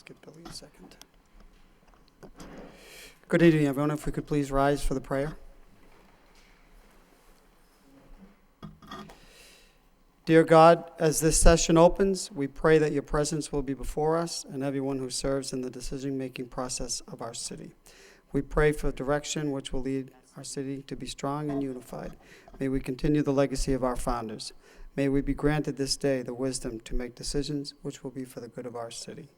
Give Billy a second. Good evening, everyone. If we could please rise for the prayer. Dear God, as this session opens, we pray that your presence will be before us and everyone who serves in the decision-making process of our city. We pray for direction which will lead our city to be strong and unified. May we continue the legacy of our founders. May we be granted this day the wisdom to make decisions which will be for the good of our city.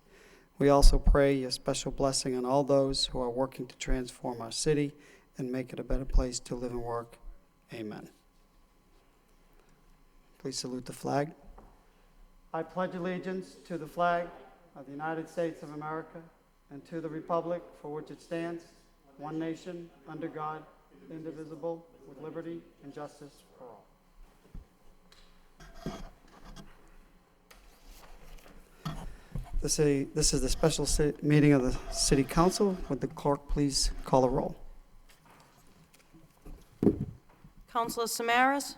We also pray your special blessing on all those who are working to transform our city and make it a better place to live and work. Amen. Please salute the flag. I pledge allegiance to the flag of the United States of America and to the republic for which it stands, one nation, under God, indivisible, with liberty and justice for all. This is the special meeting of the City Council. Would the clerk please call the roll? Councilor Samaras?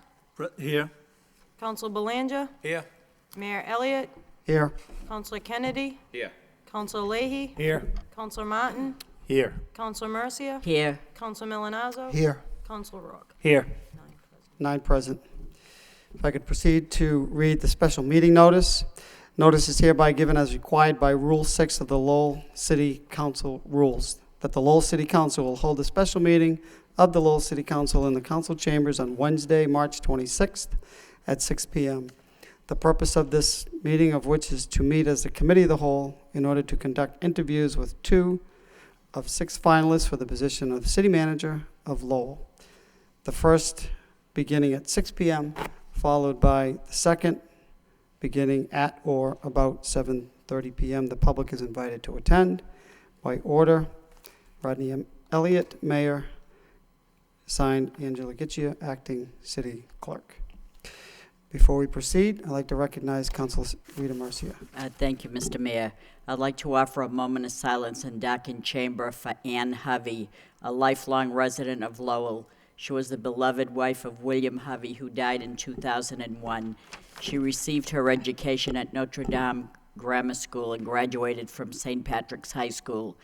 Here. Councilor Belanger? Here. Mayor Elliott? Here. Councilor Kennedy? Here. Councilor Leahy? Here. Councilor Martin? Here. Councilor Mercia? Here. Councilor Milanazzo? Here. Councilor Rourke? Here. 9 present. If I could proceed to read the special meeting notice. Notice is hereby given as required by Rule 6 of the Lowell City Council rules, that the Lowell City Council will hold a special meeting of the Lowell City Council in the council chambers on Wednesday, March 26th at 6 p.m. The purpose of this meeting, of which is to meet as the committee of the whole in order to conduct interviews with 2 of 6 finalists for the position of city manager of Lowell. The first beginning at 6 p.m., followed by the second beginning at or about 7:30 p.m. The public is invited to attend. By order, Rodney M. Elliott, Mayor. Signed, Angela Giccia, Acting City Clerk. Before we proceed, I'd like to recognize Councilor Rita Mercia. Thank you, Mr. Mayor. I'd like to offer a moment of silence in Darken Chamber for Ann Hovey, a lifelong resident of Lowell. She was the beloved wife of William Hovey, who died in 2001. She received her education at Notre Dame Grammar School and graduated from St. Patrick's High School.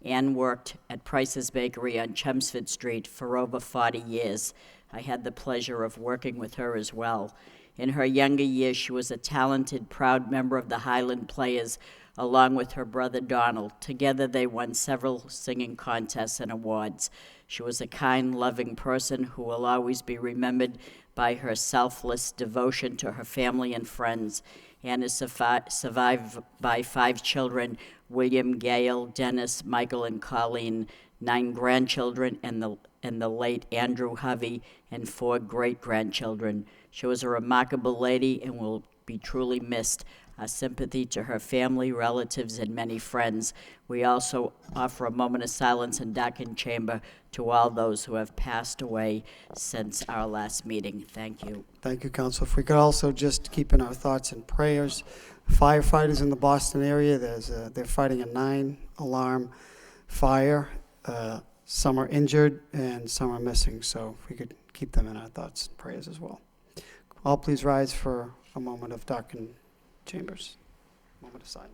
Ann worked at Price's Bakery on Chelmsford Street for over 40 years. I had the pleasure of working with her as well. In her younger years, she was a talented, proud member of the Highland Players, along with her brother Donald. Together, they won several singing contests and awards. She was a kind, loving person who will always be remembered by her selfless devotion to her family and friends. Anne is survived by 5 children, William, Gail, Dennis, Michael, and Colleen, 9 grandchildren, and the late Andrew Hovey, and 4 great-grandchildren. She was a remarkable lady and will be truly missed. Our sympathy to her family, relatives, and many friends. We also offer a moment of silence in Darken Chamber to all those who have passed away since our last meeting. Thank you. Thank you, Council. If we could also just keep in our thoughts and prayers, firefighters in the Boston area, they're fighting a 9-alarm fire. Some are injured and some are missing, so if we could keep them in our thoughts and prayers as well. All please rise for a moment of Darken Chambers. Moment of silence.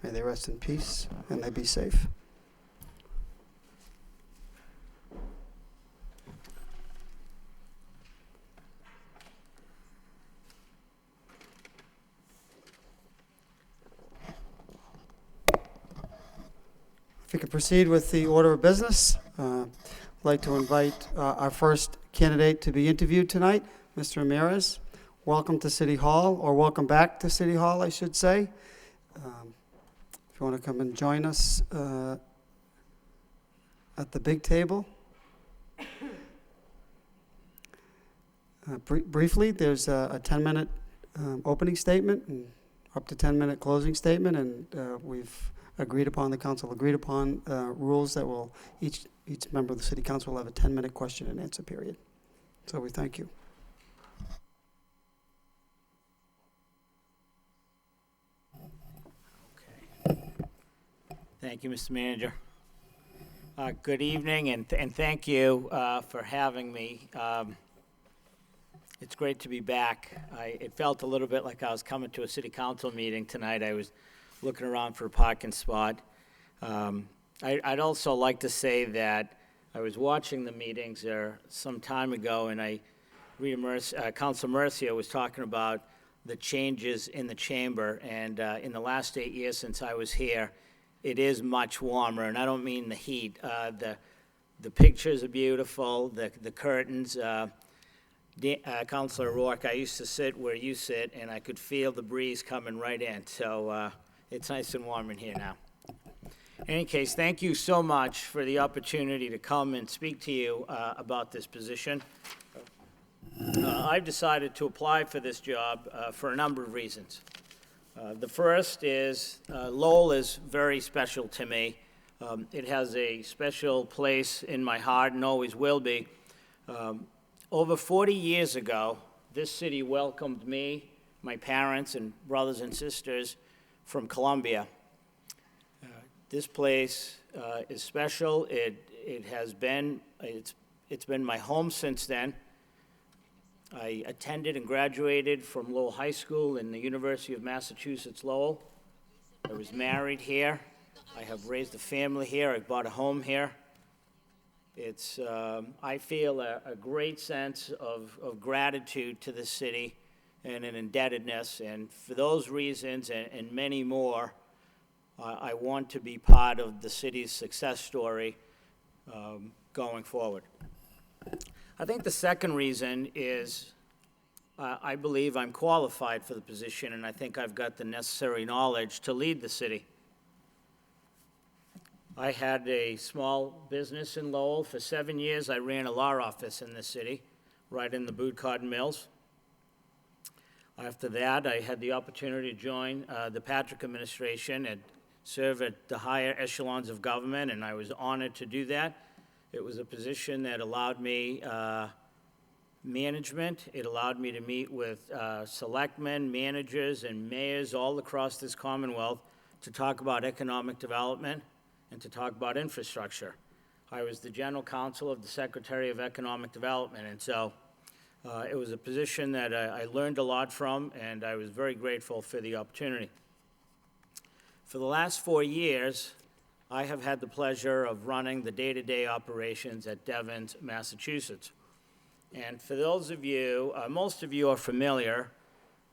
May they rest in peace and they be safe. If we could proceed with the order of business, I'd like to invite our first candidate to be interviewed tonight, Mr. Ramirez. Welcome to City Hall, or welcome back to City Hall, I should say. If you want to come and join us at the big table. Briefly, there's a 10-minute opening statement and up to 10-minute closing statement, and we've the council agreed upon rules that will, each member of the city council will have a 10-minute question and answer period. So we thank you. Thank you, Mr. Manager. Good evening, and thank you for having me. It's great to be back. It felt a little bit like I was coming to a city council meeting tonight. I was looking around for a parking spot. I'd also like to say that I was watching the meetings there some time ago, and Council Mercia was talking about the changes in the chamber, and in the last 8 years since I was here, it is much warmer, and I don't mean the heat. The pictures are beautiful, the curtains. Councilor Rourke, I used to sit where you sit, and I could feel the breeze coming right in, so it's nice and warm in here now. In any case, thank you so much for the opportunity to come and speak to you about this position. I've decided to apply for this job for a number of reasons. The first is Lowell is very special to me. It has a special place in my heart and always will be. Over 40 years ago, this city welcomed me, my parents, and brothers and sisters from Columbia. This place is special. It's been my home since then. I attended and graduated from Lowell High School in the University of Massachusetts, Lowell. I was married here. I have raised a family here. I bought a home here. I feel a great sense of gratitude to this city and an indebtedness. And for those reasons and many more, I want to be part of the city's success story going forward. I think the second reason is I believe I'm qualified for the position, and I think I've got the necessary knowledge to lead the city. I had a small business in Lowell. For 7 years, I ran a law office in the city, right in the Boot Cotton Mills. After that, I had the opportunity to join the Patrick administration and serve at the higher echelons of government, and I was honored to do that. It was a position that allowed me management. It allowed me to meet with selectmen, managers, and mayors all across this Commonwealth to talk about economic development and to talk about infrastructure. I was the general counsel of the Secretary of Economic Development, and so it was a position that I learned a lot from, and I was very grateful for the opportunity. For the last 4 years, I have had the pleasure of running the day-to-day operations at Devens, Massachusetts. And for those of you, most of you are familiar,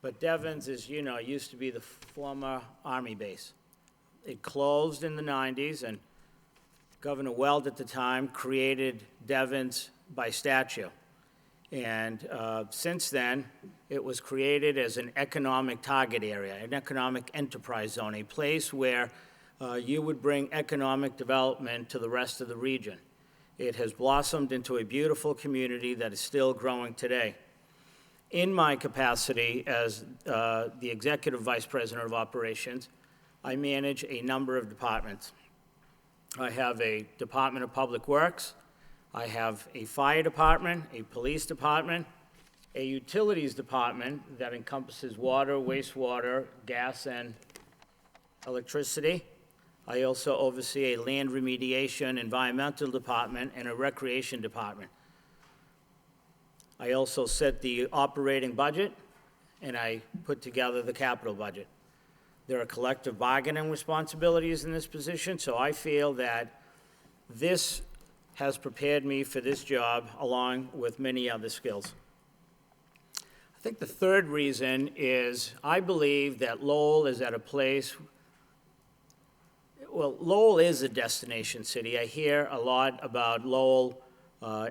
but Devens, as you know, used to be the former Army base. It closed in the 90s, and Governor Weld at the time created Devens by statute. And since then, it was created as an economic target area, an economic enterprise zone, a place where you would bring economic development to the rest of the region. It has blossomed into a beautiful community that is still growing today. In my capacity as the Executive Vice President of Operations, I manage a number of departments. I have a Department of Public Works, I have a fire department, a police department, a utilities department that encompasses water, wastewater, gas, and electricity. I also oversee a land remediation environmental department and a recreation department. I also set the operating budget, and I put together the capital budget. There are collective bargaining responsibilities in this position, so I feel that this has prepared me for this job along with many other skills. I think the third reason is I believe that Lowell is at a place, well, Lowell is a destination city. I hear a lot about Lowell.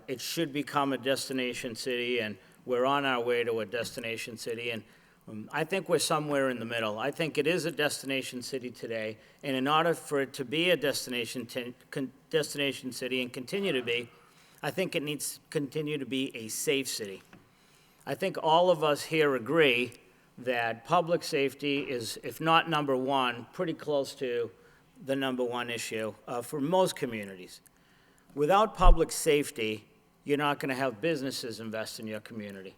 It should become a destination city, and we're on our way to a destination city, and I think we're somewhere in the middle. I think it is a destination city today, and in order for it to be a destination city and continue to be, I think it needs to continue to be a safe city. I think all of us here agree that public safety is, if not number one, pretty close to the number one issue for most communities. Without public safety, you're not going to have businesses invest in your community.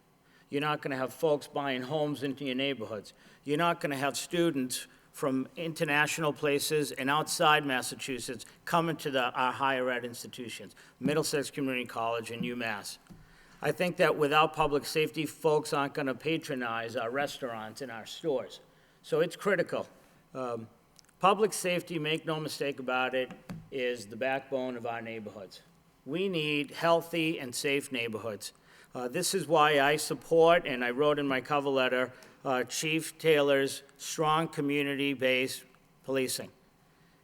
You're not going to have folks buying homes into your neighborhoods. You're not going to have students from international places and outside Massachusetts coming to our higher ed institutions, Middlesex Community College and UMass. I think that without public safety, folks aren't going to patronize our restaurants and our stores. So it's critical. Public safety, make no mistake about it, is the backbone of our neighborhoods. We need healthy and safe neighborhoods. This is why I support, and I wrote in my cover letter, Chief Taylor's strong community-based policing.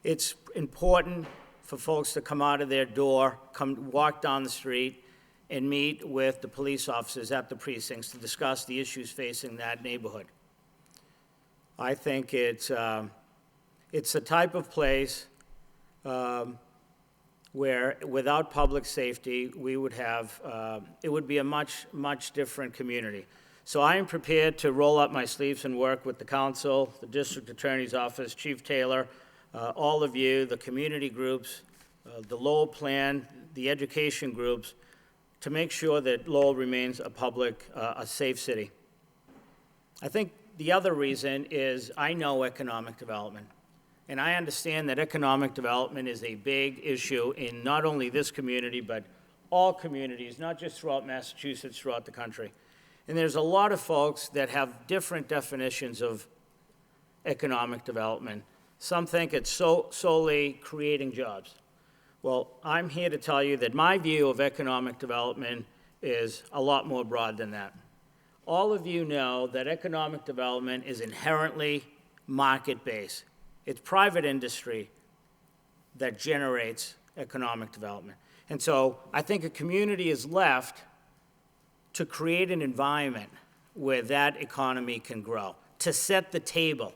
It's important for folks to come out of their door, walk down the street, and meet with the police officers at the precincts to discuss the issues facing that neighborhood. I think it's the type of place where without public safety, we would have, it would be a much, much different community. So I am prepared to roll up my sleeves and work with the council, the district attorney's office, Chief Taylor, all of you, the community groups, the Lowell plan, the education groups, to make sure that Lowell remains a safe city. I think the other reason is I know economic development. And I understand that economic development is a big issue in not only this community, but all communities, not just throughout Massachusetts, throughout the country. And there's a lot of folks that have different definitions of economic development. Some think it's solely creating jobs. Well, I'm here to tell you that my view of economic development is a lot more broad than that. All of you know that economic development is inherently market-based. It's private industry that generates economic development. And so I think a community is left to create an environment where that economy can grow, to set the table.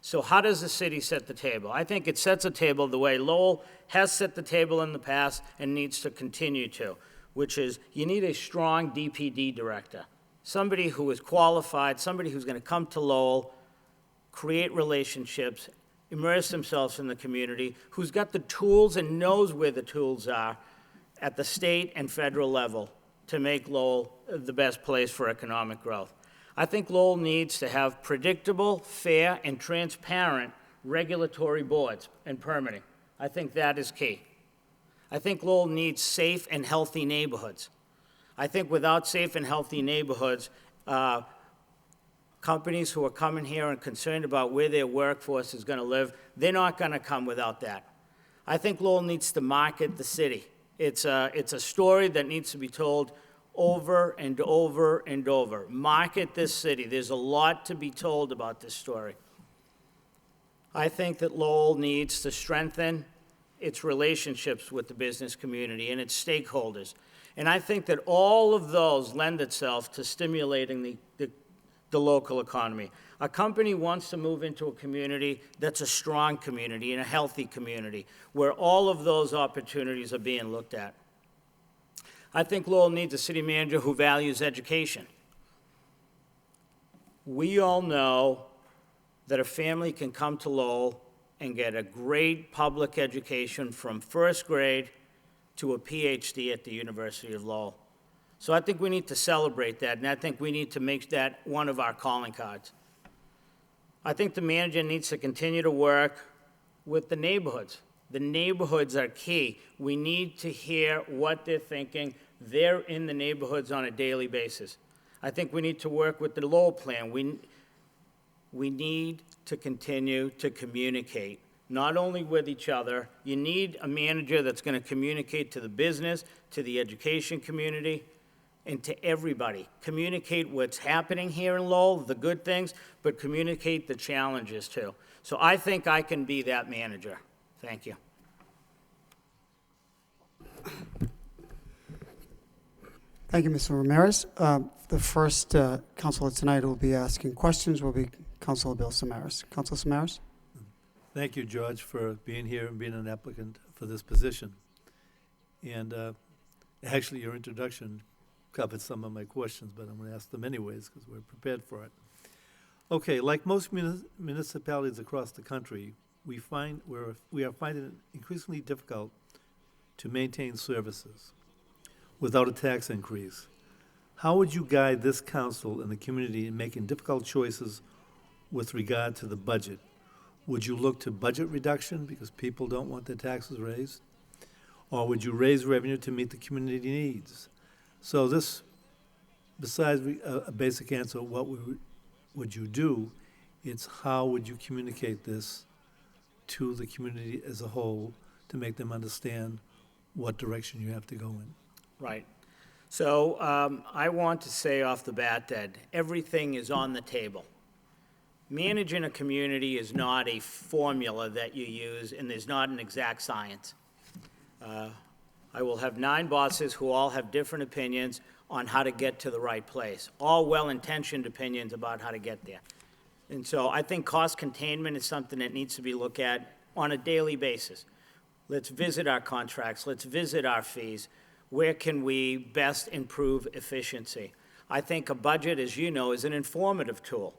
So how does the city set the table? I think it sets a table the way Lowell has set the table in the past and needs to continue to, which is you need a strong DPD director, somebody who is qualified, somebody who's going to come to Lowell, create relationships, immerse themselves in the community, who's got the tools and knows where the tools are at the state and federal level to make Lowell the best place for economic growth. I think Lowell needs to have predictable, fair, and transparent regulatory boards and permitting. I think that is key. I think Lowell needs safe and healthy neighborhoods. I think without safe and healthy neighborhoods, companies who are coming here and concerned about where their workforce is going to live, they're not going to come without that. I think Lowell needs to market the city. It's a story that needs to be told over and over and over. Market this city. There's a lot to be told about this story. I think that Lowell needs to strengthen its relationships with the business community and its stakeholders. And I think that all of those lend itself to stimulating the local economy. A company wants to move into a community that's a strong community and a healthy community, where all of those opportunities are being looked at. I think Lowell needs a city manager who values education. We all know that a family can come to Lowell and get a great public education from first grade to a PhD at the University of Lowell. So I think we need to celebrate that, and I think we need to make that one of our calling cards. I think the manager needs to continue to work with the neighborhoods. The neighborhoods are key. We need to hear what they're thinking. They're in the neighborhoods on a daily basis. I think we need to work with the Lowell plan. We need to continue to communicate, not only with each other. You need a manager that's going to communicate to the business, to the education community, and to everybody. Communicate what's happening here in Lowell, the good things, but communicate the challenges too. So I think I can be that manager. Thank you. Thank you, Mr. Ramirez. The first councilor tonight who will be asking questions will be Councilor Bill Samaras. Councilor Samaras? Thank you, George, for being here and being an applicant for this position. And actually, your introduction covered some of my questions, but I'm going to ask them anyways because we're prepared for it. Okay, like most municipalities across the country, we are finding it increasingly difficult to maintain services without a tax increase. How would you guide this council and the community in making difficult choices with regard to the budget? Would you look to budget reduction because people don't want their taxes raised? Or would you raise revenue to meet the community needs? So this, besides a basic answer, what would you do, it's how would you communicate this to the community as a whole to make them understand what direction you have to go in? Right. So I want to say off the bat that everything is on the table. Managing a community is not a formula that you use, and there's not an exact science. I will have 9 bosses who all have different opinions on how to get to the right place, all well-intentioned opinions about how to get there. And so I think cost containment is something that needs to be looked at on a daily basis. Let's visit our contracts, let's visit our fees. Where can we best improve efficiency? I think a budget, as you know, is an informative tool.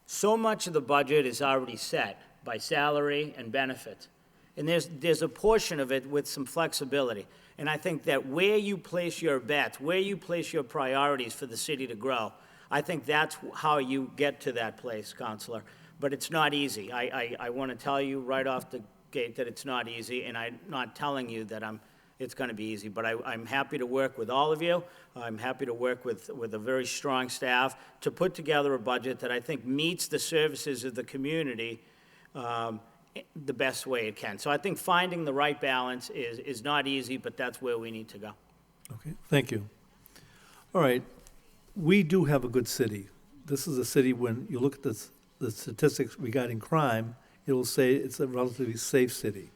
So much of the budget is already set by salary and benefits. And there's a portion of it with some flexibility. And I think that where you place your bets, where you place your priorities for the city to grow, I think that's how you get to that place, Counselor. But it's not easy. I want to tell you right off the gate that it's not easy, and I'm not telling you that it's going to be easy. But I'm happy to work with all of you. I'm happy to work with a very strong staff to put together a budget that I think meets the services of the community the best way it can. So I think finding the right balance is not easy, but that's where we need to go. Okay, thank you. All right, we do have a good city. This is a city, when you look at the statistics regarding crime, it will say it's a relatively safe city.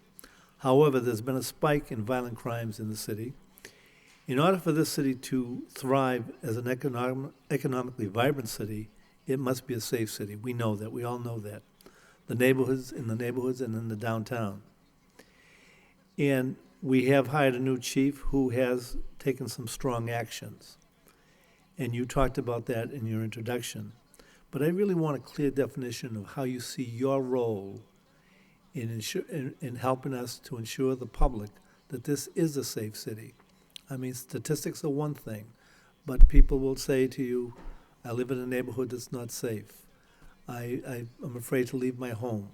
However, there's been a spike in violent crimes in the city. In order for this city to thrive as an economically vibrant city, it must be a safe city. We know that. We all know that. In the neighborhoods and in the downtown. And we have hired a new chief who has taken some strong actions. And you talked about that in your introduction. But I really want a clear definition of how you see your role in helping us to ensure the public that this is a safe city. I mean, statistics are one thing, but people will say to you, I live in a neighborhood that's not safe. I'm afraid to leave my home.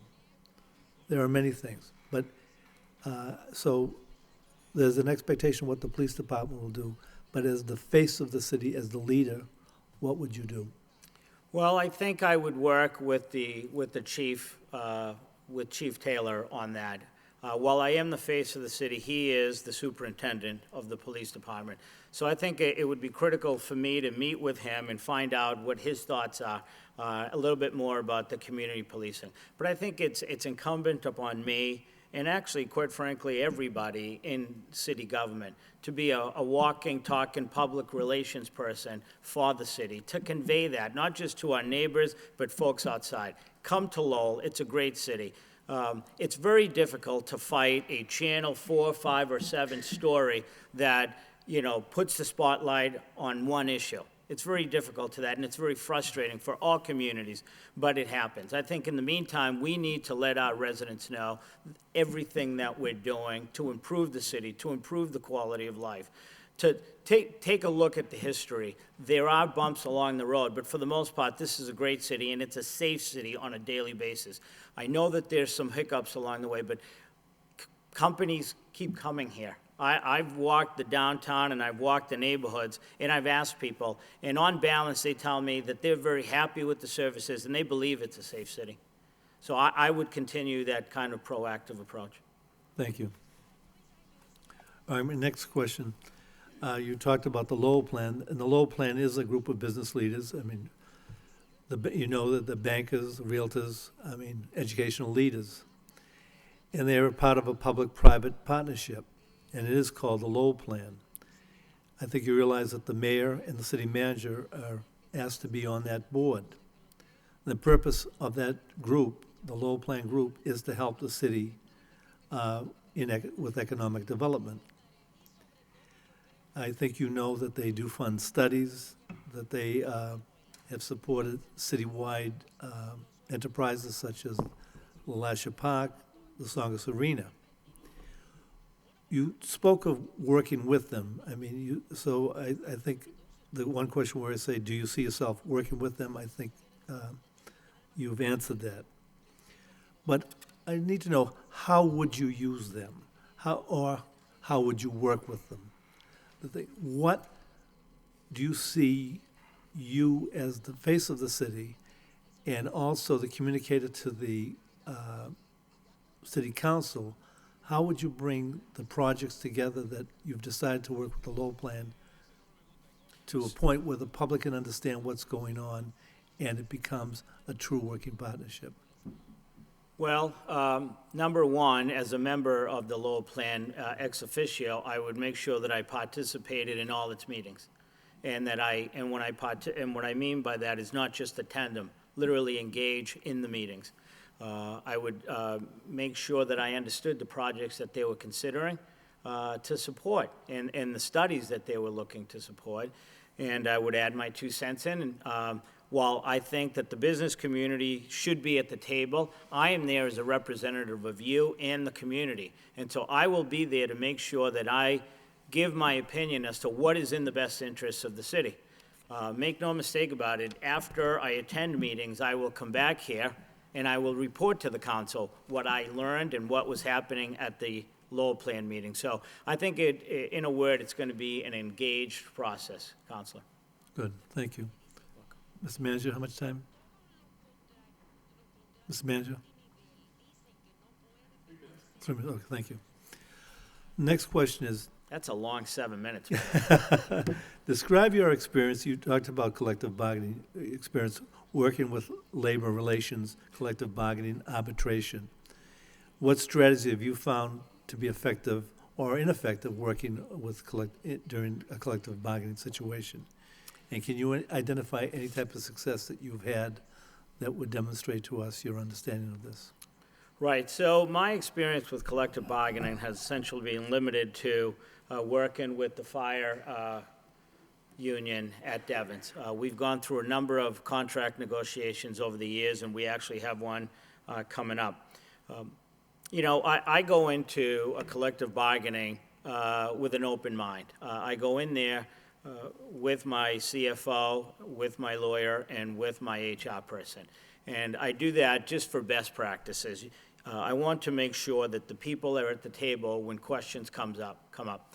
There are many things, but so there's an expectation of what the police department will do, but as the face of the city, as the leader, what would you do? Well, I think I would work with the chief, with Chief Taylor on that. While I am the face of the city, he is the superintendent of the police department. So I think it would be critical for me to meet with him and find out what his thoughts are, a little bit more about the community policing. But I think it's incumbent upon me, and actually, quite frankly, everybody in city government, to be a walking, talking public relations person for the city, to convey that, not just to our neighbors, but folks outside. Come to Lowell, it's a great city. It's very difficult to fight a Channel 4, 5, or 7 story that, puts the spotlight on one issue. It's very difficult to that, and it's very frustrating for all communities, but it happens. I think in the meantime, we need to let our residents know everything that we're doing to improve the city, to improve the quality of life. To take a look at the history. There are bumps along the road, but for the most part, this is a great city, and it's a safe city on a daily basis. I know that there's some hiccups along the way, but companies keep coming here. I've walked the downtown and I've walked the neighborhoods, and I've asked people, and on balance, they tell me that they're very happy with the services and they believe it's a safe city. So I would continue that kind of proactive approach. Thank you. All right, my next question. You talked about the Lowell plan, and the Lowell plan is a group of business leaders. I mean, the bankers, the realtors, educational leaders. And they're part of a public-private partnership, and it is called the Lowell plan. I think you realize that the mayor and the city manager are asked to be on that board. The purpose of that group, the Lowell plan group, is to help the city with economic development. I think you know that they do fund studies, that they have supported citywide enterprises such as LaLasha Park, the Songus Arena. You spoke of working with them. So I think the one question where I say, do you see yourself working with them? I think you've answered that. but I need to know, how would you use them? How would you work with them? What do you see you as the face of the city and also the communicator to the city council? How would you bring the projects together that you've decided to work with the Lowell plan to a point where the public can understand what's going on and it becomes a true working partnership? Well, number one, as a member of the Lowell Plan ex officio, I would make sure that I participated in all its meetings. And what I mean by that is not just attend them, literally engage in the meetings. I would make sure that I understood the projects that they were considering to support and the studies that they were looking to support. And I would add my 2 cents in. And while I think that the business community should be at the table, I am there as a representative of you and the community. And so I will be there to make sure that I give my opinion as to what is in the best interests of the city. Make no mistake about it, after I attend meetings, I will come back here and I will report to the council what I learned and what was happening at the Lowell Plan meeting. So I think in a word, it's going to be an engaged process, Councilor. Good, thank you. Mr. Manager, how much time? Mr. Manager? 3 minutes, okay, thank you. Next question is, That's a long 7 minutes. describe your experience, you talked about collective bargaining, experience working with labor relations, collective bargaining, arbitration. What strategy have you found to be effective or ineffective working with during a collective bargaining situation? And can you identify any type of success that you've had that would demonstrate to us your understanding of this? Right, so my experience with collective bargaining has essentially been limited to working with the fire union at Devon's. We've gone through a number of contract negotiations over the years, and we actually have one coming up. You know, I go into a collective bargaining with an open mind. I go in there with my CFO, with my lawyer, and with my HR person. And I do that just for best practices. I want to make sure that the people that are at the table when questions come up.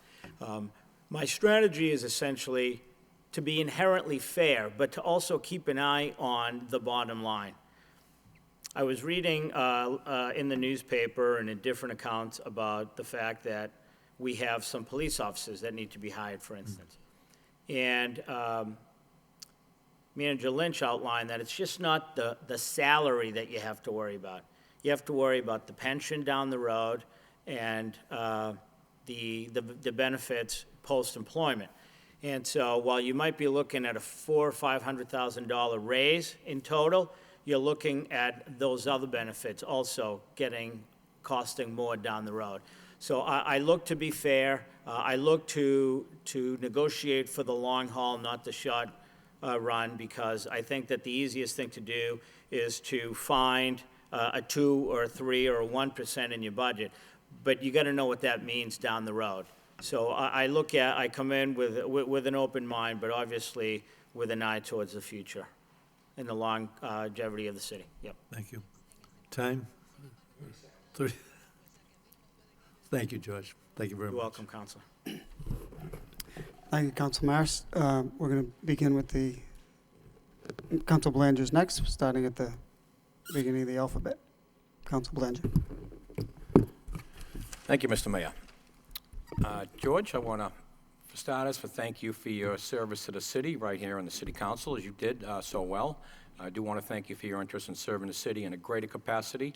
My strategy is essentially to be inherently fair, but to also keep an eye on the bottom line. I was reading in the newspaper and in different accounts about the fact that we have some police officers that need to be hired, for instance. And Manager Lynch outlined that it's just not the salary that you have to worry about. You have to worry about the pension down the road and the benefits post-employment. And so while you might be looking at a $400,000 or $500,000 raise in total, you're looking at those other benefits also costing more down the road. So I look to be fair. I look to negotiate for the long haul, not the short run, because I think that the easiest thing to do is to find a 2 or a 3 or a 1% in your budget. But you got to know what that means down the road. So I come in with an open mind, but obviously with an eye towards the future and the longevity of the city. Yep. Thank you. Time? 30. Thank you, George. Thank you very much. You're welcome, Councilor. Thank you, Council Maris. We're going to begin with the Council Belanger's next, starting at the beginning of the alphabet. Council Belanger. Thank you, Mr. Mayor. George, I want to, for starters, thank you for your service to the city right here in the City Council, as you did so well. I do want to thank you for your interest in serving the city in a greater capacity.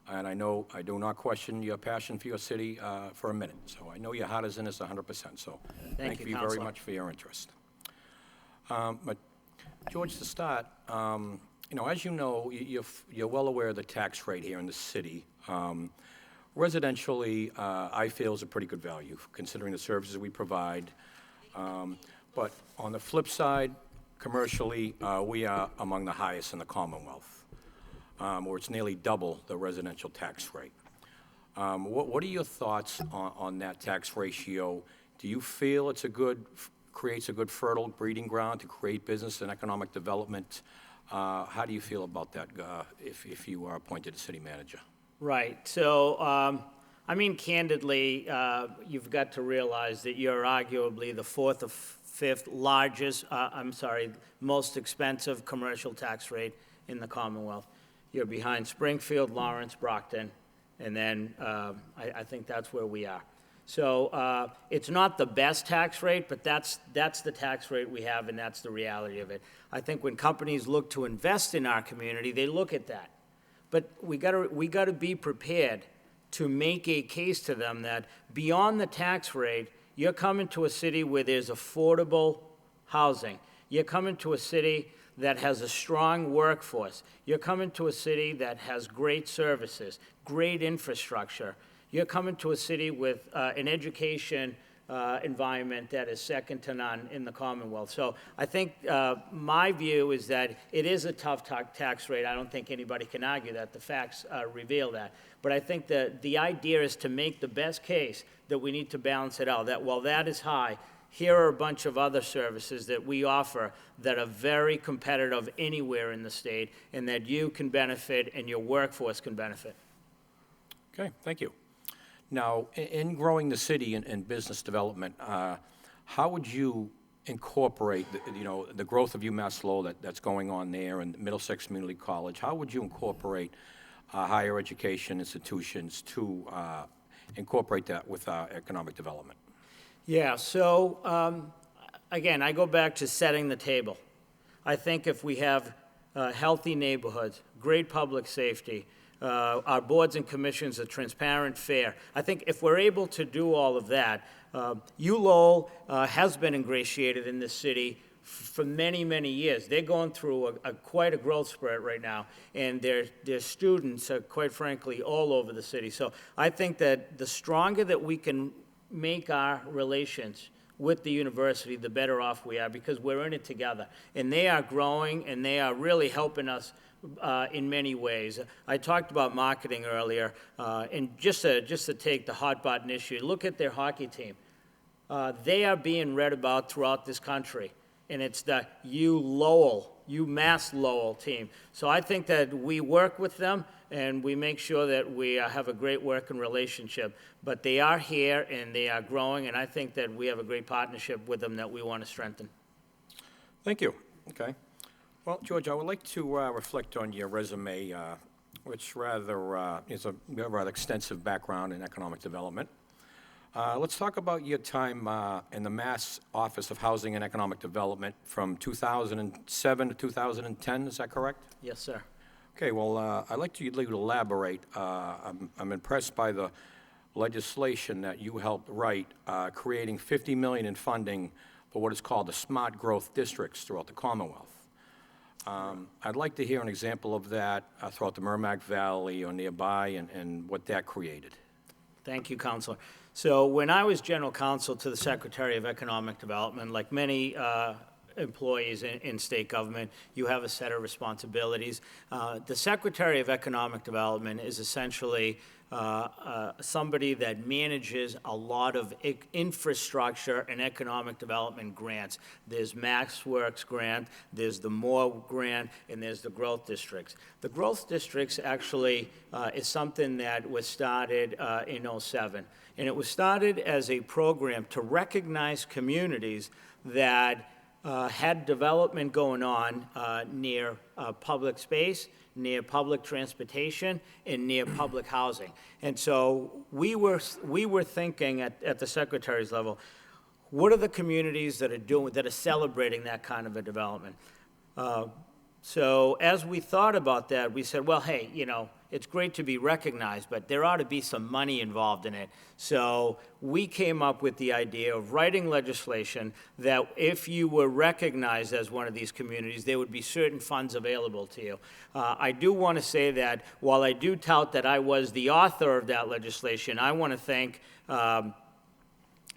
And I know I do not question your passion for your city for a minute. So I know your heart is in this 100%. So thank you very Counselor. much for your interest. But George, to start, you know, as you know, you're well aware of the tax rate here in the city. Residentially, I feel is a pretty good value considering the services we provide. But on the flip side, commercially, we are among the highest in the Commonwealth. Or it's nearly double the residential tax rate. What are your thoughts on that tax ratio? Do you feel it's creates a good fertile breeding ground to create business and economic development? How do you feel about that if you are appointed a city manager? Right, so, I mean, candidly, you've got to realize that you're arguably the fourth or fifth largest, most expensive commercial tax rate in the Commonwealth. You're behind Springfield, Lawrence, Brockton, and then I think that's where we are. So it's not the best tax rate, but that's the tax rate we have, and that's the reality of it. I think when companies look to invest in our community, they look at that. But we gotta be prepared to make a case to them that beyond the tax rate, you're coming to a city where there's affordable housing. You're coming to a city that has a strong workforce. You're coming to a city that has great services, great infrastructure. You're coming to a city with an education environment that is second to none in the Commonwealth. So I think my view is that it is a tough tax rate. I don't think anybody can argue that. The facts reveal that. But I think that the idea is to make the best case that we need to balance it out, that while that is high, here are a bunch of other services that we offer that are very competitive anywhere in the state and that you can benefit and your workforce can benefit. Okay, thank you. Now, in growing the city and business development, how would you incorporate, the growth of UMass Lowell that's going on there and Middlesex Community College? How would you incorporate higher education institutions to incorporate that with economic development? Yeah, so again, I go back to setting the table. I think if we have healthy neighborhoods, great public safety, our boards and commissions are transparent, fair. I think if we're able to do all of that, Lowell has been ingratiated in this city for many, many years. They're going through quite a growth spurt right now, and their students are, quite frankly, all over the city. So I think that the stronger that we can make our relations with the university, the better off we are, because we're in it together. And they are growing, and they are really helping us in many ways. I talked about marketing earlier, and just to take the hot button issue, look at their hockey team. They are being read about throughout this country, and it's the UMass Lowell team. So I think that we work with them, and we make sure that we have a great working relationship. But they are here, and they are growing, and I think that we have a great partnership with them that we want to strengthen. Thank you. Okay. Well, George, I would like to reflect on your resume, which is a rather extensive background in economic development. Let's talk about your time in the Mass Office of Housing and Economic Development from 2007 to 2010, is that correct? Yes, sir. Okay, well, I'd like you to elaborate. I'm impressed by the legislation that you helped write, creating $50 million in funding for what is called the smart growth districts throughout the Commonwealth. I'd like to hear an example of that throughout the Merrimack Valley or nearby and what that created. Thank you, Counselor. So when I was General Counsel to the Secretary of Economic Development, like many employees in state government, you have a set of responsibilities. The Secretary of Economic Development is essentially somebody that manages a lot of infrastructure and economic development grants. There's MaxWorks grant, there's the Moore grant, and there's the growth districts. The growth districts actually is something that was started in '07. And it was started as a program to recognize communities that had development going on near public space, near public transportation, and near public housing. And so we were thinking at the Secretary's level, what are the communities that are celebrating that kind of a development? So as we thought about that, we said, well, hey, it's great to be recognized, but there ought to be some money involved in it. So we came up with the idea of writing legislation that if you were recognized as one of these communities, there would be certain funds available to you. I do want to say that while I do tout that I was the author of that legislation, I want to thank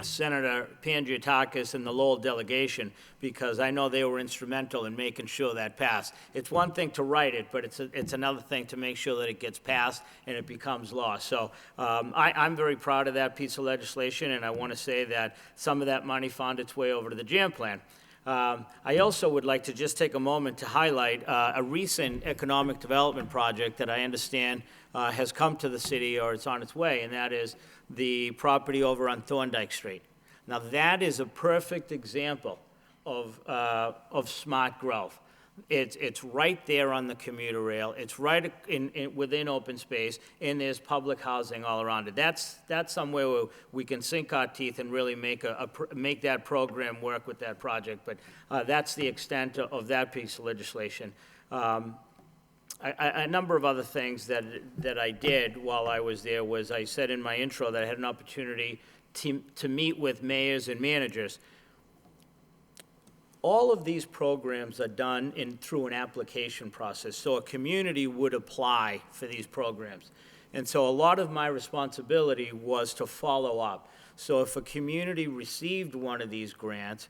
Senator Pangiatakis and the Lowell delegation, because I know they were instrumental in making sure that passed. It's one thing to write it, but it's another thing to make sure that it gets passed and it becomes law. So I'm very proud of that piece of legislation, and I want to say that some of that money found its way over to the JAM plan. I also would like to just take a moment to highlight a recent economic development project that I understand has come to the city, or it's on its way, and that is the property over on Thorndike Street. Now, that is a perfect example of smart growth. It's right there on the commuter rail. It's right within open space, and there's public housing all around it. That's somewhere where we can sink our teeth and really make that program work with that project. But that's the extent of that piece of legislation. A number of other things that I did while I was there was, I said in my intro that I had an opportunity to meet with mayors and managers. All of these programs are done through an application process, so a community would apply for these programs. And so a lot of my responsibility was to follow up. So if a community received one of these grants,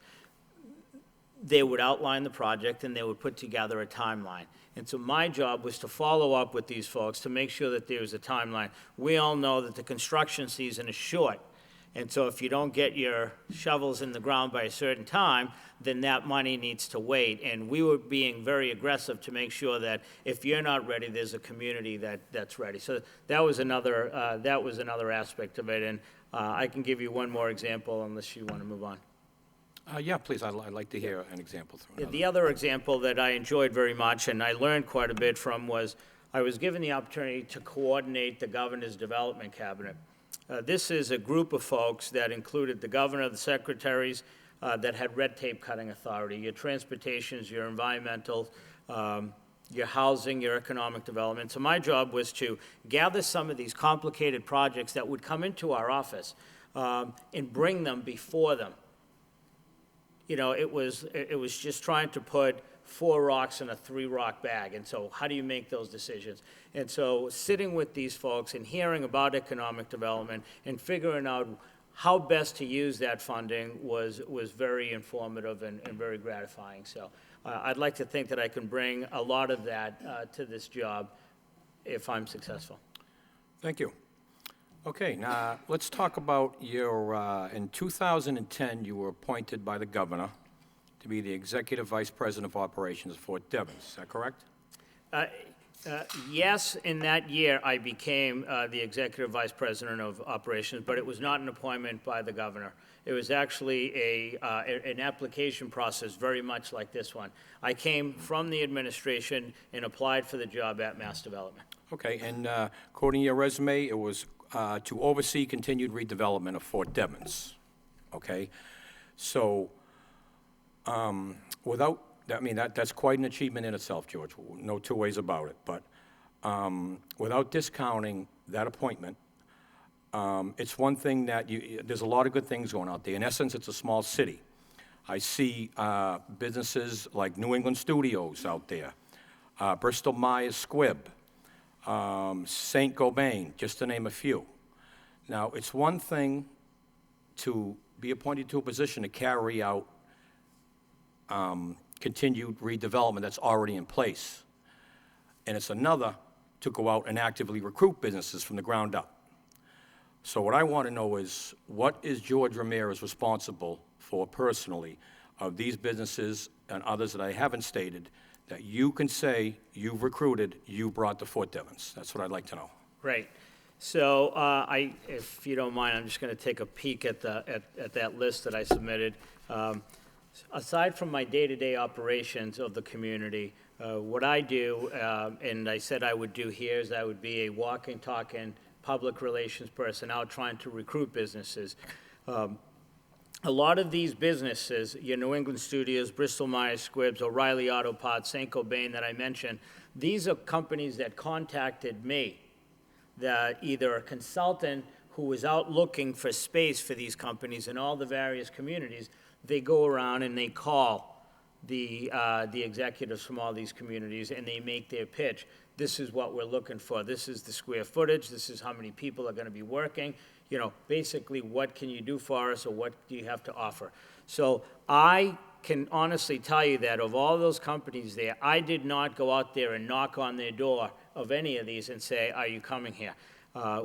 they would outline the project and they would put together a timeline. And so my job was to follow up with these folks to make sure that there was a timeline. We all know that the construction season is short. And so if you don't get your shovels in the ground by a certain time, then that money needs to wait. And we were being very aggressive to make sure that if you're not ready, there's a community that's ready. So that was another aspect of it. And I can give you one more example unless you want to move on. Yeah, please, I'd like to hear an example. The other example that I enjoyed very much and I learned quite a bit from was I was given the opportunity to coordinate the governor's development cabinet. This is a group of folks that included the governor, the secretaries that had red tape cutting authority, your transportations, your environmental, your housing, your economic development. So my job was to gather some of these complicated projects that would come into our office and bring them before them. You know, it was just trying to put 4 rocks in a 3-rock bag. And so how do you make those decisions? And so sitting with these folks and hearing about economic development and figuring out how best to use that funding was very informative and very gratifying. So I'd like to think that I can bring a lot of that to this job if I'm successful. Thank you. Okay, now let's talk about your, in 2010, you were appointed by the governor to be the Executive Vice President of Operations at Fort Devens. Is that correct? Yes, in that year, I became the Executive Vice President of Operations, but it was not an appointment by the governor. It was actually an application process very much like this one. I came from the administration and applied for the job at Mass Development. Okay, and according to your resume, it was to oversee continued redevelopment of Fort Devens. Okay? So, without, I mean, that's quite an achievement in itself, George. No two ways about it. But without discounting that appointment, it's one thing that there's a lot of good things going out there. In essence, it's a small city. I see businesses like New England Studios out there, Bristol Myers Squibb, St. Gobain, just to name a few. Now, it's one thing to be appointed to a position to carry out continued redevelopment that's already in place. And it's another to go out and actively recruit businesses from the ground up. So what I want to know is, what is George Ramirez responsible for personally of these businesses and others that I haven't stated that you can say you've recruited, you brought to Fort Devens? That's what I'd like to know. Right. So if you don't mind, I'm just going to take a peek at that list that I submitted. Aside from my day-to-day operations of the community, what I do, and I said I would do here, is I would be a walking, talking public relations person out trying to recruit businesses. A lot of these businesses, your New England Studios, Bristol Myers Squibb, O'Reilly Auto Parts, St. Gobain that I mentioned, these are companies that contacted me, that either a consultant who was out looking for space for these companies in all the various communities, they go around and they call the executives from all these communities and they make their pitch. This is what we're looking for. This is the square footage. This is how many people are going to be working. You know, basically, what can you do for us, or what do you have to offer? So I can honestly tell you that of all those companies there, I did not go out there and knock on their door of any of these and say, are you coming here?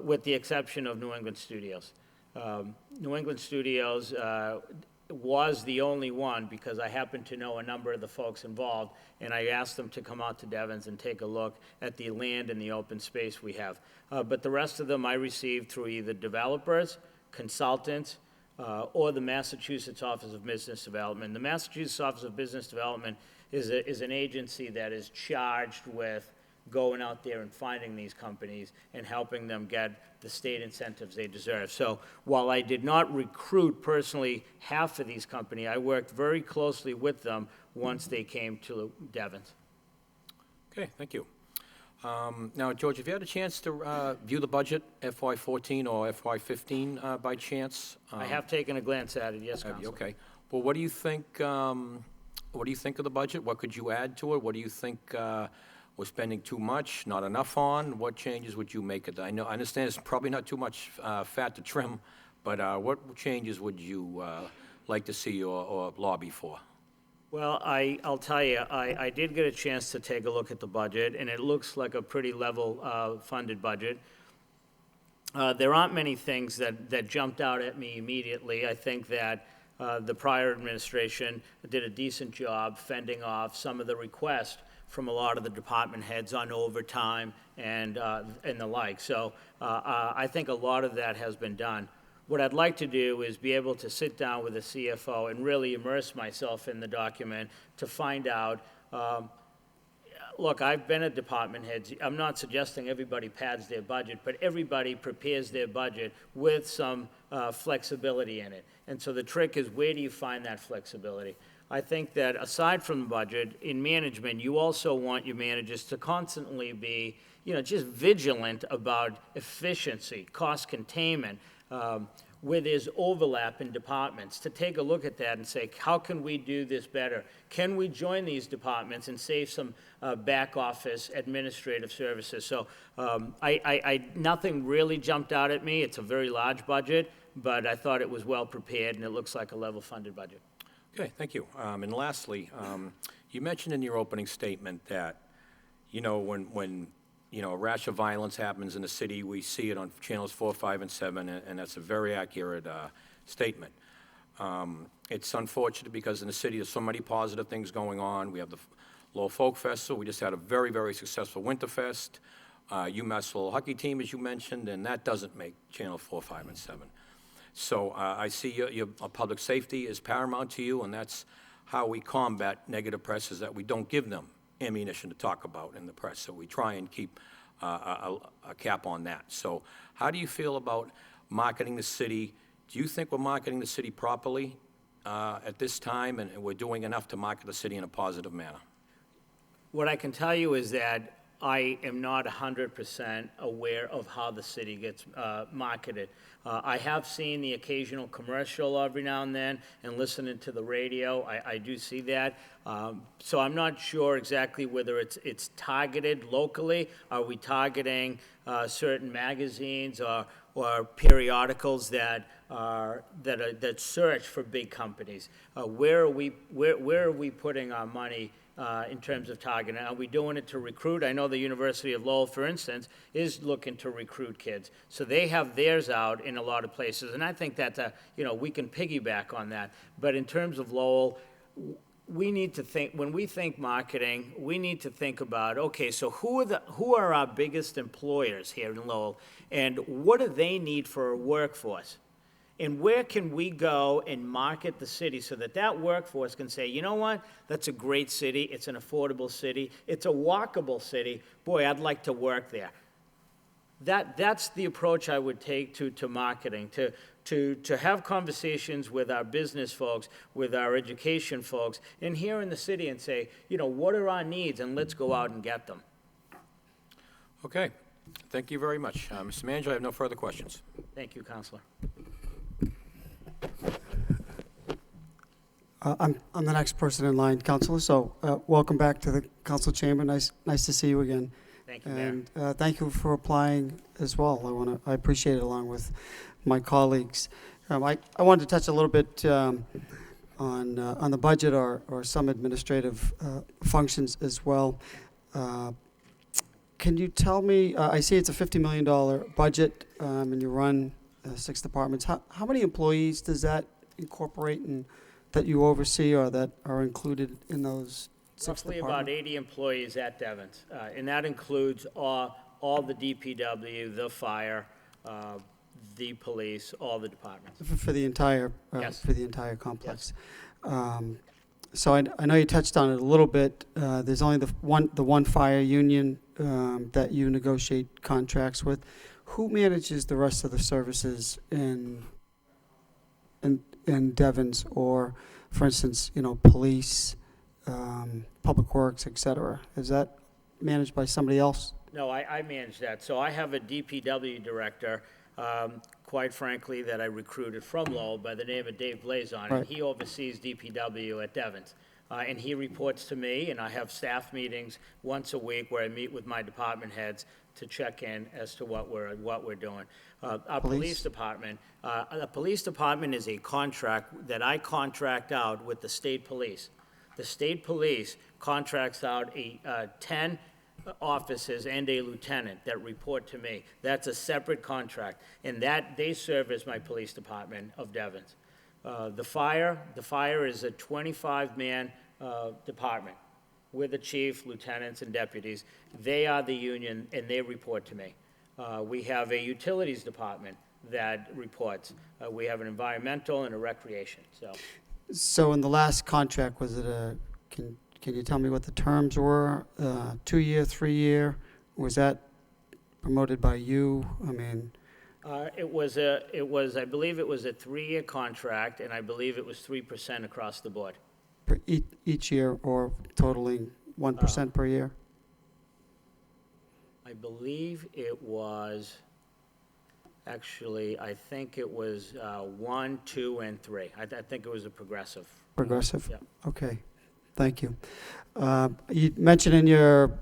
With the exception of New England Studios. New England Studios, was the only one because I happen to know a number of the folks involved, and I asked them to come out to Devon's and take a look at the land and the open space we have. But the rest of them I received through either developers, consultants, or the Massachusetts Office of Business Development. The Massachusetts Office of Business Development is an agency that is charged with going out there and finding these companies and helping them get the state incentives they deserve. So while I did not recruit personally half of these companies, I worked very closely with them once they came to Devon's. Okay, thank you. Now, George, have you had a chance to view the budget, FY14 or FY15 by chance? I have taken a glance at it, yes, Have you? Counselor. Okay. Well, what do you think, what do you think of the budget? What could you add to it? What do you think we're spending too much, not enough on? What changes would you make it? I understand it's probably not too much fat to trim, but what changes would you like to see or lobby for? Well, I'll tell you, I did get a chance to take a look at the budget, and it looks like a pretty level funded budget. There aren't many things that jumped out at me immediately. I think that the prior administration did a decent job fending off some of the requests from a lot of the department heads on overtime and the like. So I think a lot of that has been done. What I'd like to do is be able to sit down with the CFO and really immerse myself in the document to find out, look, I've been a department head. I'm not suggesting everybody pads their budget, but everybody prepares their budget with some flexibility in it. And so the trick is, where do you find that flexibility? I think that aside from the budget, in management, you also want your managers to constantly be, just vigilant about efficiency, cost containment, where there's overlap in departments, to take a look at that and say, how can we do this better? Can we join these departments and save some back office administrative services? So nothing really jumped out at me. It's a very large budget, but I thought it was well prepared, and it looks like a level funded budget. Okay, thank you. And lastly, you mentioned in your opening statement that, when a rash of violence happens in the city, we see it on channels 4, 5, and 7, and that's a very accurate statement. It's unfortunate because in the city there's so many positive things going on. We have the Lowell Folk Festival. We just had a very, very successful Winterfest. UMass Lowell hockey team, as you mentioned, and that doesn't make channel 4, 5, and 7. So I see your public safety is paramount to you, and that's how we combat negative press, is that we don't give them ammunition to talk about in the press. So we try and keep a cap on that. So how do you feel about marketing the city? Do you think we're marketing the city properly at this time, and we're doing enough to market the city in a positive manner? What I can tell you is that I am not 100% aware of how the city gets marketed. I have seen the occasional commercial every now and then, and listening to the radio, I do see that. So I'm not sure exactly whether it's targeted locally. Are we targeting certain magazines or periodicals that search for big companies? Where are we putting our money in terms of targeting? Are we doing it to recruit? I know the University of Lowell, for instance, is looking to recruit kids. So they have theirs out in a lot of places, and I think that we can piggyback on that. But in terms of Lowell, we need to think, when we think marketing, we need to think about, okay, so who are our biggest employers here in Lowell, and what do they need for a workforce? And where can we go and market the city so that workforce can say, you know what, that's a great city, it's an affordable city, it's a walkable city, boy, I'd like to work there. That's the approach I would take to marketing, to have conversations with our business folks, with our education folks, and here in the city and say, what are our needs, and let's go out and get them. Okay, thank you very much. Mr. Manager, I have no further questions. Thank you, Counselor. I'm the next person in line, Councilor, so welcome back to the council chamber. Nice to see you again. Thank you, Mayor. And thank you for applying as well. I appreciate it along with my colleagues. I wanted to touch a little bit on the budget or some administrative functions as well. Can you tell me, I see it's a $50 million budget and you run 6 departments. How many employees does that incorporate and that you oversee or that are included in those six Roughly about departments? 80 employees at Devon's, and that includes all the DPW, the fire, the police, all the departments. For the entire, Yes. for the entire complex. So I know you touched on it a little bit. There's only the one fire union that you negotiate contracts with. Who manages the rest of the services in Devon's, or, for instance, police, public works, et cetera? Is that managed by somebody else? No, I manage that. So I have a DPW director, quite frankly, that I recruited from Lowell by the name of Dave Blazon. And Right. he oversees DPW at Devon's. And he reports to me, and I have staff meetings once a week where I meet with my department heads to check in as to what we're doing. Our police department, the police department is a contract that I contract out with the state police. The state police contracts out 10 officers and a lieutenant that report to me. That's a separate contract, and that, they serve as my police department of Devon's. The fire is a 25-man department with the chief, lieutenants, and deputies. They are the union, and they report to me. We have a utilities department that reports. We have an environmental and a recreation, so. So in the last contract, was it can you tell me what the terms were? 2-year, 3-year? Was that promoted by you? I mean, I believe it was a 3-year contract, and I believe it was 3% across the board. per each year, or totaling 1% per year? I believe it was, actually, I think it was 1, 2, and 3. I think it was a progressive. Progressive? Yeah. Okay, thank you. You mentioned in your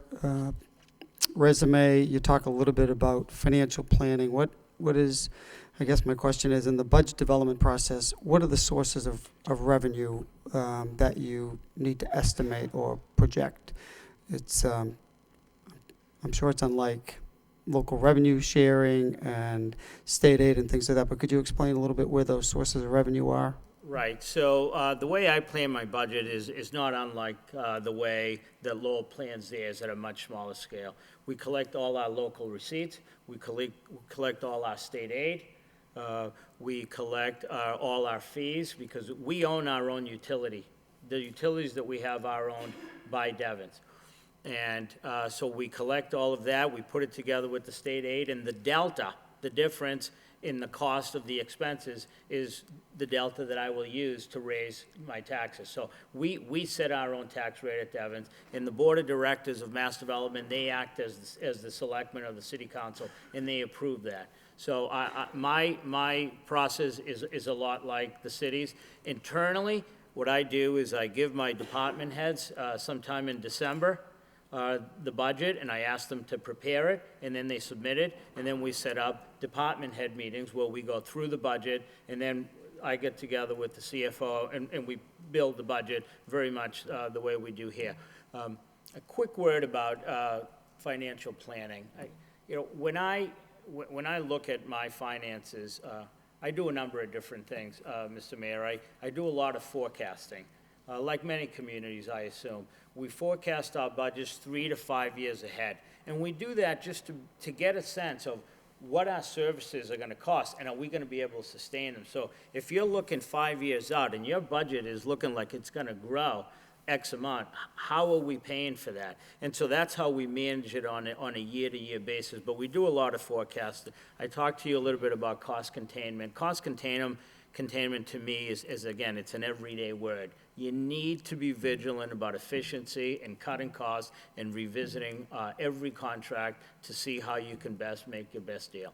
resume, you talk a little bit about financial planning. What is, I guess my question is, in the budget development process, what are the sources of revenue that you need to estimate or project? It's, I'm sure it's unlike local revenue sharing and state aid and things like that, but could you explain a little bit where those sources of revenue are? Right, so the way I plan my budget is not unlike the way that Lowell plans theirs at a much smaller scale. We collect all our local receipts, we collect all our state aid, we collect all our fees, because we own our own utility. The utilities that we have are owned by Devon's. And so we collect all of that, we put it together with the state aid, and the delta, the difference in the cost of the expenses is the delta that I will use to raise my taxes. So we set our own tax rate at Devon's, and the Board of Directors of Mass Development, they act as the selectmen of the city council, and they approve that. So my process is a lot like the city's. Internally, what I do is I give my department heads sometime in December the budget, and I ask them to prepare it, and then they submit it, and then we set up department head meetings where we go through the budget, and then I get together with the CFO, and we build the budget very much the way we do here. A quick word about financial planning. When I look at my finances, I do a number of different things, Mr. Mayor. I do a lot of forecasting. Like many communities, I assume. We forecast our budgets 3 to 5 years ahead. And we do that just to get a sense of what our services are going to cost, and are we going to be able to sustain them. So if you're looking 5 years out and your budget is looking like it's going to grow X amount, how are we paying for that? And so that's how we manage it on a year-to-year basis. But we do a lot of forecasting. I talked to you a little bit about cost containment. Cost containment to me is, again, it's an everyday word. You need to be vigilant about efficiency and cutting costs and revisiting every contract to see how you can best make your best deal.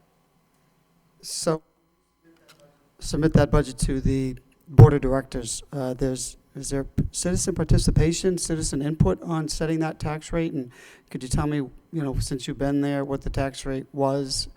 So, submit that budget to the Board of Directors. Is there citizen participation, citizen input on setting that tax rate? And could you tell me, since you've been there, what the tax rate was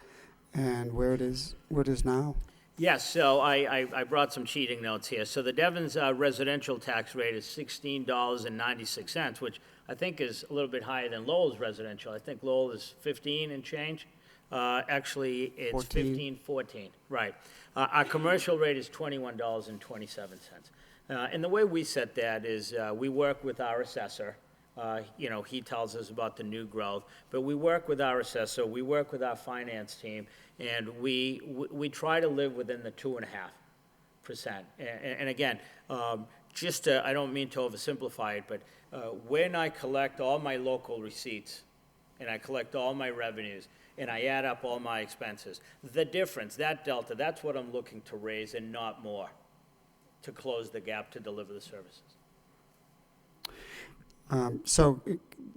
and where it is now? Yes, so I brought some cheating notes here. So the Devon's residential tax rate is $16.96, which I think is a little bit higher than Lowell's residential. I think Lowell is 15 and change. Actually, it's 14. 15.14, right. Our commercial rate is $21.27. And the way we set that is, we work with our assessor. You know, he tells us about the new growth, but we work with our assessor, we work with our finance team, and we try to live within the 2.5%. And again, just to, I don't mean to oversimplify it, but when I collect all my local receipts, and I collect all my revenues, and I add up all my expenses, the difference, that delta, that's what I'm looking to raise and not more, to close the gap to deliver the services. So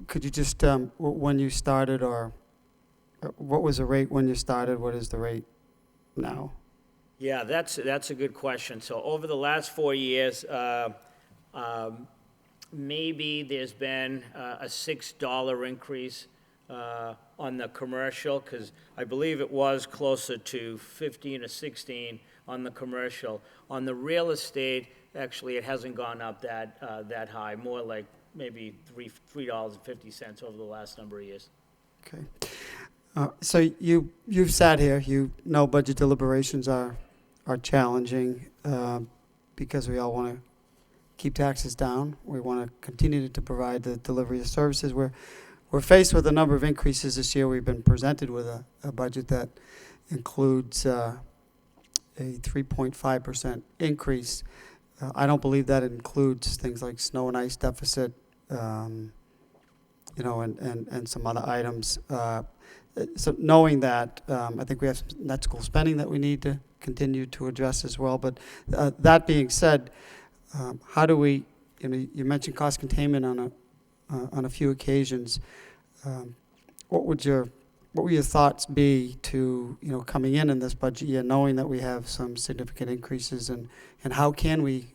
could you just, when you started, or what was the rate when you started? What is the rate now? Yeah, that's a good question. So over the last 4 years, maybe there's been a $6 increase on the commercial, because I believe it was closer to 15 or 16 on the commercial. On the real estate, actually, it hasn't gone up that high, more like maybe $3.50 over the last number of years. Okay. So you've sat here, you know budget deliberations are challenging because we all want to keep taxes down. We want to continue to provide the delivery of services. We're faced with a number of increases this year. We've been presented with a budget that includes a 3.5% increase. I don't believe that includes things like snow and ice deficit, you know, and some other items. So knowing that, I think we have some net school spending that we need to continue to address as well. But that being said, how do we, you know, you mentioned cost containment on a few occasions. What would your thoughts be to, you know, coming in this budget year, knowing that we have some significant increases, and how can we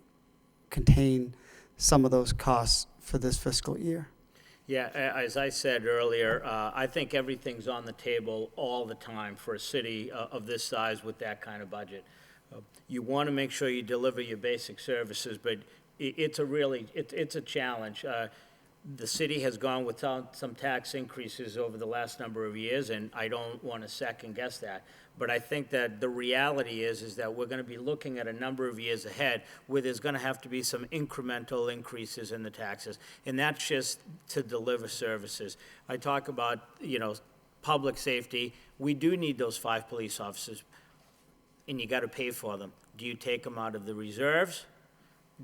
contain some of those costs for this fiscal year? Yeah, as I said earlier, I think everything's on the table all the time for a city of this size with that kind of budget. You want to make sure you deliver your basic services, but it's a challenge. The city has gone without some tax increases over the last number of years, and I don't want to second guess that. But I think that the reality is that we're going to be looking at a number of years ahead where there's going to have to be some incremental increases in the taxes, and that's just to deliver services. I talk about, you know, public safety. We do need those 5 police officers, and you got to pay for them. Do you take them out of the reserves?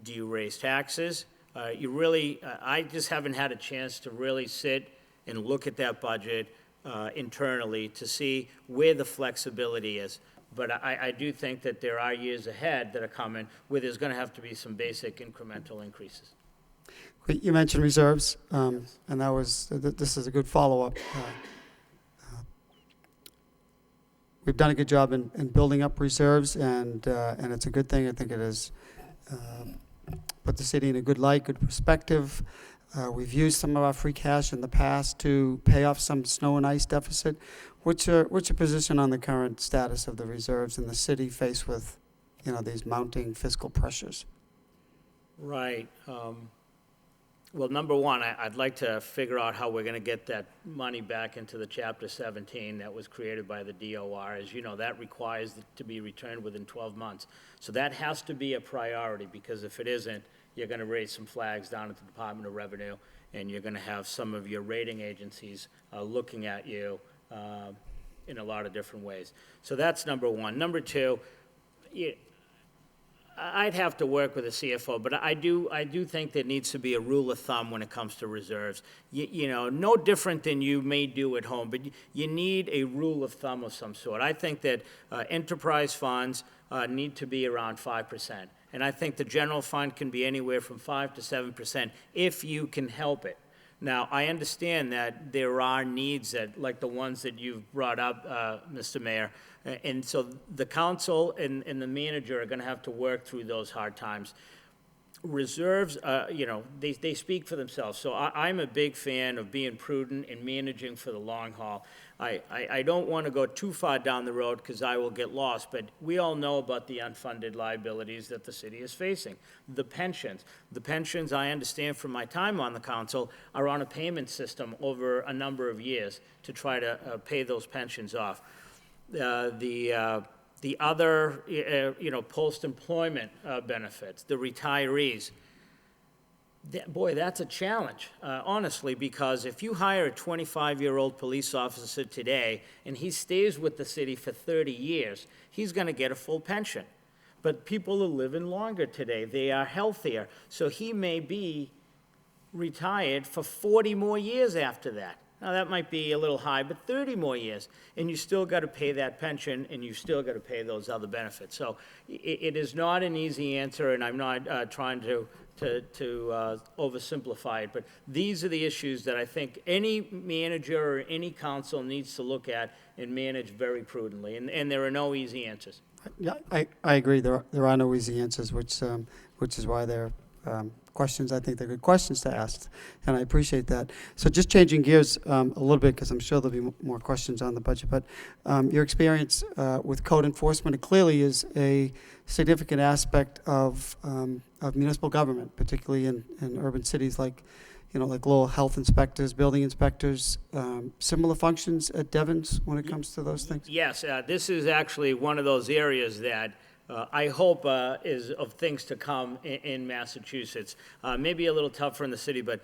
Do you raise taxes? I just haven't had a chance to really sit and look at that budget internally to see where the flexibility is. But I do think that there are years ahead that are coming where there's going to have to be some basic incremental increases. You mentioned reserves, and this is a good follow-up. We've done a good job in building up reserves, and it's a good thing. I think it has put the city in a good light, good perspective. We've used some of our free cash in the past to pay off some snow and ice deficit. What's your position on the current status of the reserves in the city faced with, you know, these mounting fiscal pressures? Right. Well, number one, I'd like to figure out how we're going to get that money back into the Chapter 17 that was created by the DOR. As you know, that requires it to be returned within 12 months. So that has to be a priority, because if it isn't, you're going to raise some flags down at the Department of Revenue, and you're going to have some of your rating agencies looking at you in a lot of different ways. So that's number one. Number two, I'd have to work with a CFO, but I do think there needs to be a rule of thumb when it comes to reserves. You know, no different than you may do at home, but you need a rule of thumb of some sort. I think that enterprise funds need to be around 5%. And I think the general fund can be anywhere from 5 to 7% if you can help it. Now, I understand that there are needs that, like the ones that you've brought up, Mr. Mayor, and so the council and the manager are going to have to work through those hard times. reserves, they speak for themselves. So I'm a big fan of being prudent and managing for the long haul. I don't want to go too far down the road because I will get lost, but we all know about the unfunded liabilities that the city is facing. The pensions, I understand from my time on the council, are on a payment system over a number of years to try to pay those pensions off. The other, post-employment benefits, the retirees. Boy, that's a challenge, honestly, because if you hire a 25-year-old police officer today and he stays with the city for 30 years, he's going to get a full pension. But people are living longer today. They are healthier. So he may be retired for 40 more years after that. Now, that might be a little high, but 30 more years, and you still got to pay that pension, and you still got to pay those other benefits. So it is not an easy answer, and I'm not trying to oversimplify it, but these are the issues that I think any manager or any council needs to look at and manage very prudently, and there are no easy answers. Yeah, I agree. There are no easy answers, which is why they're questions. I think they're good questions to ask, and I appreciate that. So just changing gears a little bit, because I'm sure there'll be more questions on the budget, but your experience with code enforcement, it clearly is a significant aspect of municipal government, particularly in urban cities like Lowell, health inspectors, building inspectors, similar functions at Devon's when it comes to those things? Yes, this is actually one of those areas that I hope is of things to come in Massachusetts. Maybe a little tougher in the city, but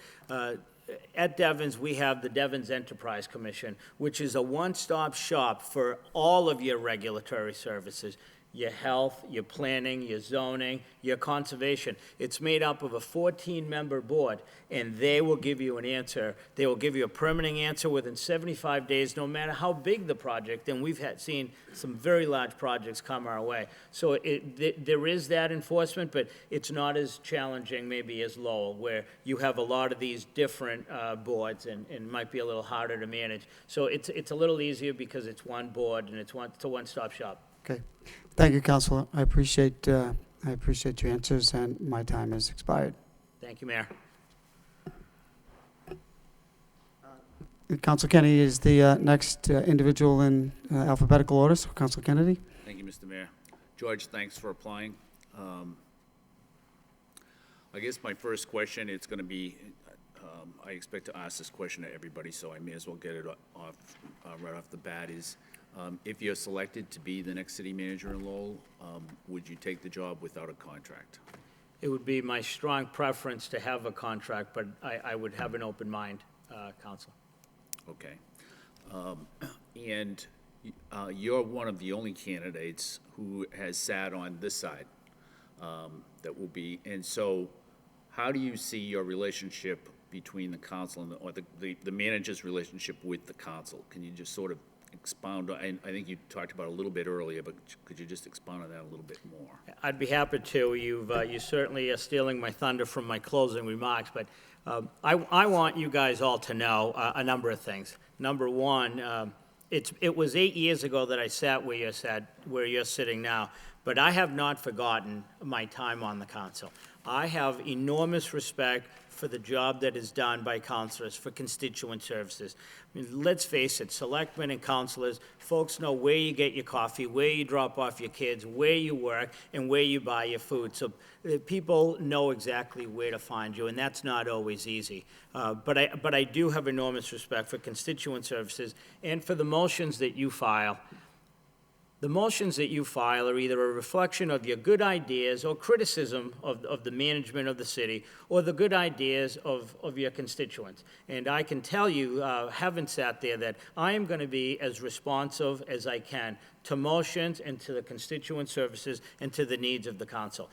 at Devon's, we have the Devon's Enterprise Commission, which is a one-stop shop for all of your regulatory services. Your health, your planning, your zoning, your conservation. It's made up of a 14-member board, and they will give you an answer. They will give you a permanent answer within 75 days, no matter how big the project, and we've seen some very large projects come our way. So there is that enforcement, but it's not as challenging maybe as Lowell, where you have a lot of these different boards and might be a little harder to manage. So it's a little easier because it's one board and it's a one-stop shop. Okay. Thank you, Councilor. I appreciate your answers, and my time has expired. Thank you, Mayor. Council Kennedy is the next individual in alphabetical order, so Council Kennedy. Thank you, Mr. Mayor. George, thanks for applying. I guess my first question, it's going to be, I expect to ask this question to everybody, so I may as well get it off right off the bat, is if you're selected to be the next city manager in Lowell, would you take the job without a contract? It would be my strong preference to have a contract, but I would have an open mind, Council. Okay. And you're one of the only candidates who has sat on this side that will be, and so how do you see your relationship between the council and or the manager's relationship with the council? Can you just sort of expound on, I think you talked about it a little bit earlier, but could you just expound on that a little bit more? I'd be happy to. You certainly are stealing my thunder from my closing remarks, but I want you guys all to know a number of things. Number one, it was 8 years ago that I sat where you're sitting now, but I have not forgotten my time on the council. I have enormous respect for the job that is done by councilors for constituent services. I mean, let's face it, selectmen and councilors, folks know where you get your coffee, where you drop off your kids, where you work, and where you buy your food. So people know exactly where to find you, and that's not always easy. But I do have enormous respect for constituent services and for the motions that you file. The motions that you file are either a reflection of your good ideas or criticism of the management of the city or the good ideas of your constituents. And I can tell you, having sat there, that I am going to be as responsive as I can to motions and to the constituent services and to the needs of the council.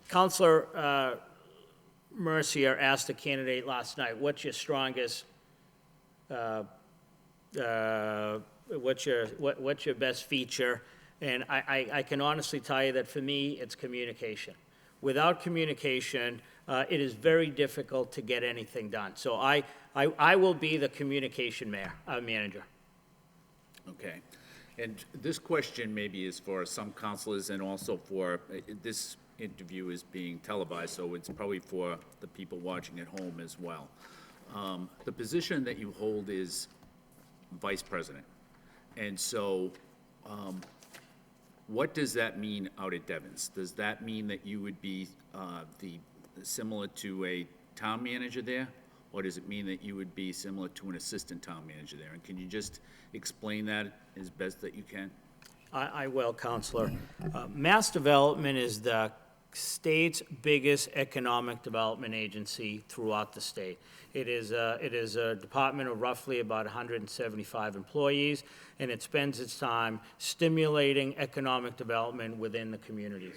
Councilor Mercier asked a candidate last night, what's your strongest what's your best feature? And I can honestly tell you that for me, it's communication. Without communication, it is very difficult to get anything done. So I will be the communication manager. Okay. And this question maybe is for some councilors and also for, this interview is being televised, so it's probably for the people watching at home as well. The position that you hold is vice president. And so, what does that mean out at Devon's? Does that mean that you would be similar to a town manager there? Or does it mean that you would be similar to an assistant town manager there? And can you just explain that as best that you can? I will, Counselor. Mass Development is the state's biggest economic development agency throughout the state. It is a department of roughly about 175 employees, and it spends its time stimulating economic development within the communities.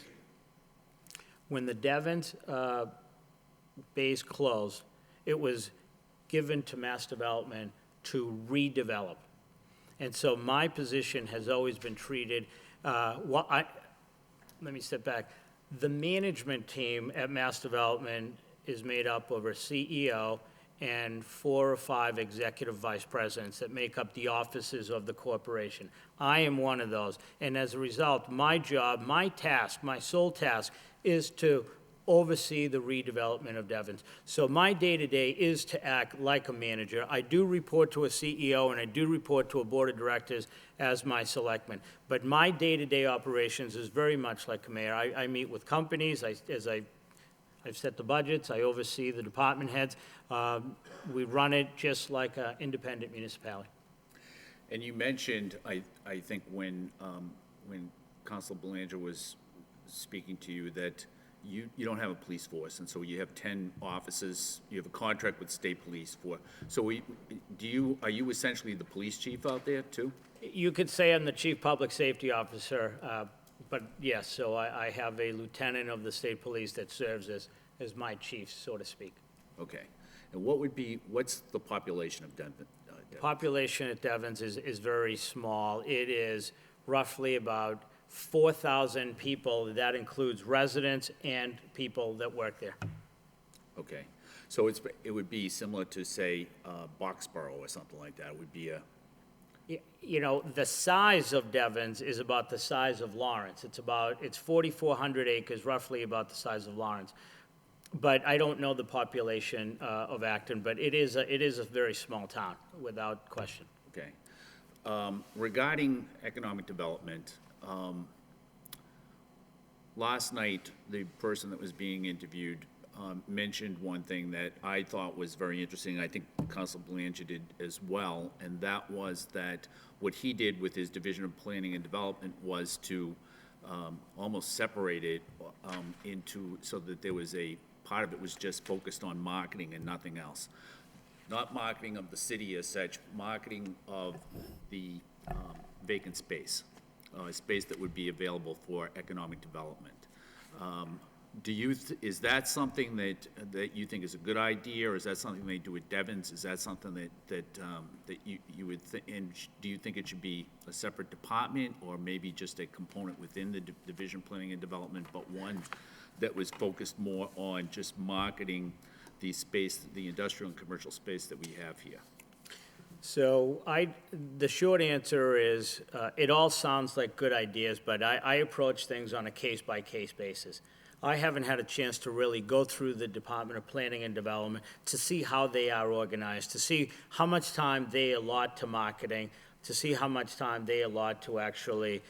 When the Devon's base closed, it was given to Mass Development to redevelop. And so my position has always been treated, let me step back. The management team at Mass Development is made up of a CEO and 4 or 5 executive vice presidents that make up the offices of the corporation. I am one of those. And as a result, my job, my task, my sole task is to oversee the redevelopment of Devon's. So my day-to-day is to act like a manager. I do report to a CEO and I do report to a board of directors as my selectman. But my day-to-day operations is very much like a mayor. I meet with companies, I've set the budgets, I oversee the department heads. We run it just like an independent municipality. And you mentioned, I think when Councilor Belanger was speaking to you, that you don't have a police force, and so you have 10 officers, you have a contract with state police for, so are you essentially the police chief out there too? You could say I'm the chief public safety officer, but yes, so I have a lieutenant of the state police that serves as my chief, so to speak. Okay. And what's the population of Devon? Population at Devon's is very small. It is roughly about 4,000 people. That includes residents and people that work there. Okay. So it would be similar to, say, Boxborough or something like that. It would be a... You know, the size of Devon's is about the size of Lawrence. It's 4,400 acres, roughly about the size of Lawrence. But I don't know the population of Acton, but it is a very small town, without question. Okay. Regarding economic development, last night, the person that was being interviewed mentioned one thing that I thought was very interesting. I think Council Belanger did as well, and that was that what he did with his Division of Planning and Development was to almost separate it into, so that there was a, part of it was just focused on marketing and nothing else. Not marketing of the city as such, marketing of the vacant space, space that would be available for economic development. Is that something that you think is a good idea, or is that something they do at Devon's? Is that something that you would think, and do you think it should be a separate department, or maybe just a component within the Division of Planning and Development, but one that was focused more on just marketing the space, the industrial and commercial space that we have here? So the short answer is, it all sounds like good ideas, but I approach things on a case-by-case basis. I haven't had a chance to really go through the Department of Planning and Development to see how they are organized, to see how much time they allot to marketing, to see how much time they allot to actually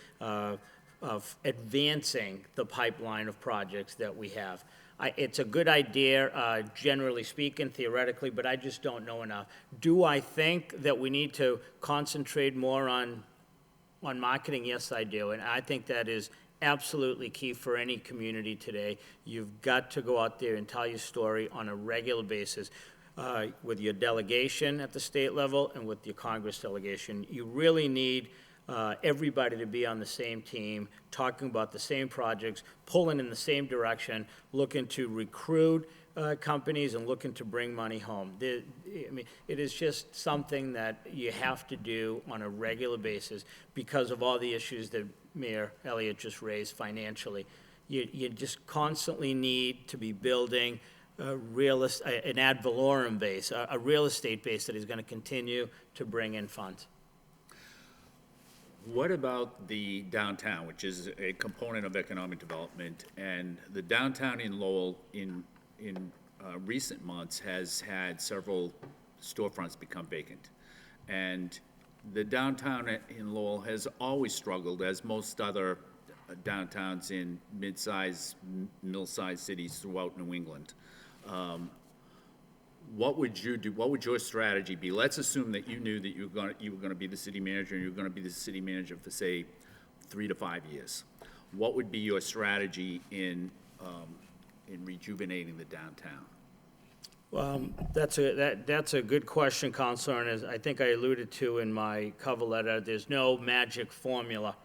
of advancing the pipeline of projects that we have. It's a good idea, generally speaking, theoretically, but I just don't know enough. Do I think that we need to concentrate more on marketing? Yes, I do, and I think that is absolutely key for any community today. You've got to go out there and tell your story on a regular basis with your delegation at the state level and with your Congress delegation. You really need everybody to be on the same team, talking about the same projects, pulling in the same direction, looking to recruit companies and looking to bring money home. I mean, it is just something that you have to do on a regular basis because of all the issues that Mayor Elliott just raised financially. You just constantly need to be building an ad valorem base, a real estate base that is going to continue to bring in funds. What about the downtown, which is a component of economic development? And the downtown in Lowell in recent months has had several storefronts become vacant. And the downtown in Lowell has always struggled, as most other downtowns in mid-sized, middle-sized cities throughout New England. What would you do? What would your strategy be? Let's assume that you knew that you were gonna be the city manager, and you were gonna be the city manager for, say, 3 to 5 years. What would be your strategy in rejuvenating the downtown? That's a good question, Counselor, and as I think I alluded to in my cover letter, there's no magic formula.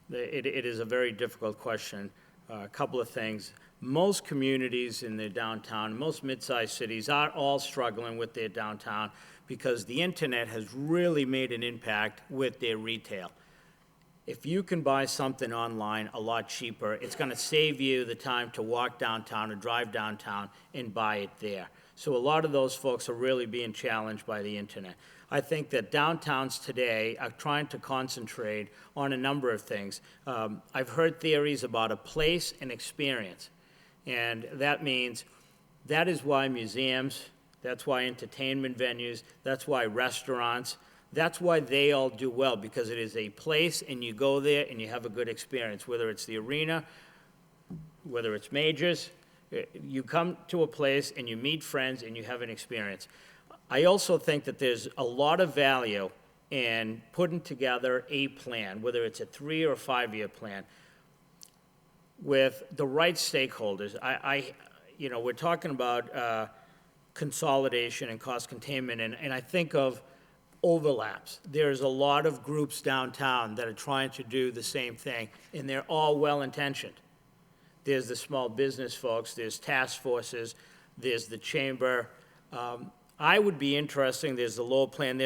It is a very difficult question. A couple of things. Most communities in their downtown, most mid-sized cities are all struggling with their downtown because the internet has really made an impact with their retail. If you can buy something online a lot cheaper, it's gonna save you the time to walk downtown or drive downtown and buy it there. So a lot of those folks are really being challenged by the internet. I think that downtowns today are trying to concentrate on a number of things. I've heard theories about a place and experience. And that means, that is why museums, that's why entertainment venues, that's why restaurants, that's why they all do well, because it is a place and you go there and you have a good experience, whether it's the arena, whether it's majors, you come to a place and you meet friends and you have an experience. I also think that there's a lot of value in putting together a plan, whether it's a 3 or 5 year plan, with the right stakeholders. We're talking about consolidation and cost containment, and I think of overlaps. There's a lot of groups downtown that are trying to do the same thing, and they're all well-intentioned. There's the small business folks, there's task forces, there's the chamber. I would be interested, there's the Lowell plan,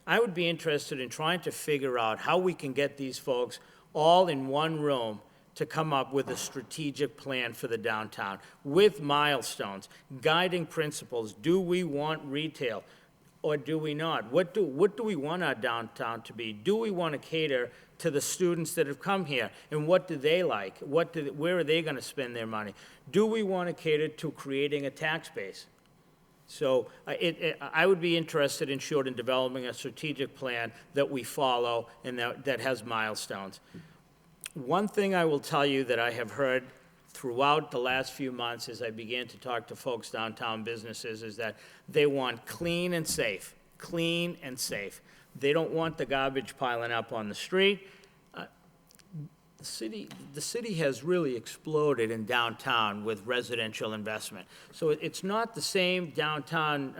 I would be interested in trying to figure out how we can get these folks all in one room to come up with a strategic plan for the downtown with milestones, guiding principles. Do we want retail or do we not? What do we want our downtown to be? Do we want to cater to the students that have come here, and what do they like? Where are they going to spend their money? Do we want to cater to creating a tax base? So I would be interested in short in developing a strategic plan that we follow and that has milestones. One thing I will tell you that I have heard throughout the last few months as I began to talk to folks downtown businesses is that they want clean and safe, clean and safe. They don't want the garbage piling up on the street. The city has really exploded in downtown with residential investment. So it's not the same downtown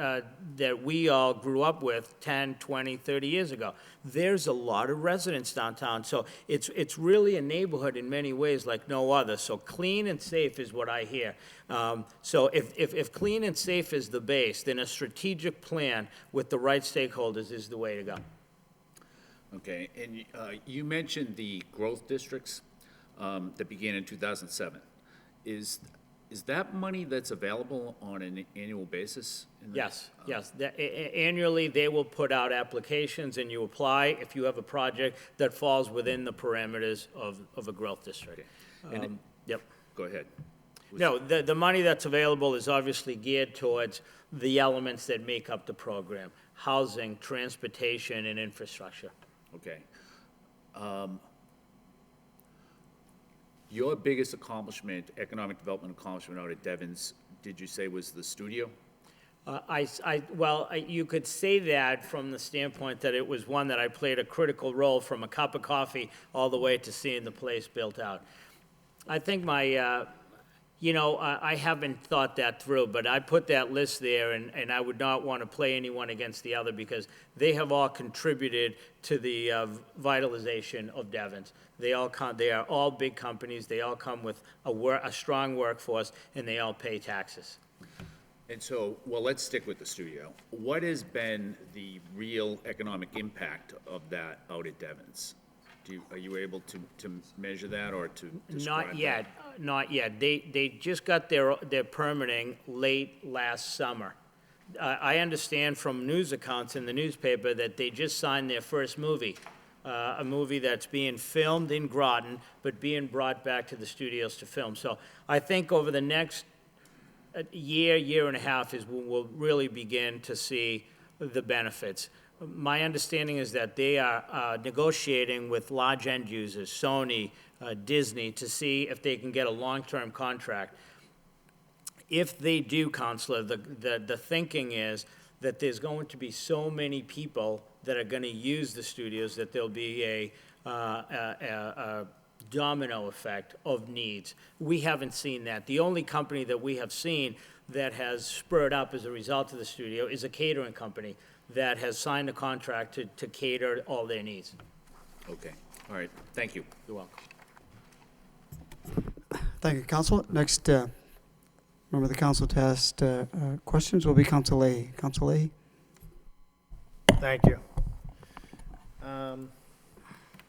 that we all grew up with 10, 20, 30 years ago. There's a lot of residents downtown. So it's really a neighborhood in many ways like no other. So clean and safe is what I hear. So if clean and safe is the base, then a strategic plan with the right stakeholders is the way to go. Okay, and you mentioned the growth districts that began in 2007. Is that money that's available on an annual basis? Yes. Annually, they will put out applications and you apply if you have a project that falls within the parameters of a growth district. Okay. Yep. Go ahead. No, the money that's available is obviously geared towards the elements that make up the program: housing, transportation, and infrastructure. Okay. Your biggest accomplishment, economic development accomplishment out at Devon's, did you say was the studio? You could say that from the standpoint that it was one that I played a critical role from a cup of coffee all the way to seeing the place built out. I think I haven't thought that through, but I put that list there, and I would not want to play anyone against the other because they have all contributed to the vitalization of Devon's. They are all big companies. They all come with a strong workforce, and they all pay taxes. And so, well, let's stick with the studio. What has been the real economic impact of that out at Devon's? Are you able to measure that or to describe Not yet, not yet. They just got their permitting late last summer. I understand from news accounts in the newspaper that they just signed their first movie a movie that's being filmed in Groton, but being brought back to the studios to film. So I think over the next year and a half is when we'll really begin to see the benefits. My understanding is that they are negotiating with large end users, Sony, Disney, to see if they can get a long-term contract. If they do, Counselor, the thinking is that there's going to be so many people that are going to use the studios that there'll be a domino effect of needs. We haven't seen that. The only company that we have seen that has spurred up as a result of the studio is a catering company that has signed a contract to cater all their needs. Okay, all right, thank you. You're welcome. Thank you, Council. Next, member of the council to ask questions will be Council Leahy. Council Leahy? Thank you.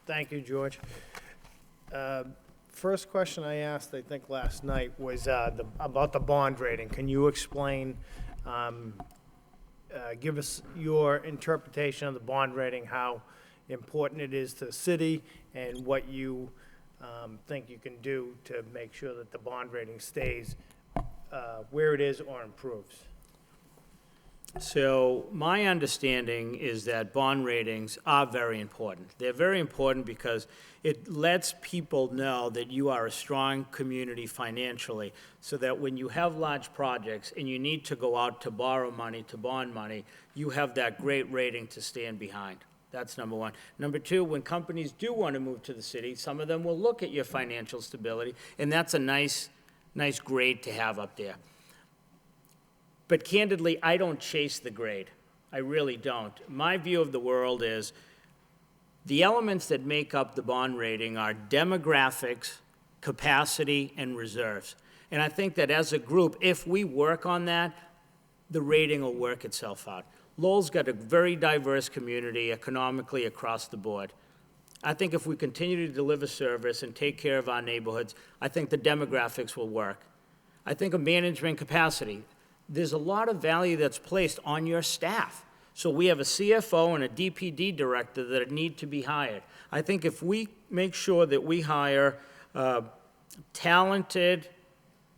Thank you, George. First question I asked, I think, last night was about the bond rating. Can you explain, give us your interpretation of the bond rating, how important it is to the city, and what you think you can do to make sure that the bond rating stays where it is or improves? So my understanding is that bond ratings are very important. They're very important because it lets people know that you are a strong community financially, so that when you have large projects and you need to go out to borrow money, to bond money, you have that great rating to stand behind. That's number one. Number two, when companies do want to move to the city, some of them will look at your financial stability, and that's a nice grade to have up there. But candidly, I don't chase the grade. I really don't. My view of the world is the elements that make up the bond rating are demographics, capacity, and reserves. And I think that as a group, if we work on that, the rating will work itself out. Lowell's got a very diverse community economically across the board. I think if we continue to deliver service and take care of our neighborhoods, I think the demographics will work. I think of management capacity. There's a lot of value that's placed on your staff. So we have a CFO and a DPD director that need to be hired. I think if we make sure that we hire talented,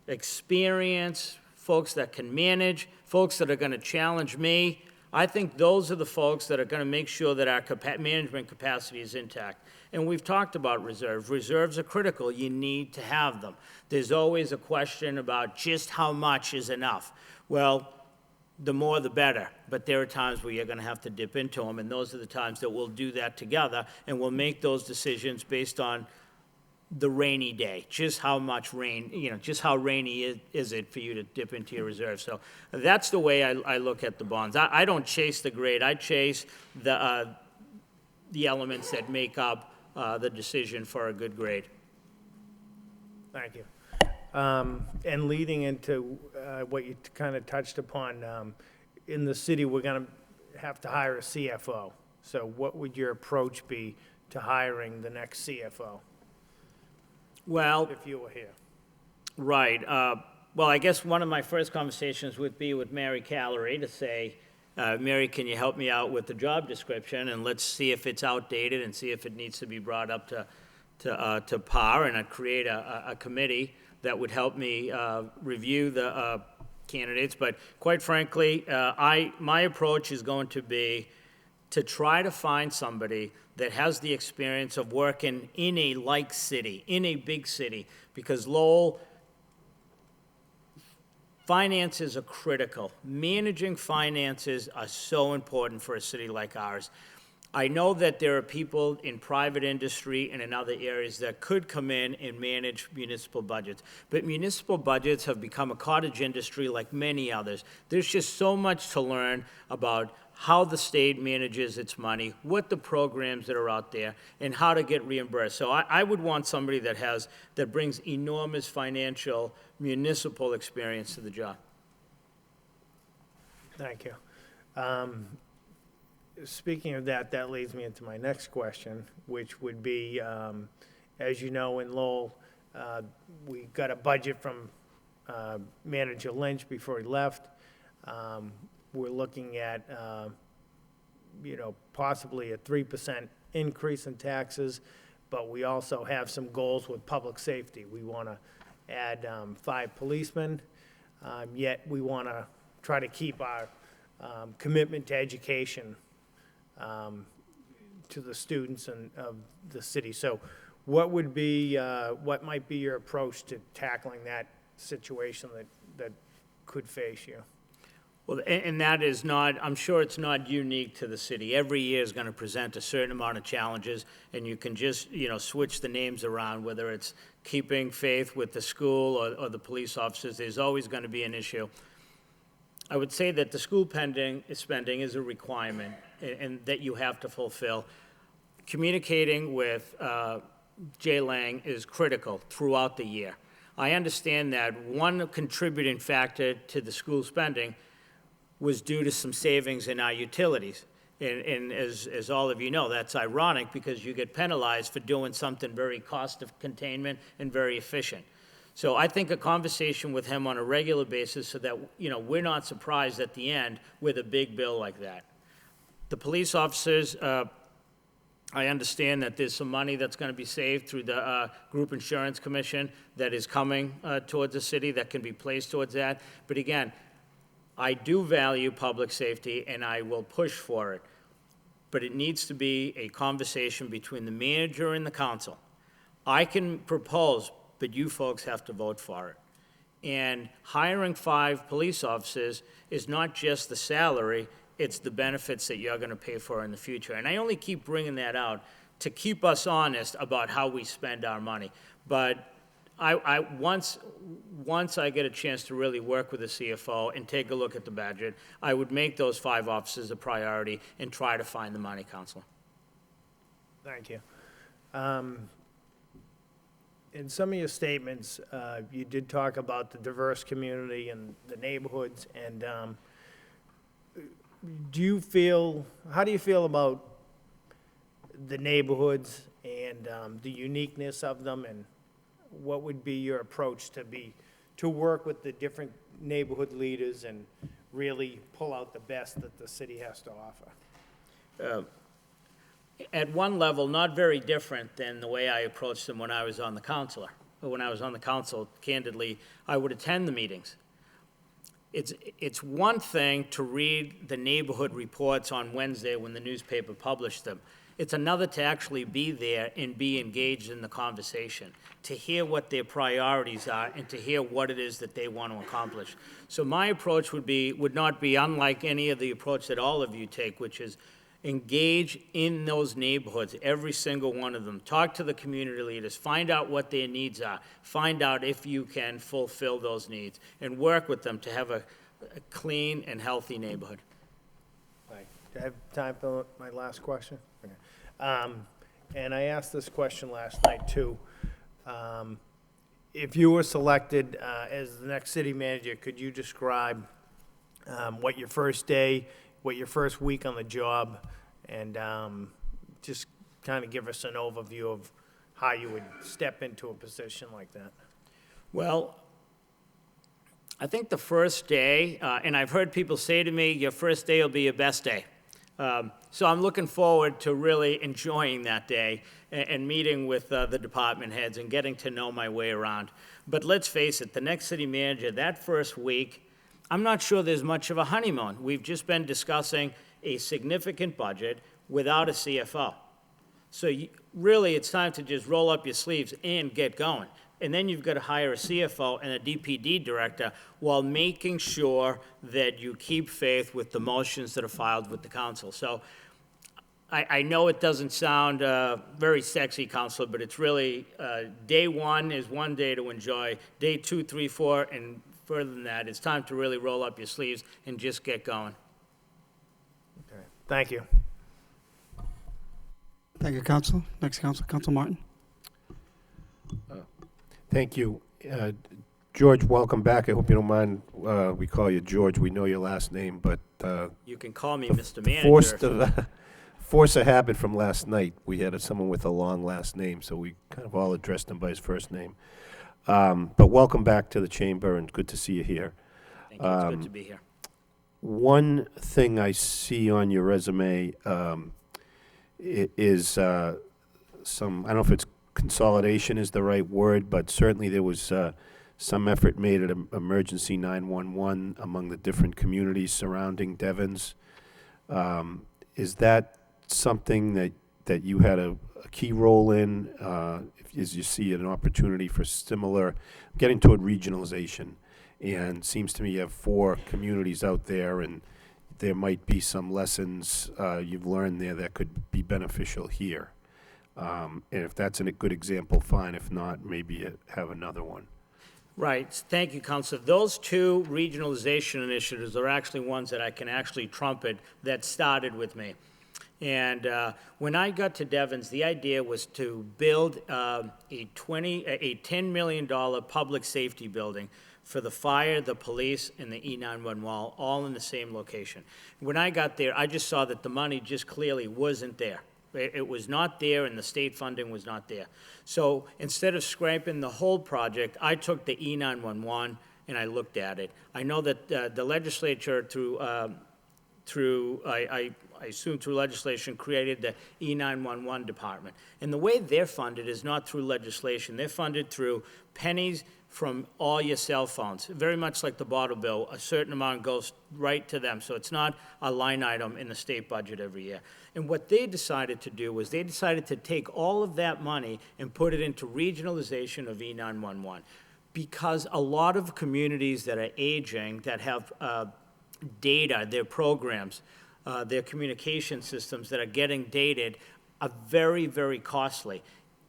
experienced folks that can manage, folks that are going to challenge me, I think those are the folks that are going to make sure that our management capacity is intact. And we've talked about reserves. Reserves are critical. You need to have them. There's always a question about just how much is enough. Well, the more the better, but there are times where you're going to have to dip into them, and those are the times that we'll do that together, and we'll make those decisions based on the rainy day, just how much rain, just how rainy is it for you to dip into your reserve. So that's the way I look at the bonds. I don't chase the grade. I chase the elements that make up the decision for a good grade. Thank you. And leading into what you kind of touched upon, in the city, we're going to have to hire a CFO. So what would your approach be to hiring the next CFO? Well, If you were here. right. Well, I guess one of my first conversations would be with Mary Callery to say, Mary, can you help me out with the job description, and let's see if it's outdated and see if it needs to be brought up to par, and I'd create a committee that would help me review the candidates. But quite frankly, my approach is going to be to try to find somebody that has the experience of working in a like city, in a big city, because Lowell, finances are critical. Managing finances are so important for a city like ours. I know that there are people in private industry and in other areas that could come in and manage municipal budgets, but municipal budgets have become a cottage industry like many others. There's just so much to learn about how the state manages its money, what the programs that are out there, and how to get reimbursed. So I would want somebody that brings enormous financial municipal experience to the job. Thank you. Speaking of that, that leads me into my next question, which would be, as you know, in Lowell, we got a budget from Manager Lynch before he left. We're looking at, possibly a 3% increase in taxes, but we also have some goals with public safety. We want to add 5 policemen, yet we want to try to keep our commitment to education to the students of the city. So what would be, what might be your approach to tackling that situation that could face you? Well, and that is not, I'm sure it's not unique to the city. Every year is going to present a certain amount of challenges, and you can just, switch the names around, whether it's keeping faith with the school or the police officers. There's always going to be an issue. I would say that the school spending is a requirement, and that you have to fulfill. Communicating with Jay Lang is critical throughout the year. I understand that one contributing factor to the school spending was due to some savings in our utilities. And as all of you know, that's ironic because you get penalized for doing something very cost of containment and very efficient. So I think a conversation with him on a regular basis so that, we're not surprised at the end with a big bill like that. The police officers, I understand that there's some money that's going to be saved through the Group Insurance Commission that is coming towards the city that can be placed towards that. But again, I do value public safety, and I will push for it. But it needs to be a conversation between the manager and the council. I can propose, but you folks have to vote for it. And hiring 5 police officers is not just the salary, it's the benefits that you're going to pay for in the future. And I only keep bringing that out to keep us honest about how we spend our money. But once I get a chance to really work with the CFO and take a look at the budget, I would make those 5 officers a priority and try to find the money, Counselor. Thank you. In some of your statements, you did talk about the diverse community and the neighborhoods, and how do you feel about the neighborhoods and the uniqueness of them, and what would be your approach to work with the different neighborhood leaders and really pull out the best that the city has to offer? At one level, not very different than the way I approached them when I was on the council. When I was on the council, candidly, I would attend the meetings. It's one thing to read the neighborhood reports on Wednesday when the newspaper published them. It's another to actually be there and be engaged in the conversation, to hear what their priorities are and to hear what it is that they want to accomplish. So my approach would not be unlike any of the approach that all of you take, which is engage in those neighborhoods, every single one of them. Talk to the community leaders, find out what their needs are, find out if you can fulfill those needs, and work with them to have a clean and healthy neighborhood. Do I have time for my last question? Okay. And I asked this question last night, too. If you were selected as the next city manager, could you describe what your first day, what your first week on the job, and just kind of give us an overview of how you would step into a position like that? Well, I think the first day, and I've heard people say to me, your first day will be your best day. So I'm looking forward to really enjoying that day and meeting with the department heads and getting to know my way around. But let's face it, the next city manager, that first week, I'm not sure there's much of a honeymoon. We've just been discussing a significant budget without a CFO. So really, it's time to just roll up your sleeves and get going. And then you've got to hire a CFO and a DPD director while making sure that you keep faith with the motions that are filed with the council. So I know it doesn't sound very sexy, Counselor, but it's really, day one is one day to enjoy. Day 2, 3, 4, and further than that, it's time to really roll up your sleeves and just get going. Okay. Thank you. Thank you, Council. Next Council, Council Martin. Thank you. George, welcome back. I hope you don't mind we call you George. We know your last name, but You can call me Mr. Manager. Force of habit from last night. We had someone with a long last name, so we kind of all addressed him by his first name. But welcome back to the chamber, and good to see you here. Thank you. It's good to be here. One thing I see on your resume, is some, I don't know if it's consolidation is the right word, but certainly there was some effort made at emergency 911 among the different communities surrounding Devens. Is that something that you had a key role in, as you see an opportunity for similar, getting toward regionalization? And seems to me you have 4 communities out there, and there might be some lessons you've learned there that could be beneficial here. And if that's a good example, fine. If not, maybe have another one. Right, thank you, Counselor. Those 2 regionalization initiatives are actually ones that I can actually trumpet that started with me. And when I got to Devens, the idea was to build a $10 million public safety building for the fire, the police, and the E911, all in the same location. When I got there, I just saw that the money just clearly wasn't there. It was not there, and the state funding was not there. So instead of scraping the whole project, I took the E911 and I looked at it. I know that the legislature, I assume through legislation, created the E911 department. And the way they're funded is not through legislation. They're funded through pennies from all your cell phones, very much like the bottle bill. A certain amount goes right to them, so it's not a line item in the state budget every year. And what they decided to do was they decided to take all of that money and put it into regionalization of E911, because a lot of communities that are aging, that have data, their programs, their communication systems that are getting dated, are very, very costly.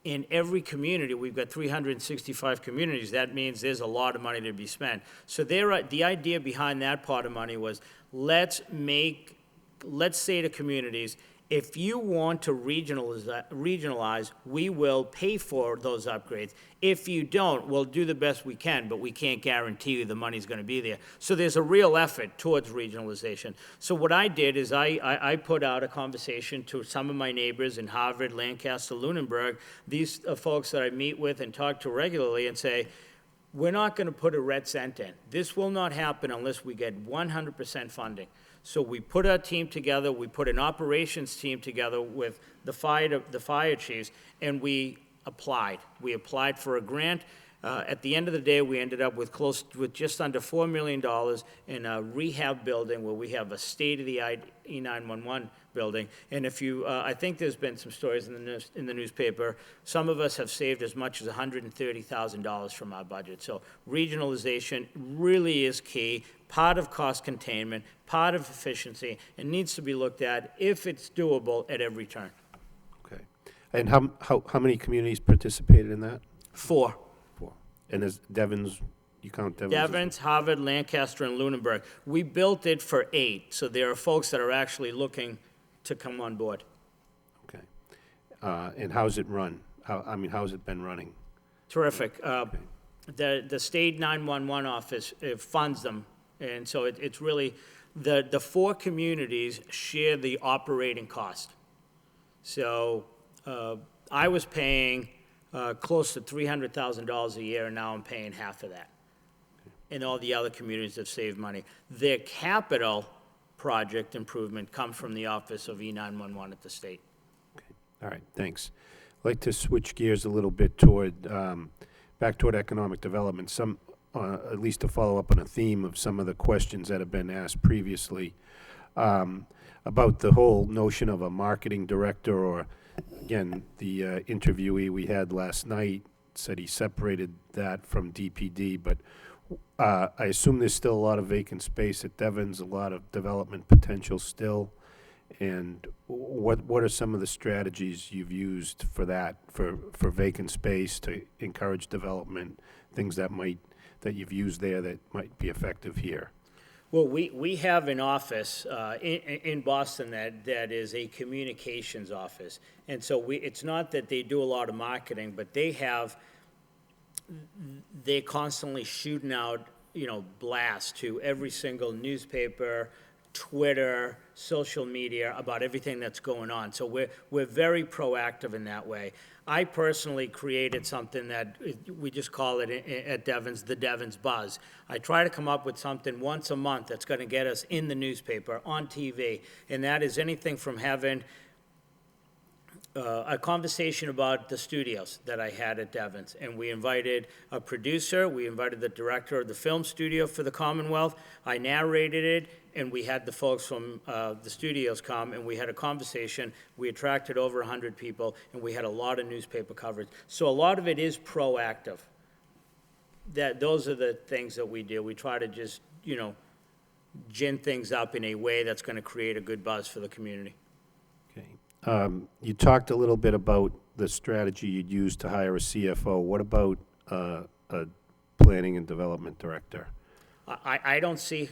In every community, we've got 365 communities. That means there's a lot of money to be spent. So the idea behind that pot of money was, let's say to communities, if you want to regionalize, we will pay for those upgrades. If you don't, we'll do the best we can, but we can't guarantee you the money's going to be there. So there's a real effort towards regionalization. So what I did is I put out a conversation to some of my neighbors in Harvard, Lancaster, Lunenburg, these folks that I meet with and talk to regularly, and say, we're not going to put a red cent in. This will not happen unless we get 100% funding. So we put our team together, we put an operations team together with the fire chiefs, and we applied. We applied for a grant. At the end of the day, we ended up with just under $4 million in a rehab building where we have a state-of-the-art E911 building. And if you, I think there's been some stories in the newspaper. Some of us have saved as much as $130,000 from our budget. So regionalization really is key, part of cost containment, part of efficiency, and needs to be looked at if it's doable at every turn. Okay. And how many communities participated in that? 4. 4. And is Devens, you count Devens? Devens, Harvard, Lancaster, and Lunenburg. We built it for 8, so there are folks that are actually looking to come on board. Okay. And how's it run? How's it been running? Terrific. The state 911 office funds them, and so it's really, the 4 communities share the operating cost. So I was paying close to $300,000 a year, and now I'm paying half of that. And all the other communities have saved money. Their capital project improvement comes from the Office of E911 at the state. Okay. All right, thanks. I'd like to switch gears a little bit toward, back toward economic development, at least to follow up on a theme of some of the questions that have been asked previously, about the whole notion of a marketing director, or, again, the interviewee we had last night said he separated that from DPD, but I assume there's still a lot of vacant space at Devens, a lot of development potential still. And what are some of the strategies you've used for that, for vacant space, to encourage development, things that you've used there that might be effective here? Well, we have an office in Boston that is a communications office. And so it's not that they do a lot of marketing, but they're constantly shooting out, blasts to every single newspaper, Twitter, social media about everything that's going on. So we're very proactive in that way. I personally created something that we just call it at Devens, the Devens Buzz. I try to come up with something once a month that's going to get us in the newspaper, on TV, and that is anything from having a conversation about the studios that I had at Devon's, and we invited a producer, we invited the director of the film studio for the Commonwealth, I narrated it, and we had the folks from the studios come, and we had a conversation. We attracted over 100 people, and we had a lot of newspaper coverage. So a lot of it is proactive. Those are the things that we do. We try to just, gin things up in a way that's going to create a good buzz for the community. Okay. You talked a little bit about the strategy you'd use to hire a CFO. What about a planning and development director? I don't see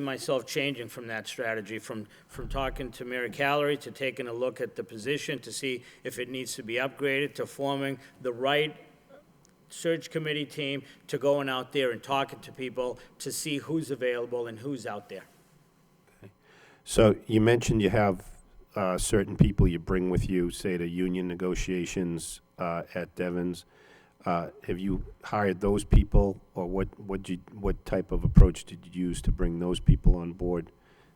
myself changing from that strategy, from talking to Mary Callery, to taking a look at the position, to see if it needs to be upgraded, to forming the right search committee team, to going out there and talking to people to see who's available and who's out there. So you mentioned you have certain people you bring with you, say to union negotiations at Devon's. Have you hired those people, or what type of approach did you use to bring those people on board?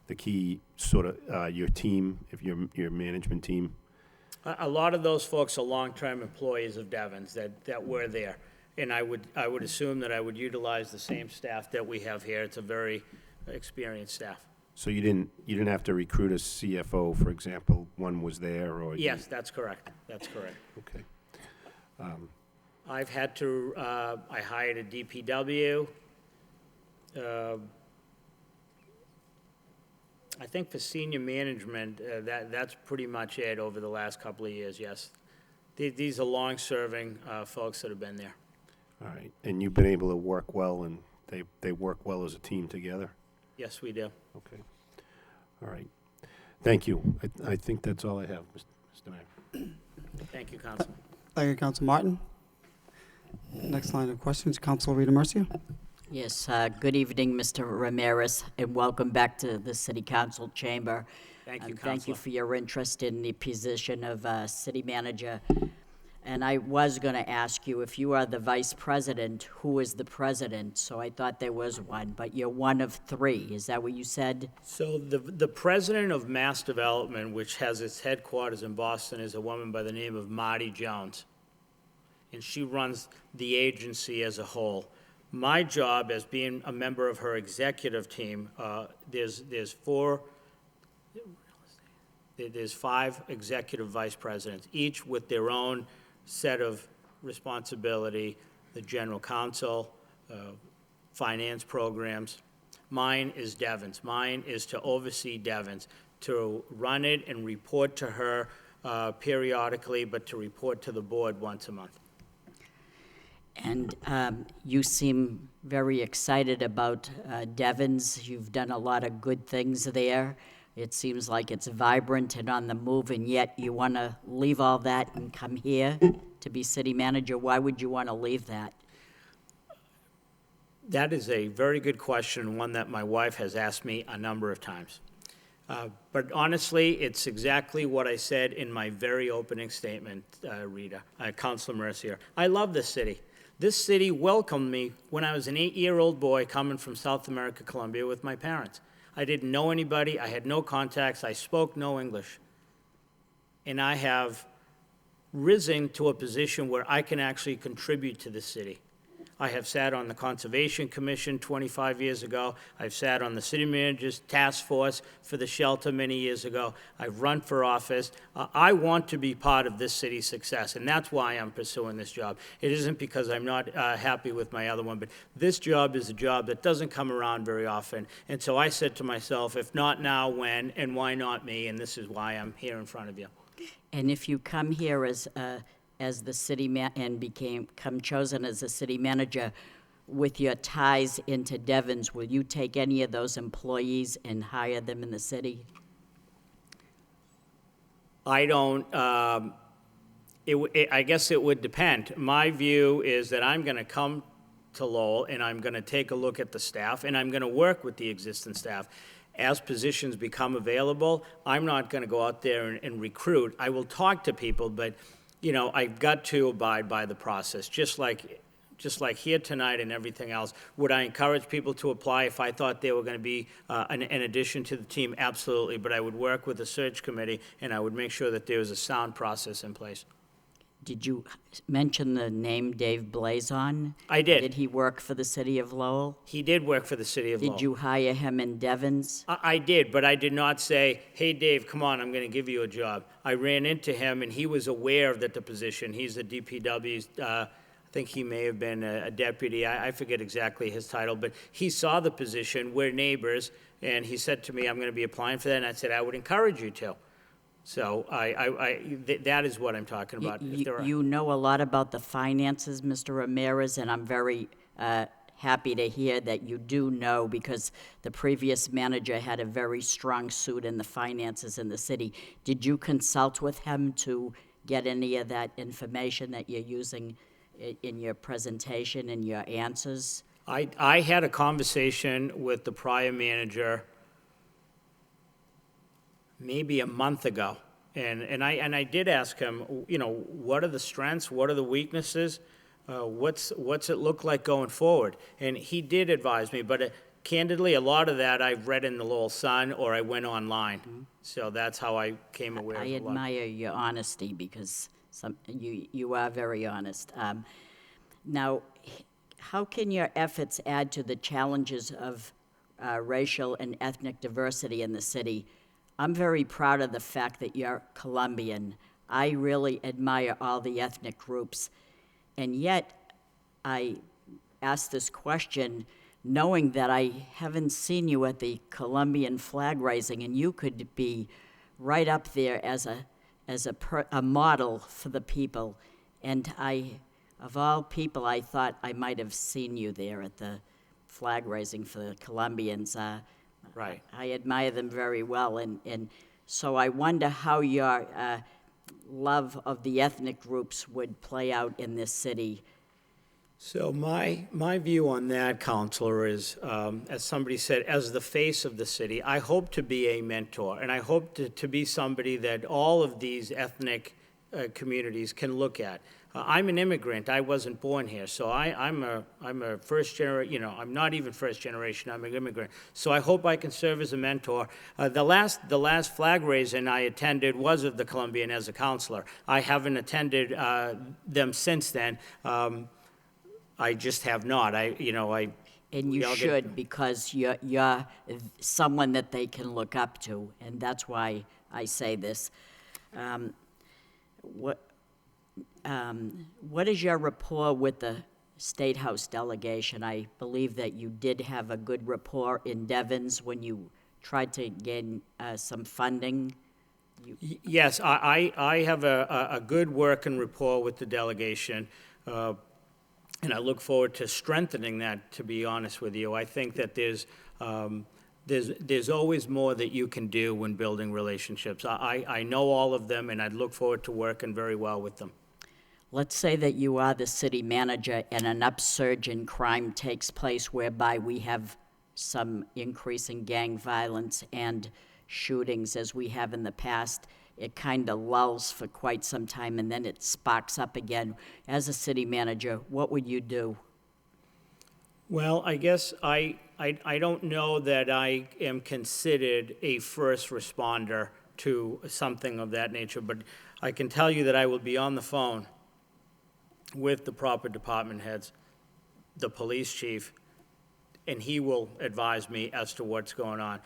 The key sort of your team, if your management team. A lot of those folks are long-term employees of Devon's that were there, and I would assume that I would utilize the same staff that we have here. It's a very experienced staff. So you didn't have to recruit a CFO, for example. One was there, or Yes, that's correct. That's correct. Okay. I've had to. I hired a DPW. I think for senior management, that's pretty much it over the last couple of years. Yes, these are long-serving folks that have been there. All right, and you've been able to work well, and they work well as a team together? Yes, we do. Okay. All right. Thank you. I think that's all I have, Mr. Mayor. Thank you, Councilman. Thank you, Council Martin. Next line of questions, Council Rita Mercia. Yes, good evening, Mr. Ramirez, and welcome back to the City Council chamber. Thank you, And thank you Counselor. for your interest in the position of city manager. And I was going to ask you, if you are the vice president, who is the president? So I thought there was one, but you're one of three. Is that what you said? So the president of Mass Development, which has its headquarters in Boston, is a woman by the name of Marty Jones, and she runs the agency as a whole. My job, as being a member of her executive team, there's 5 executive vice presidents, each with their own set of responsibility, the general counsel, finance programs. Mine is Devon's. Mine is to oversee Devon's, to run it and report to her periodically, but to report to the board once a month. And you seem very excited about Devon's. You've done a lot of good things there. It seems like it's vibrant and on the move, and yet you want to leave all that and come here to be city manager. Why would you want to leave that? That is a very good question, one that my wife has asked me a number of times. But honestly, it's exactly what I said in my very opening statement, Rita, Councilor Mercier. I love this city. This city welcomed me when I was an 8-year-old boy coming from South America, Colombia, with my parents. I didn't know anybody. I had no contacts. I spoke no English. And I have risen to a position where I can actually contribute to the city. I have sat on the Conservation Commission 25 years ago. I've sat on the City Manager's Task Force for the shelter many years ago. I've run for office. I want to be part of this city's success, and that's why I'm pursuing this job. It isn't because I'm not happy with my other one, but this job is a job that doesn't come around very often. And so I said to myself, if not now, when, and why not me? And this is why I'm here in front of you. And if you come here as the city and become chosen as a city manager, with your ties into Devon's, will you take any of those employees and hire them in the city? I don't, I guess it would depend. My view is that I'm going to come to Lowell, and I'm going to take a look at the staff, and I'm going to work with the existing staff. As positions become available, I'm not going to go out there and recruit. I will talk to people, but, you know, I've got to abide by the process, just like just like here tonight and everything else. Would I encourage people to apply if I thought they were going to be an addition to the team? Absolutely, but I would work with the search committee, and I would make sure that there was a sound process in place. Did you mention the name Dave Blazon? I did. Did he work for the city of Lowell? He did work for the city of Lowell. Did you hire him in Devon's? I did, but I did not say, hey, Dave, come on, I'm going to give you a job. I ran into him, and he was aware that the position, he's the DPW's, I think he may have been a deputy, I forget exactly his title, but he saw the position, we're neighbors, and he said to me, I'm going to be applying for that, and I said, I would encourage you to. So that is what I'm talking about. If there are- You know a lot about the finances, Mr. Ramirez, and I'm very happy to hear that you do know, because the previous manager had a very strong suit in the finances in the city. Did you consult with him to get any of that information that you're using in your presentation and your answers? I had a conversation with the prior manager maybe a month ago, and I did ask him, you know, what are the strengths, what are the weaknesses, what's it look like going forward? And he did advise me, but candidly, a lot of that I've read in the Lowell Sun or I went online, so that's how I came aware I of a lot. admire your honesty, because you are very honest. Now, how can your efforts add to the challenges of racial and ethnic diversity in the city? I'm very proud of the fact that you're Colombian. I really admire all the ethnic groups. And yet, I ask this question knowing that I haven't seen you at the Colombian flag raising, and you could be right up there as a model for the people. And of all people, I thought I might have seen you there at the flag raising for the Colombians. Right. I admire them very well, and so I wonder how your love of the ethnic groups would play out in this city. So my view on that, Counselor, is, as somebody said, as the face of the city, I hope to be a mentor, and I hope to be somebody that all of these ethnic communities can look at. I'm an immigrant. I wasn't born here, so I'm a first generation. You know, I'm not even first generation. I'm an immigrant. So I hope I can serve as a mentor. The last flag raising I attended was of the Colombian as a counselor. I haven't attended them since then. I just have not. And we you all should, because you're someone that they can look up to, and that's why I say this. What is your rapport with the State House delegation? I believe that you did have a good rapport in Devon's when you tried to gain some funding. Yes, I have a good working rapport with the delegation, and I look forward to strengthening that, to be honest with you. I think that there's always more that you can do when building relationships. I know all of them, and I look forward to working very well with them. Let's say that you are the city manager and an upsurge in crime takes place whereby we have some increase in gang violence and shootings as we have in the past. It kind of lulls for quite some time and then it sparks up again. As a city manager, what would you do? Well, I guess I don't know that I am considered a first responder to something of that nature, but I can tell you that I will be on the phone with the proper department heads, the police chief, and he will advise me as to what's going on.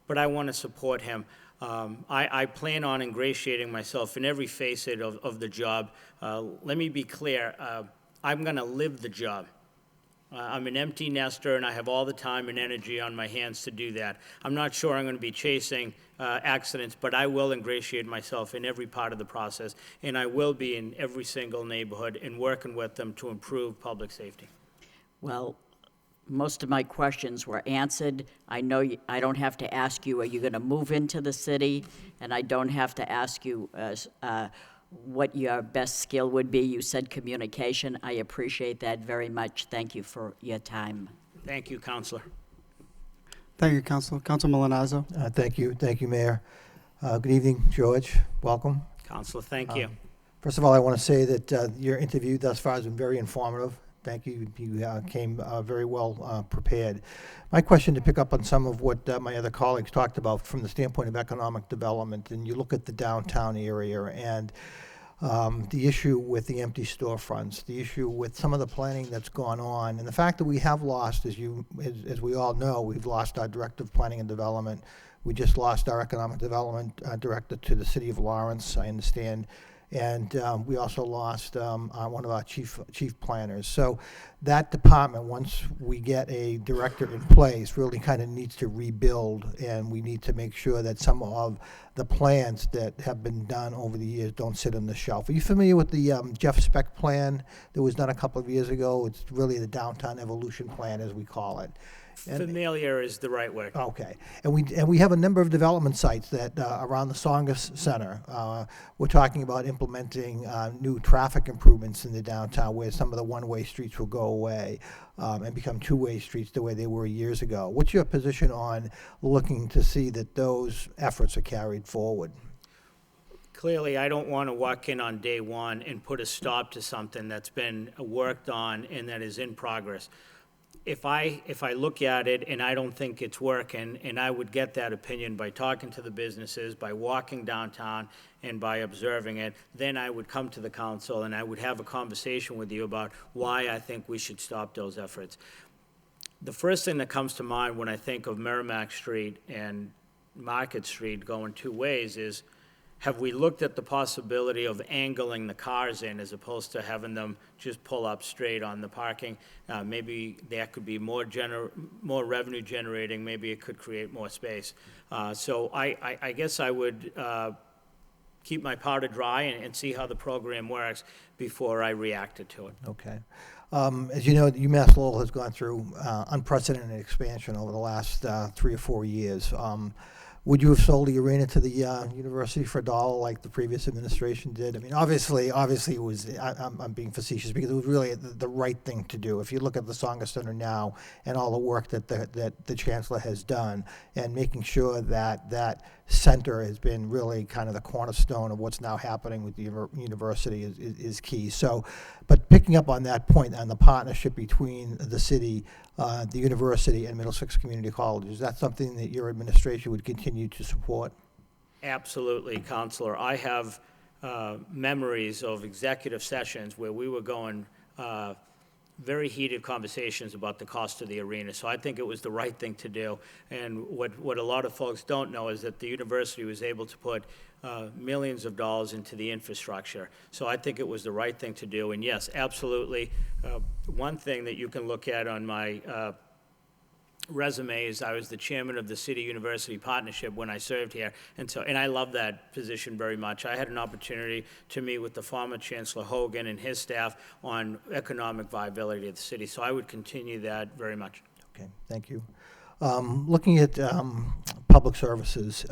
But I want to support him. I plan on ingratiating myself in every facet of the job. Let me be clear, I'm going to live the job. I'm an empty nester, and I have all the time and energy on my hands to do that. I'm not sure I'm going to be chasing accidents, but I will ingratiate myself in every part of the process, and I will be in every single neighborhood and working with them to improve public safety. Well, most of my questions were answered. I know I don't have to ask you, are you going to move into the city? And I don't have to ask you what your best skill would be. You said communication. I appreciate that very much. Thank you for your time. Thank you, Counselor. Thank you, Council. Council Milanazzo. Thank you, Mayor. Good evening, George. Welcome. Counselor, thank you. First of all, I want to say that your interview thus far has been very informative. Thank you. You came very well prepared. My question, to pick up on some of what my other colleagues talked about from the standpoint of economic development, and you look at the downtown area and the issue with the empty storefronts, the issue with some of the planning that's gone on, and the fact that we have lost, as we all know, we've lost our director of planning and development. We just lost our economic development director to the city of Lawrence, I understand. And we also lost one of our chief planners. So that department, once we get a director in place, really kind of needs to rebuild, and we need to make sure that some of the plans that have been done over the years don't sit on the shelf. Are you familiar with the Jeff Speck plan that was done a couple of years ago? It's really the downtown evolution plan, as we call it. Familiar is the right word. Okay, and we have a number of development sites that around the Songus Center. We're talking about implementing new traffic improvements in the downtown, where some of the one-way streets will go away and become two-way streets the way they were years ago. What's your position on looking to see that those efforts are carried forward? Clearly, I don't want to walk in on day one and put a stop to something that's been worked on and that is in progress. If I look at it and I don't think it's working, and I would get that opinion by talking to the businesses, by walking downtown, and by observing it, then I would come to the council and I would have a conversation with you about why I think we should stop those efforts. The first thing that comes to mind when I think of Merrimack Street and Market Street going two ways is, have we looked at the possibility of angling the cars in as opposed to having them just pull up straight on the parking? Maybe that could be more revenue generating. Maybe it could create more space. So I guess I would keep my powder dry and see how the program works before I reacted to it. Okay. As you know, UMass Lowell has gone through unprecedented expansion over the last 3 or 4 years. Would you have sold the arena to the university for $1 like the previous administration did? I mean, obviously it was, I'm being facetious, because it was really the right thing to do. If you look at the Songus Center now and all the work that the chancellor has done, and making sure that that center has been really kind of the cornerstone of what's now happening with the university is key. So, but picking up on that point, on the partnership between the city, the university, and Middlesex Community College, is that something that your administration would continue to support? Absolutely, Counselor. I have memories of executive sessions where we were going very heated conversations about the cost of the arena. So I think it was the right thing to do. And what a lot of folks don't know is that the university was able to put millions of dollars into the infrastructure. So I think it was the right thing to do. And yes, absolutely. One thing that you can look at on my resume is I was the chairman of the City University Partnership when I served here, and I love that position very much. I had an opportunity to meet with the former Chancellor Hogan and his staff on economic viability of the city, so I would continue that very much. Okay, thank you. Looking at public services,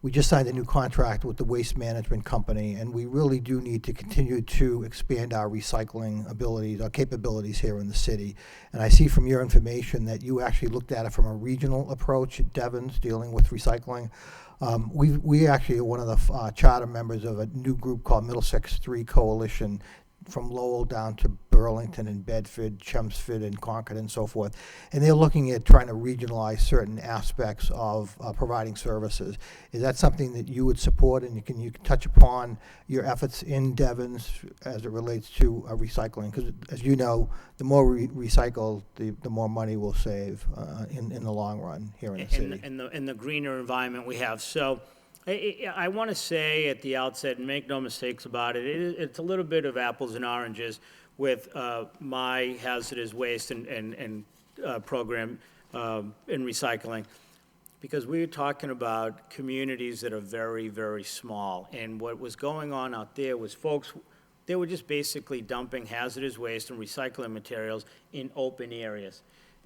we just signed a new contract with the Waste Management Company, and we really do need to continue to expand our recycling abilities, our capabilities here in the city. And I see from your information that you actually looked at it from a regional approach at Devon's, dealing with recycling. We actually are one of the charter members of a new group called Middlesex 3 Coalition, from Lowell down to Burlington and Bedford, Chelmsford and Concord and so forth. And they're looking at trying to regionalize certain aspects of providing services. Is that something that you would support, and you can touch upon your efforts in Devon's as it relates to recycling? Because as you know, the more we recycle, the more money we'll save in the long run here in the city. In the greener environment we have. So I want to say at the outset, and make no mistakes about it, it's a little bit of apples and oranges with my hazardous waste and program in recycling, because we were talking about communities that are very, very small. And what was going on out there was folks, they were just basically dumping hazardous waste and recycling materials in open areas.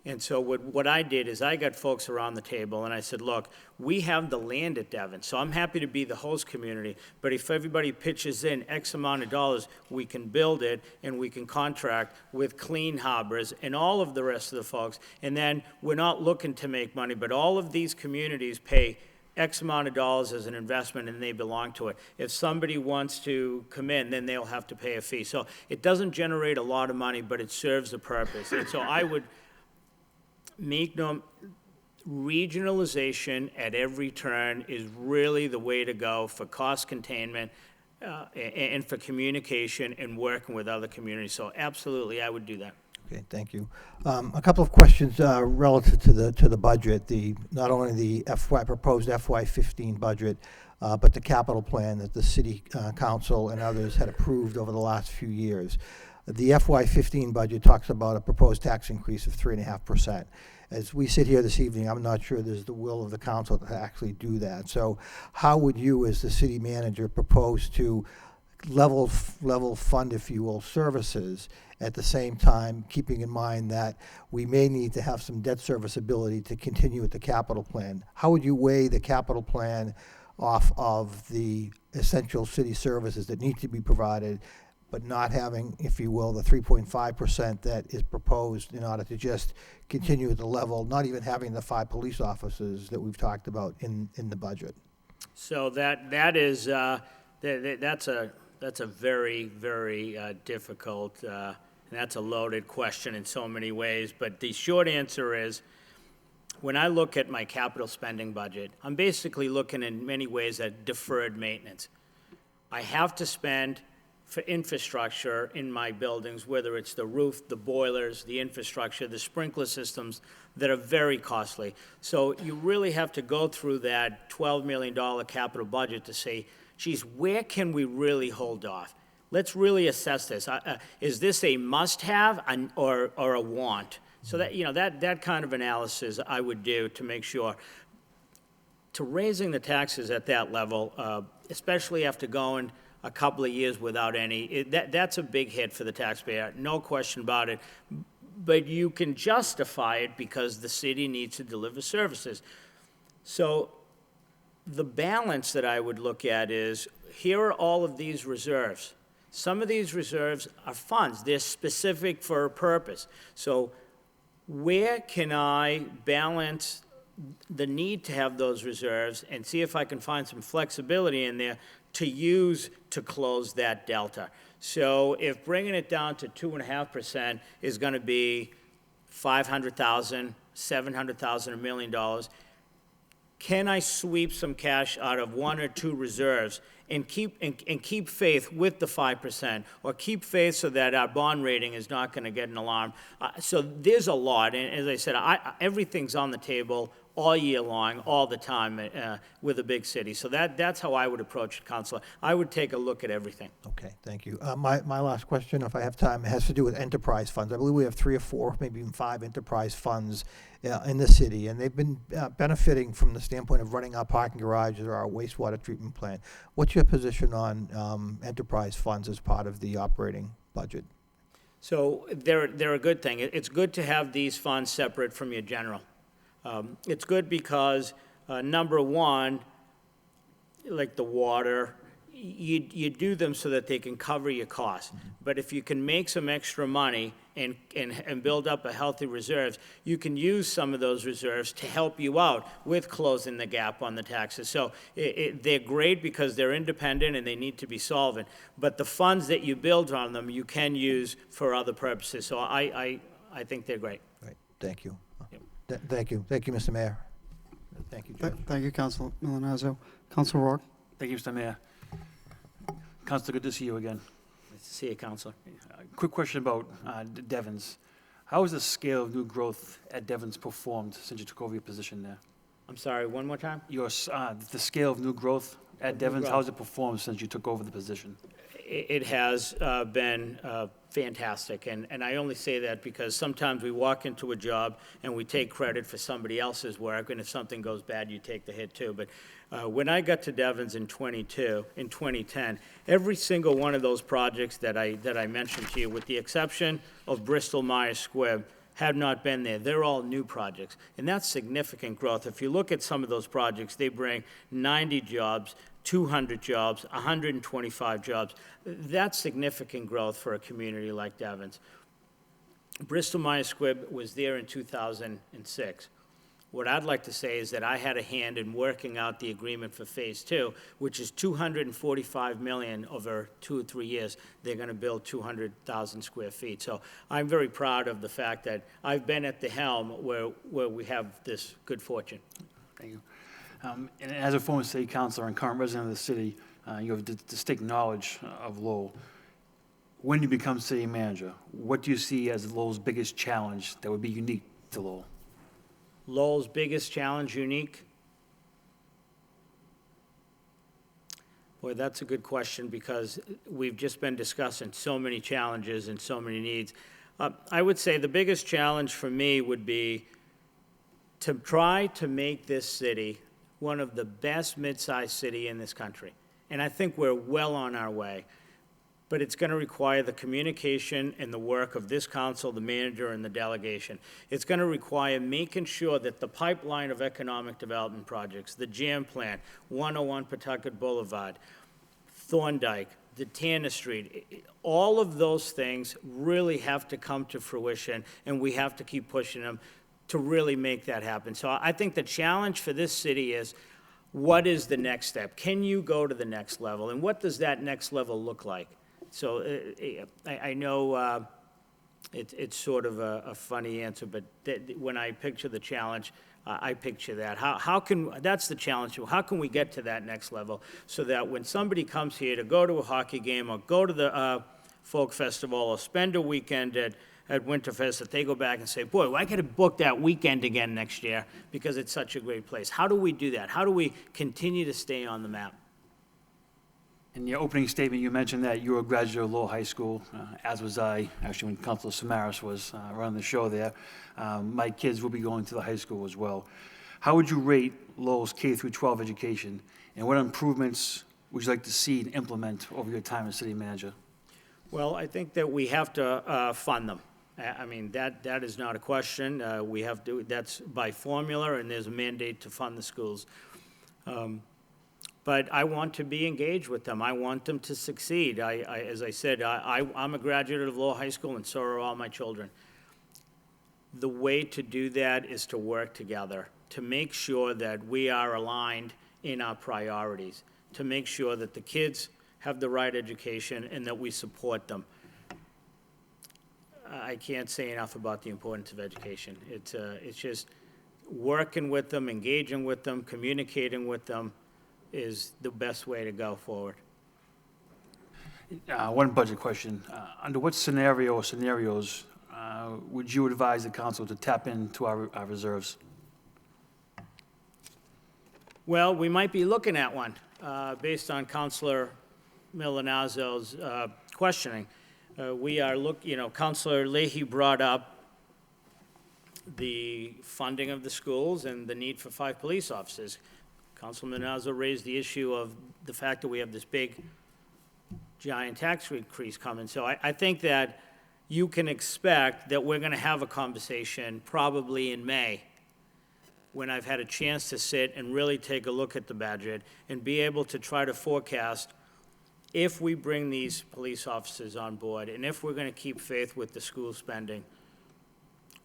And so what I did is I got folks around the table and I said, look, we have the land at Devon, so I'm happy to be the host community, but if everybody pitches in X amount of dollars, we can build it and we can contract with Clean Harbors and all of the rest of the folks. And then we're not looking to make money, but all of these communities pay X amount of dollars as an investment and they belong to it. If somebody wants to come in, then they'll have to pay a fee. So it doesn't generate a lot of money, but it serves a purpose. And so I would make no, regionalization at every turn is really the way to go for cost containment and for communication and working with other communities. So absolutely, I would do that. Okay, thank you. A couple of questions relative to the budget, not only the proposed FY15 budget, but the capital plan that the city council and others had approved over the last few years. The FY15 budget talks about a proposed tax increase of 3.5%. As we sit here this evening, I'm not sure there's the will of the council to actually do that. So how would you, as the city manager, propose to level fund, if you will, services, at the same time keeping in mind that we may need to have some debt serviceability to continue with the capital plan? How would you weigh the capital plan off of the essential city services that need to be provided, but not having, if you will, the 3.5% that is proposed in order to just continue at the level, not even having the 5 police officers that we've talked about in the budget? So that is that's a very, very difficult, and that's a loaded question in so many ways. But the short answer is, when I look at my capital spending budget, I'm basically looking in many ways at deferred maintenance. I have to spend for infrastructure in my buildings, whether it's the roof, the boilers, the infrastructure, the sprinkler systems that are very costly. So you really have to go through that $12 million capital budget to say, geez, where can we really hold off? Let's really assess this. Is this a must-have or a want? So that kind of analysis I would do to make sure. To raising the taxes at that level, especially after going a couple of years without any, that's a big hit for the taxpayer, no question about it. But you can justify it because the city needs to deliver services. So the balance that I would look at is, here are all of these reserves. Some of these reserves are funds. They're specific for a purpose. So where can I balance the need to have those reserves and see if I can find some flexibility in there to use to close that delta? So if bringing it down to 2.5% is going to be $500,000, $700,000, $1 million, can I sweep some cash out of 1 or 2 reserves and keep faith with the 5%, or keep faith so that our bond rating is not going to get an alarm? So there's a lot, and as I said, everything's on the table all year long, all the time with a big city. So that's how I would approach it, Councilor. I would take a look at everything. Okay, thank you. My last question, if I have time, has to do with enterprise funds. I believe we have 3 or 4, maybe even 5 enterprise funds in the city, and they've been benefiting from the standpoint of running our parking garages or our wastewater treatment plant. What's your position on enterprise funds as part of the operating budget? So they're a good thing. It's good to have these funds separate from your general. It's good because, number one, like the water, you do them so that they can cover your costs. But if you can make some extra money and build up a healthy reserves, you can use some of those reserves to help you out with closing the gap on the taxes. So they're great because they're independent and they need to be solvent. But the funds that you build on them, you can use for other purposes. So I think they're great. Right, thank you. Yep. Thank you, Mr. Mayor. Thank you, Judge. Thank you, Councilor Milonazo. Councilor Rourke? Thank you, Mr. Mayor. Councilor, good to see you again. Nice to see you, Councilor. Quick question about Devon's. How has the scale of new growth at Devon's performed since you took over your position there? I'm sorry, one more time? The scale of new growth at Devon's, how has it performed since you took over the position? It has been fantastic, and I only say that because sometimes we walk into a job and we take credit for somebody else's work, and if something goes bad, you take the hit too. But when I got to Devon's in 2010, every single one of those projects that I mentioned to you, with the exception of Bristol-Myers Squibb, have not been there. They're all new projects, and that's significant growth. If you look at some of those projects, they bring 90 jobs, 200 jobs, 125 jobs. That's significant growth for a community like Devon's. Bristol-Myers Squibb was there in 2006. What I'd like to say is that I had a hand in working out the agreement for Phase 2, which is $245 million over 2 or 3 years. They're going to build 200,000 square feet. So I'm very proud of the fact that I've been at the helm where we have this good fortune. Thank you. And as a former city councilor and current resident of the city, you have distinct knowledge of Lowell. When you become city manager, what do you see as Lowell's biggest challenge that would be unique to Lowell? Lowell's biggest challenge unique? Boy, that's a good question because we've just been discussing so many challenges and so many needs. I would say the biggest challenge for me would be to try to make this city one of the best mid-sized city in this country. And I think we're well on our way. But it's going to require the communication and the work of this council, the manager, and the delegation. It's going to require making sure that the pipeline of economic development projects, the jam plant, 101 Pawtucket Boulevard, Thorndike, the Tanner Street, all of those things really have to come to fruition, and we have to keep pushing them to really make that happen. So I think the challenge for this city is, what is the next step? Can you go to the next level? And what does that next level look like? So I know it's sort of a funny answer, but when I picture the challenge, I picture that. That's the challenge. How can we get to that next level so that when somebody comes here to go to a hockey game or go to the folk festival or spend a weekend at Winterfest, that they go back and say, boy, I got to book that weekend again next year because it's such a great place. How do we do that? How do we continue to stay on the map? In your opening statement, you mentioned that you were a graduate of Lowell High School, as was I, actually, when Councilor Samaras was running the show there. My kids will be going to the high school as well. How would you rate Lowell's K-12 education, and what improvements would you like to see and implement over your time as city manager? Well, I think that we have to fund them. I mean, that is not a question. We have to, that's by formula, and there's a mandate to fund the schools. But I want to be engaged with them. I want them to succeed. As I said, I'm a graduate of Lowell High School, and so are all my children. The way to do that is to work together, to make sure that we are aligned in our priorities, to make sure that the kids have the right education and that we support them. I can't say enough about the importance of education. It's just working with them, engaging with them, communicating with them, is the best way to go forward. One budget question. Under what scenario or scenarios would you advise the council to tap into our reserves? Well, we might be looking at one based on Councilor Milanazzo's questioning. Councilor Leahy brought up the funding of the schools and the need for 5 police officers. Councilman Milanazzo raised the issue of the fact that we have this big, giant tax increase coming. So I think that you can expect that we're going to have a conversation probably in May when I've had a chance to sit and really take a look at the budget and be able to try to forecast if we bring these police officers on board and if we're going to keep faith with the school spending,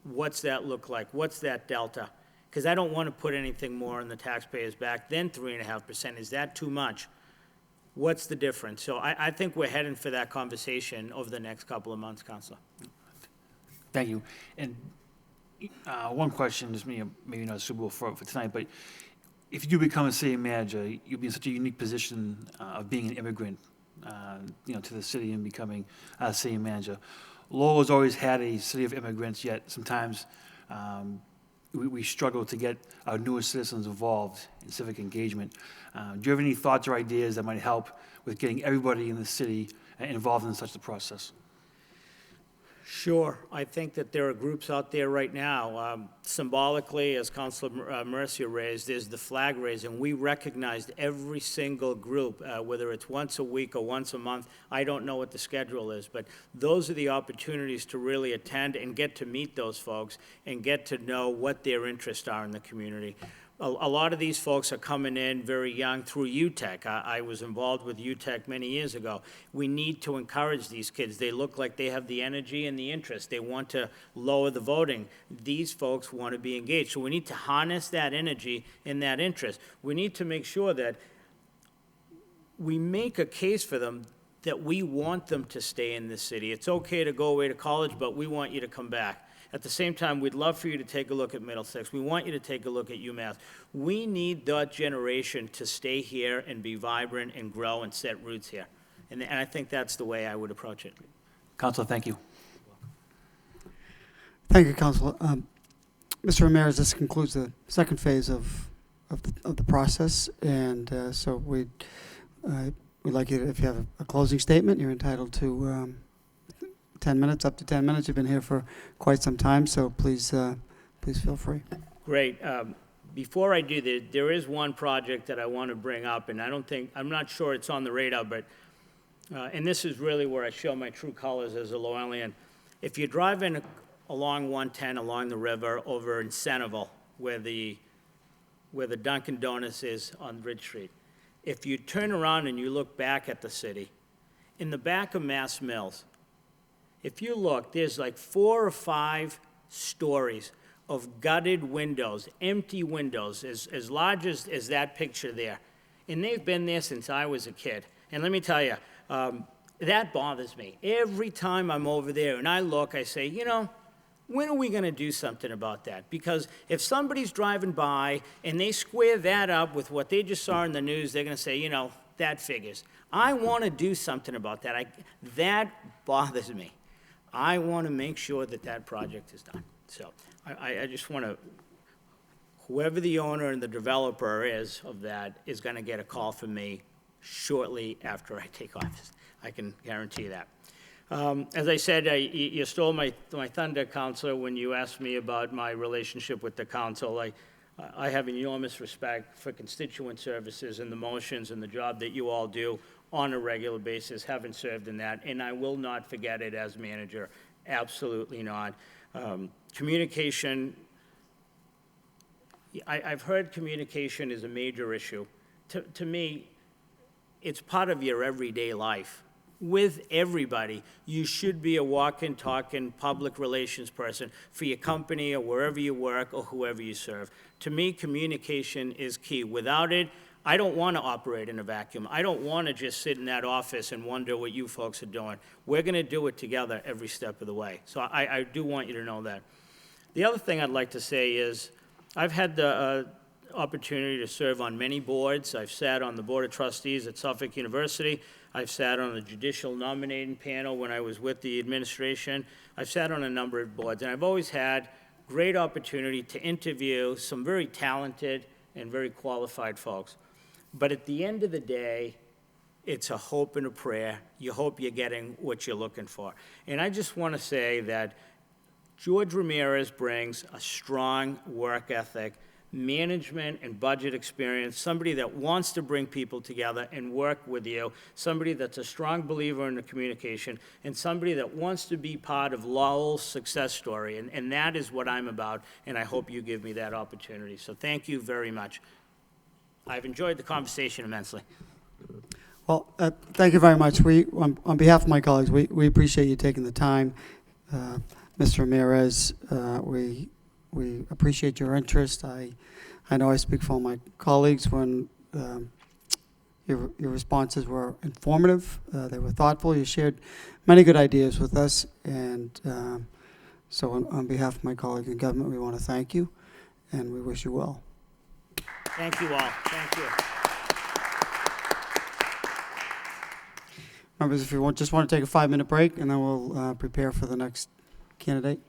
what's that look like? What's that delta? Because I don't want to put anything more on the taxpayers' back than 3.5%. Is that too much? What's the difference? So I think we're heading for that conversation over the next couple of months, Councilor. Thank you. And one question, just maybe not suitable for tonight, but if you do become a city manager, you'll be in such a unique position of being an immigrant, to the city and becoming a city manager. Lowell has always had a city of immigrants, yet sometimes we struggle to get our newer citizens involved in civic engagement. Do you have any thoughts or ideas that might help with getting everybody in the city involved in such a process? Sure. I think that there are groups out there right now. Symbolically, as Councilor Mercia raised, is the flag raising. We recognized every single group, whether it's once a week or once a month. I don't know what the schedule is, but those are the opportunities to really attend and get to meet those folks and get to know what their interests are in the community. a lot of these folks are coming in very young through UTEC. I was involved with UTEC many years ago. We need to encourage these kids. They look like they have the energy and the interest. They want to lower the voting. These folks want to be engaged. So we need to harness that energy and that interest. We need to make sure that we make a case for them that we want them to stay in this city. It's okay to go away to college, but we want you to come back. At the same time, we'd love for you to take a look at Middlesex. We want you to take a look at UMass. We need that generation to stay here and be vibrant and grow and set roots here. And I think that's the way I would approach it. Counselor, thank you. Thank you, Councilor. Mr. Ramirez, this concludes the second phase of the process, and so we'd like you to, if you have a closing statement, you're entitled to 10 minutes, up to 10 minutes. You've been here for quite some time, so please feel free. Great. Before I do that, there is one project that I want to bring up, and I'm not sure it's on the radar, but, and this is really where I show my true colors as a Lowellian. If you're driving along 110, along the river, over in Centerville, where the Dunkin' Donuts is on Ridge Street, if you turn around and you look back at the city, in the back of Mass Mills, if you look, there's like 4 or 5 stories of gutted windows, empty windows, as large as that picture there. And they've been there since I was a kid. And let me tell you, that bothers me. Every time I'm over there and I look, I say, you know, when are we going to do something about that? Because if somebody's driving by and they square that up with what they just saw in the news, they're going to say, you know, that figures. I want to do something about that. That bothers me. I want to make sure that that project is done. So I just want to, whoever the owner and the developer is of that is going to get a call from me shortly after I take office. I can guarantee that. As I said, you stole my thunder, Counselor, when you asked me about my relationship with the council. I have enormous respect for constituent services and the motions and the job that you all do on a regular basis, having served in that, and I will not forget it as manager, absolutely not. Communication, I've heard communication is a major issue. To me, it's part of your everyday life. With everybody, you should be a walking, talking, public relations person for your company or wherever you work or whoever you serve. To me, communication is key. Without it, I don't want to operate in a vacuum. I don't want to just sit in that office and wonder what you folks are doing. We're going to do it together every step of the way. So I do want you to know that. The other thing I'd like to say is I've had the opportunity to serve on many boards. I've sat on the Board of Trustees at Suffolk University. I've sat on the judicial nominating panel when I was with the administration. I've sat on a number of boards, and I've always had great opportunity to interview some very talented and very qualified folks. But at the end of the day, it's a hope and a prayer. You hope you're getting what you're looking for. And I just want to say that George Ramirez brings a strong work ethic, management and budget experience, somebody that wants to bring people together and work with you, somebody that's a strong believer in the communication, and somebody that wants to be part of Lowell's success story. And that is what I'm about, and I hope you give me that opportunity. So thank you very much. I've enjoyed the conversation immensely. Well, thank you very much. On behalf of my colleagues, we appreciate you taking the time. Mr. Ramirez, we appreciate your interest. I know I speak for all my colleagues when your responses were informative. They were thoughtful. You shared many good ideas with us. And so on behalf of my colleagues in government, we want to thank you, and we wish you well. Thank you all. Thank you. Members, if you just want to take a 5-minute break, and then we'll prepare for the next candidate.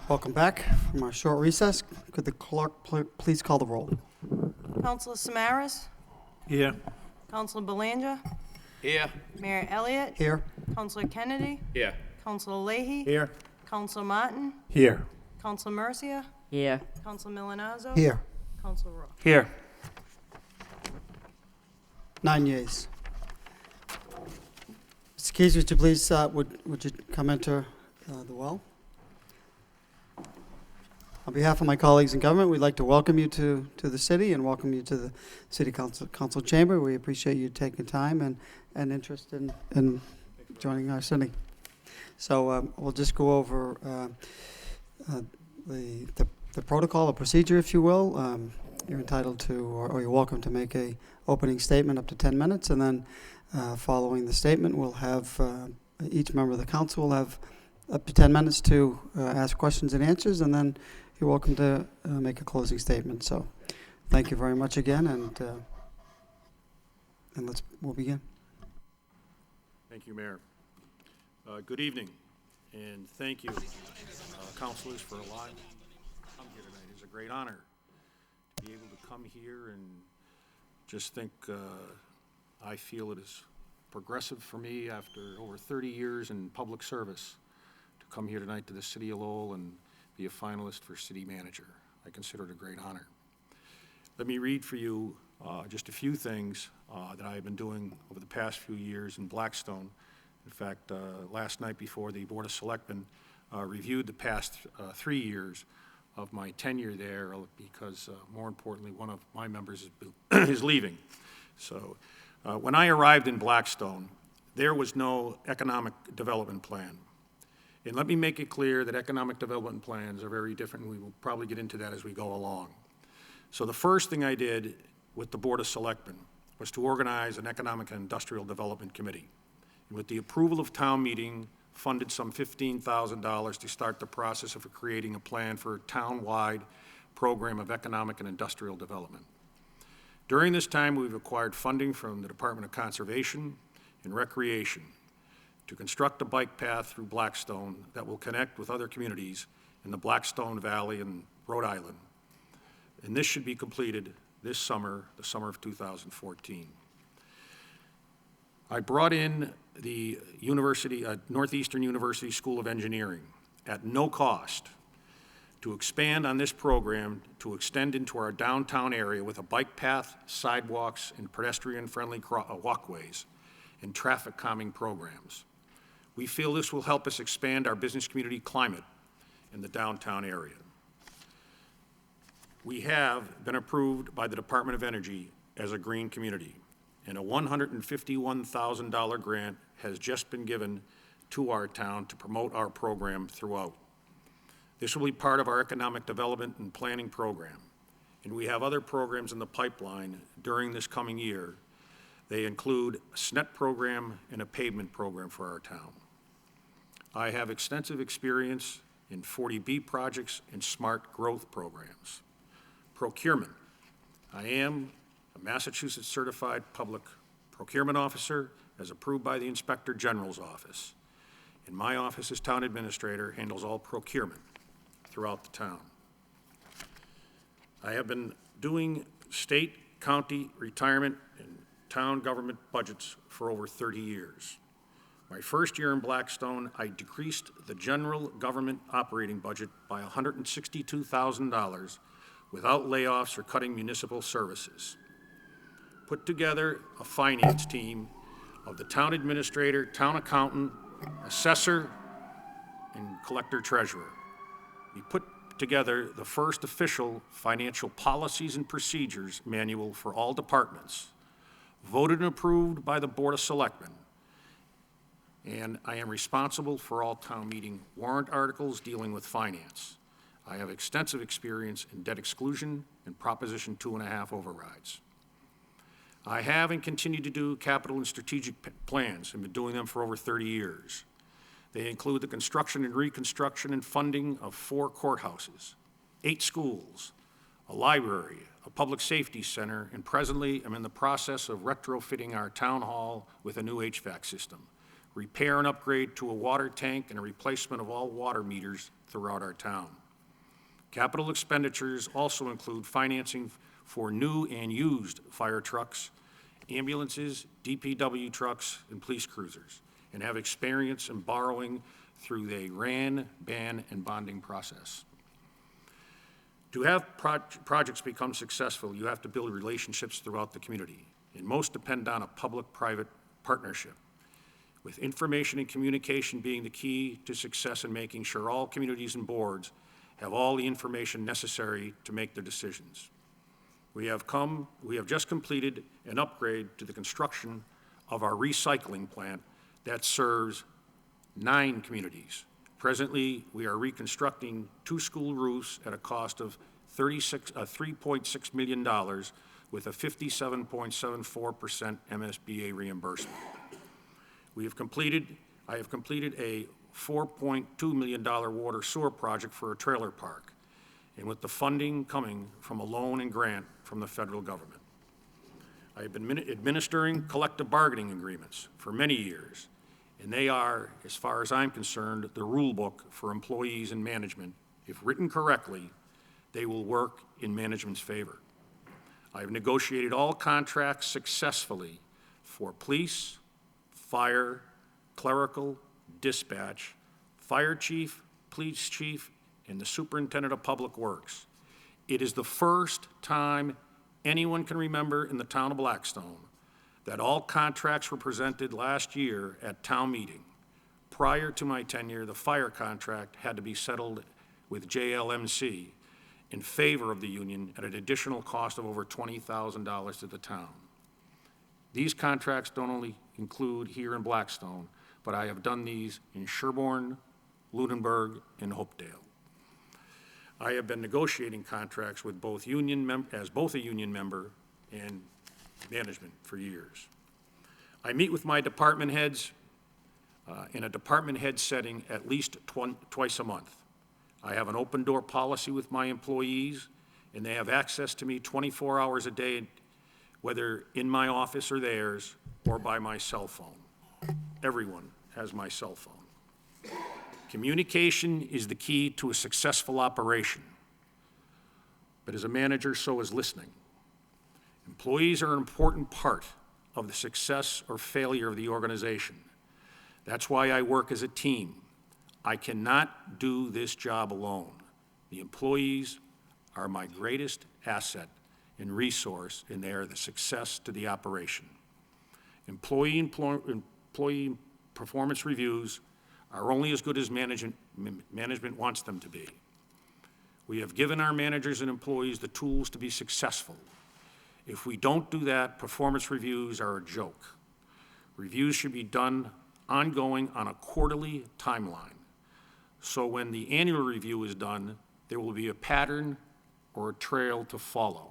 Welcome back from our short recess. Could the clerk please call the roll? Counselor Samaras? Here. Counselor Belanger? Here. Mayor Elliott? Here. Counselor Kennedy? Yeah. Counselor Leahy? Here. Counselor Martin? Here. Counselor Mercia? Here. Counselor Milonazo? Here. Counselor Rook? Here. 9 yeas. Mr. Keys, would you please, would you come into the well? On behalf of my colleagues in government, we'd like to welcome you to the city and welcome you to the City Council Chamber. We appreciate you taking time and interest in joining our city. So we'll just go over the protocol, the procedure, if you will. You're entitled to, or you're welcome to make a opening statement up to 10 minutes, and then following the statement, we'll have each member of the council will have up to 10 minutes to ask questions and answers, and then you're welcome to make a closing statement. So thank you very much again, and we'll begin. Thank you, Mayor. Good evening, and thank you, councilors, for allowing me to come here tonight. It's a great honor to be able to come here and just think I feel it is progressive for me after over 30 years in public service to come here tonight to the city of Lowell and be a finalist for city manager. I consider it a great honor. Let me read for you just a few things that I've been doing over the past few years in Blackstone. In fact, last night before the Board of Selectmen reviewed the past 3 years of my tenure there, because more importantly, one of my members is leaving. So when I arrived in Blackstone, there was no economic development plan. And let me make it clear that economic development plans are very different, and we will probably get into that as we go along. So the first thing I did with the Board of Selectmen was to organize an Economic and Industrial Development Committee. And with the approval of town meeting, funded some $15,000 to start the process of creating a plan for a town-wide program of economic and industrial development. During this time, we've acquired funding from the Department of Conservation and Recreation to construct a bike path through Blackstone that will connect with other communities in the Blackstone Valley and Rhode Island. And this should be completed this summer, the summer of 2014. I brought in the Northeastern University School of Engineering at no cost to expand on this program to extend into our downtown area with a bike path, sidewalks, and pedestrian-friendly walkways and traffic calming programs. We feel this will help us expand our business community climate in the downtown area. We have been approved by the Department of Energy as a green community, and a $151,000 grant has just been given to our town to promote our program throughout. This will be part of our economic development and planning program, and we have other programs in the pipeline during this coming year. They include a SNET program and a pavement program for our town. I have extensive experience in 40B projects and smart growth programs. Procurement. I am a Massachusetts Certified Public Procurement Officer as approved by the Inspector General's office. And my office as Town Administrator handles all procurement throughout the town. I have been doing state, county, retirement, and town government budgets for over 30 years. My first year in Blackstone, I decreased the general government operating budget by $162,000 without layoffs or cutting municipal services. Put together a finance team of the town administrator, town accountant, assessor, and collector treasurer. We put together the first official financial policies and procedures manual for all departments, voted and approved by the Board of Selectmen, and I am responsible for all town meeting warrant articles dealing with finance. I have extensive experience in debt exclusion and Proposition 2.5 overrides. I have and continue to do capital and strategic plans and been doing them for over 30 years. They include the construction and reconstruction and funding of 4 courthouses, 8 schools, a library, a public safety center, and presently I'm in the process of retrofitting our town hall with a new HVAC system, repair and upgrade to a water tank, and a replacement of all water meters throughout our town. Capital expenditures also include financing for new and used fire trucks, ambulances, DPW trucks, and police cruisers, and have experience in borrowing through the RAN, BAN, and bonding process. To have projects become successful, you have to build relationships throughout the community, and most depend on a public-private partnership, with information and communication being the key to success in making sure all communities and boards have all the information necessary to make their decisions. We have just completed an upgrade to the construction of our recycling plant that serves 9 communities. Presently, we are reconstructing 2 school roofs at a cost of $3.6 million with a 57.74% MSBA reimbursement. I have completed a $4.2 million water sewer project for a trailer park, and with the funding coming from a loan and grant from the federal government. I have been administering collective bargaining agreements for many years, and they are, as far as I'm concerned, the rule book for employees and management. If written correctly, they will work in management's favor. I have negotiated all contracts successfully for police, fire, clerical, dispatch, fire chief, police chief, and the superintendent of public works. It is the first time anyone can remember in the town of Blackstone that all contracts were presented last year at town meeting. Prior to my tenure, the fire contract had to be settled with JLMC in favor of the union at an additional cost of over $20,000 to the town. These contracts don't only include here in Blackstone, but I have done these in Sherborne, Lunenburg, and Hopedale. I have been negotiating contracts with both a union member and management for years. I meet with my department heads in a department head setting at least twice a month. I have an open door policy with my employees, and they have access to me 24 hours a day, whether in my office or theirs, or by my cell phone. Everyone has my cell phone. Communication is the key to a successful operation. But as a manager, so is listening. Employees are an important part of the success or failure of the organization. That's why I work as a team. I cannot do this job alone. The employees are my greatest asset and resource, and they are the success to the operation. Employee performance reviews are only as good as management wants them to be. We have given our managers and employees the tools to be successful, If we don't do that, performance reviews are a joke. Reviews should be done ongoing on a quarterly timeline. So when the annual review is done, there will be a pattern or a trail to follow.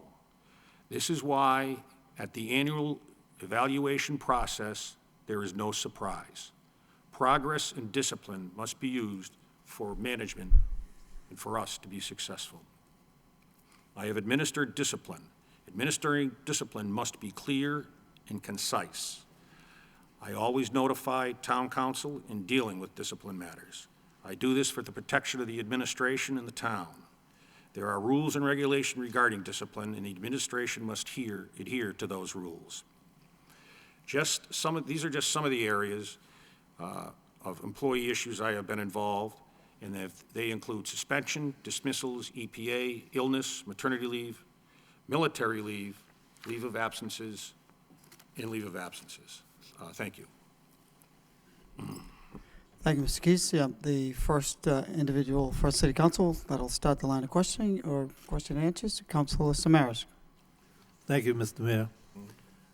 This is why at the annual evaluation process, there is no surprise. Progress and discipline must be used for management and for us to be successful. I have administered discipline. Administering discipline must be clear and concise. I always notify town council in dealing with discipline matters. I do this for the protection of the administration and the town. There are rules and regulations regarding discipline, and the administration must adhere to those rules. These are just some of the areas of employee issues I have been involved, and they include suspension, dismissals, EPA, illness, maternity leave, military leave, leave of absences, and leave of absences. Thank you. Thank you, Mr. Keys. Yeah, the first individual for City Council that'll start the line of questioning or question and answers, Councilor Samaras. Thank you, Mr. Mayor.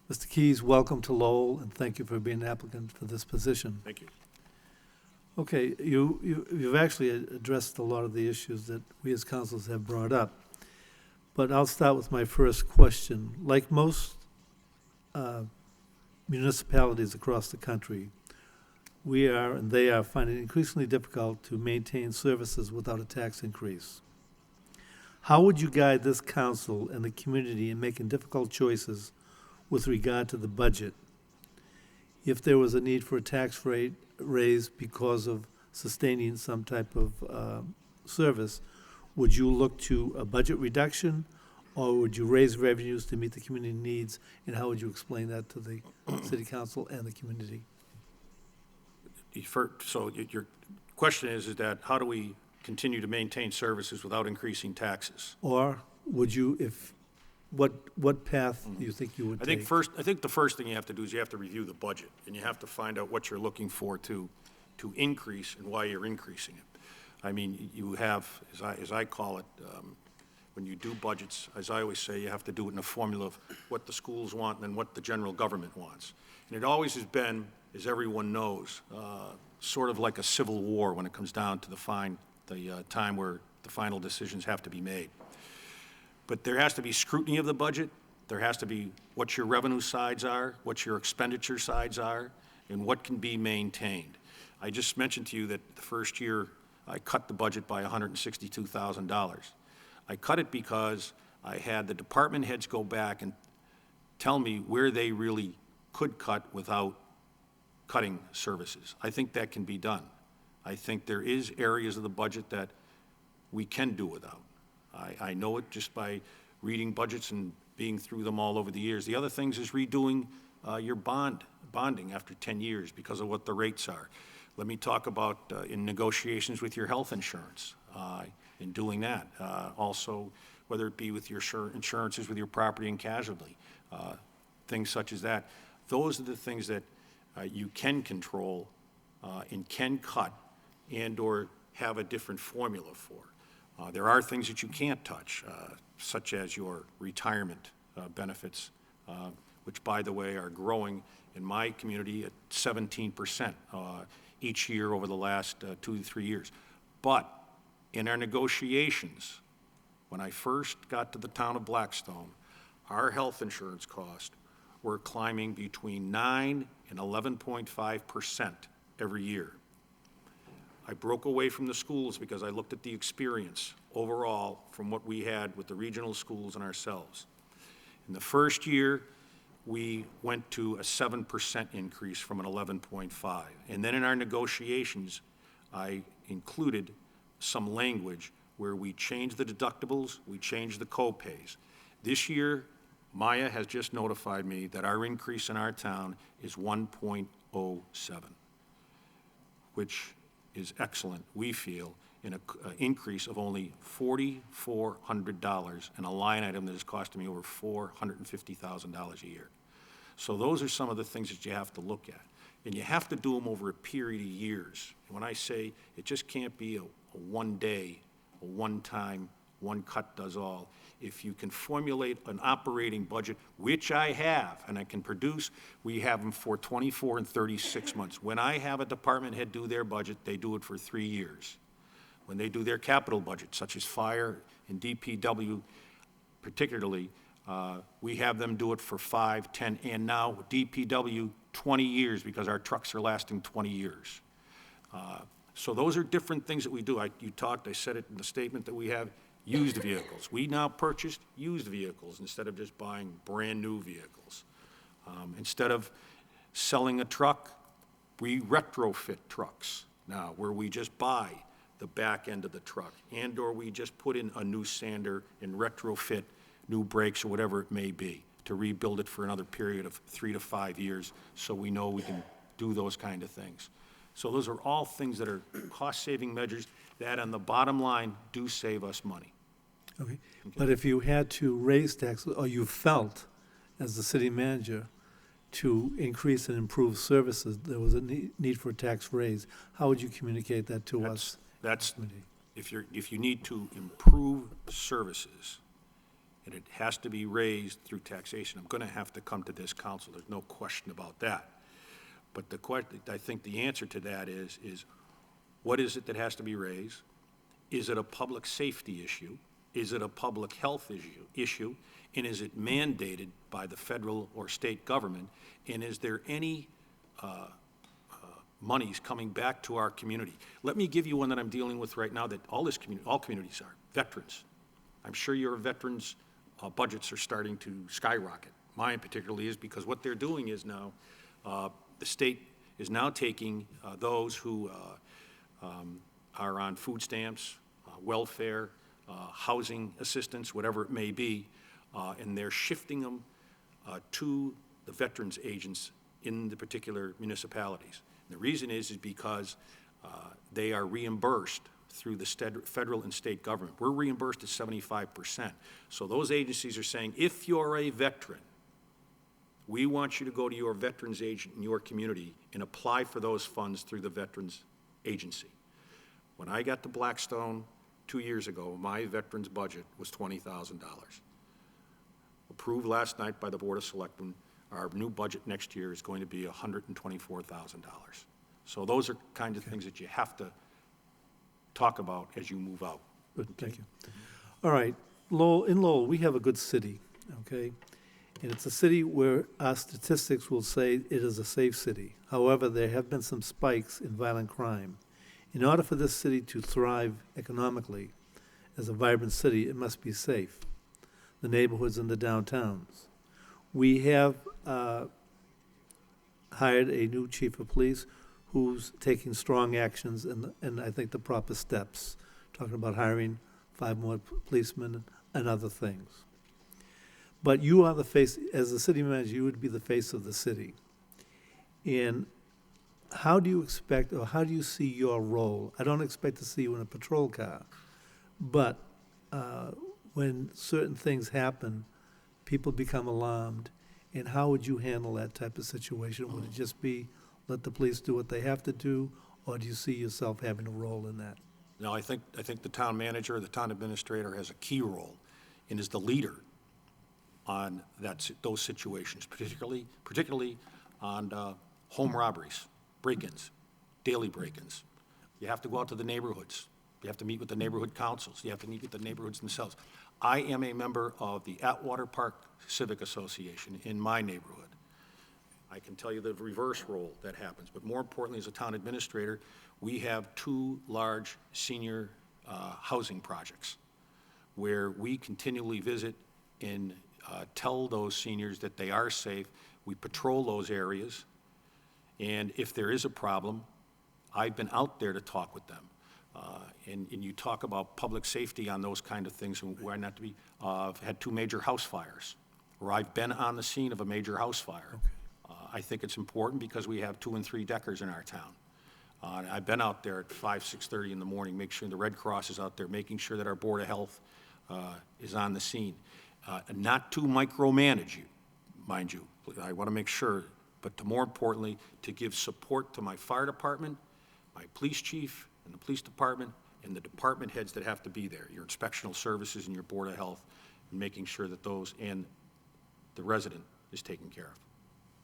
Mr. Keys, welcome to Lowell, and thank you for being an applicant for this position. Thank you. Okay, you've actually addressed a lot of the issues that we as councils have brought up, but I'll start with my first question. Like most municipalities across the country, we are and they are finding it increasingly difficult to maintain services without a tax increase. How would you guide this council and the community in making difficult choices with regard to the budget? If there was a need for a tax rate raise because of sustaining some type of service, would you look to a budget reduction, or would you raise revenues to meet the community needs, and how would you explain that to the city council and the community? So your question is that how do we continue to maintain services without increasing taxes? Or would you, what path do you think you would I take? think the first thing you have to do is you have to review the budget, and you have to find out what you're looking for to increase and why you're increasing it. I mean, you have, as I call it, when you do budgets, as I always say, you have to do it in a formula of what the schools want and then what the general government wants. And it always has been, as everyone knows, sort of like a civil war when it comes down to the time where the final decisions have to be made. But there has to be scrutiny of the budget. There has to be what your revenue sides are, what your expenditure sides are, and what can be maintained. I just mentioned to you that the first year I cut the budget by $162,000. I cut it because I had the department heads go back and tell me where they really could cut without cutting services. I think that can be done. I think there is areas of the budget that we can do without. I know it just by reading budgets and being through them all over the years. The other things is redoing your bonding after 10 years because of what the rates are. Let me talk about in negotiations with your health insurance, in doing that. Also, whether it be with your insurances with your property and casualty, things such as that. Those are the things that you can control and can cut and or have a different formula for. There are things that you can't touch, such as your retirement benefits, which, by the way, are growing in my community at 17% each year over the last 2 to 3 years. But in our negotiations, when I first got to the town of Blackstone, our health insurance costs were climbing between 9 and 11.5% every year. I broke away from the schools because I looked at the experience overall from what we had with the regional schools and ourselves. In the first year, we went to a 7% increase from an 11.5. And then in our negotiations, I included some language where we changed the deductibles, we changed the co-pays. This year, Maya has just notified me that our increase in our town is 1.07, which is excellent, we feel, in an increase of only $4,400 and a line item that is costing me over $450,000 a year. So those are some of the things that you have to look at. And you have to do them over a period of years. And when I say it just can't be a one-day, a one-time one cut does all. If you can formulate an operating budget, which I have, and I can produce, we have them for 24 and 36 months. When I have a department head do their budget, they do it for 3 years. When they do their capital budget, such as fire and DPW particularly, we have them do it for 5, 10, and now DPW, 20 years, because our trucks are lasting 20 years. So those are different things that we do. I said it in the statement that we have used vehicles. We now purchase used vehicles instead of just buying brand-new vehicles. Instead of selling a truck, we retrofit trucks now, where we just buy the back end of the truck, and/or we just put in a new sander and retrofit new brakes or whatever it may be to rebuild it for another period of 3 to 5 years, so we know we can do those kind of things. So those are all things that are cost-saving measures that, on the bottom line, do save us money. Okay, but if you had to raise taxes, or you felt, as the city manager, to increase and improve services, there was a need for a tax raise, how would you communicate that to us? That's, if you need to improve services, and it has to be raised through taxation, I'm gonna have to come to this council, there's no question about that. But I think the answer to that is what is it that has to be raised? Is it a public safety issue? Is it a public health issue? And is it mandated by the federal or state government? And is there any monies coming back to our community? Let me give you one that I'm dealing with right now that all communities are, veterans. I'm sure your veterans' budgets are starting to skyrocket. Mine particularly is, because what they're doing is now, the state is now taking those who are on food stamps, welfare, housing assistance, whatever it may be, and they're shifting them to the veterans agents in the particular municipalities. And the reason is because they are reimbursed through the federal and state government. We're reimbursed at 75%. So those agencies are saying, if you're a veteran, we want you to go to your veterans agent in your community and apply for those funds through the veterans agency. When I got to Blackstone 2 years ago, my veterans budget was $20,000. Approved last night by the Board of Selectmen, our new budget next year is going to be $124,000. So those are kind of things that you have to talk about as you move out. Good, thank you. All right, Lowell, in Lowell, we have a good city, okay? And it's a city where our statistics will say it is a safe city. However, there have been some spikes in violent crime. In order for this city to thrive economically as a vibrant city, it must be safe. The neighborhoods and the downtowns. We have hired a new chief of police who's taking strong actions and I think the proper steps, talking about hiring 5 more policemen and other things. But you are the face, as the city manager, you would be the face of the city. And how do you expect, or how do you see your role? I don't expect to see you in a patrol car, but when certain things happen, people become alarmed, and how would you handle that type of situation? Would it just be let the police do what they have to do, or do you see yourself having a role in that? No, I think the town manager, the town administrator has a key role and is the leader on those situations, particularly on home robberies, break-ins, daily break-ins. You have to go out to the neighborhoods. You have to meet with the neighborhood councils. You have to meet with the neighborhoods themselves. I am a member of the Atwater Park Civic Association in my neighborhood. I can tell you the reverse role that happens, but more importantly, as a town administrator, we have 2 large senior housing projects where we continually visit and tell those seniors that they are safe. We patrol those areas, and if there is a problem, I've been out there to talk with them. And you talk about public safety on those kind of things, and where not to be, I've had 2 major house fires, where I've been on the scene of a major house fire. Okay. I think it's important because we have 2- and 3-deckers in our town. I've been out there at 5, 6:30 in the morning, make sure the Red Cross is out there, making sure that our Board of Health is on the scene. Not to micromanage you, mind you. I want to make sure, but more importantly, to give support to my fire department, my police chief, and the police department, and the department heads that have to be there, your inspectional services and your Board of Health, and making sure that those and the resident is taken care of.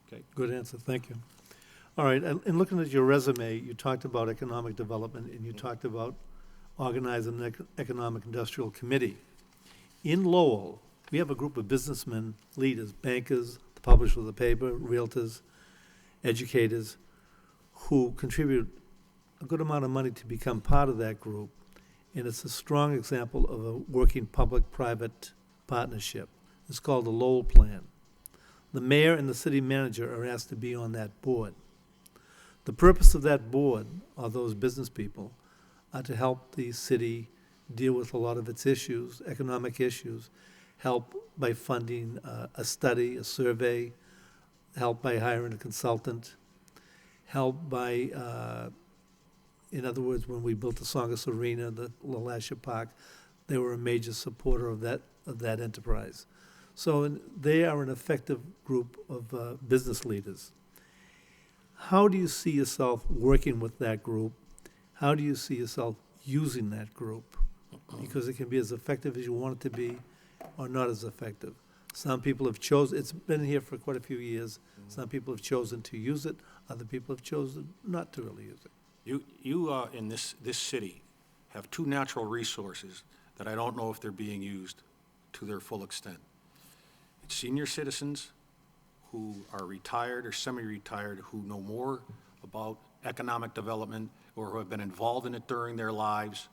Okay? Good answer, thank you. All right, and looking at your resume, you talked about economic development, and you talked about organizing an economic industrial committee. In Lowell, we have a group of businessmen, leaders, bankers, the publishers of the paper, realtors, educators, who contribute a good amount of money to become part of that group. And it's a strong example of a working public-private partnership. It's called the Lowell Plan. The mayor and the city manager are asked to be on that board. The purpose of that board, or those business people, are to help the city deal with a lot of its issues, economic issues, help by funding a study, a survey, help by hiring a consultant, help by, in other words, when we built the Songus Arena, the LaLasha Park, they were a major supporter of that enterprise. So they are an effective group of business leaders. How do you see yourself working with that group? How do you see yourself using that group? Because it can be as effective as you want it to be, or not as effective. Some people have chosen, it's been here for quite a few years, some people have chosen to use it, other people have chosen not to really use it. You in this city have two natural resources that I don't know if they're being used to their full extent. It's senior citizens who are retired or semi-retired, who know more about economic development or who have been involved in it during their lives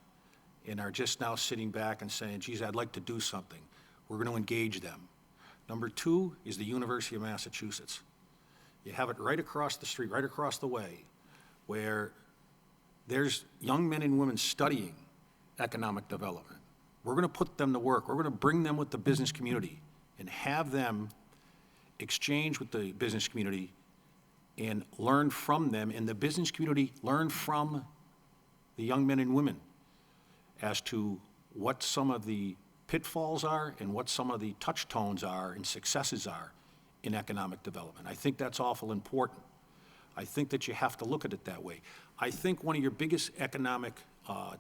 and are just now sitting back and saying, geez, I'd like to do something. We're going to engage them. Number two is the University of Massachusetts. You have it right across the street, right across the way, where there's young men and women studying economic development. We're going to put them to work. We're going to bring them with the business community and have them exchange with the business community and learn from them, and the business community learn from the young men and women as to what some of the pitfalls are and what some of the touch tones are and successes are in economic development. I think that's awful important. I think that you have to look at it that way. I think one of your biggest economic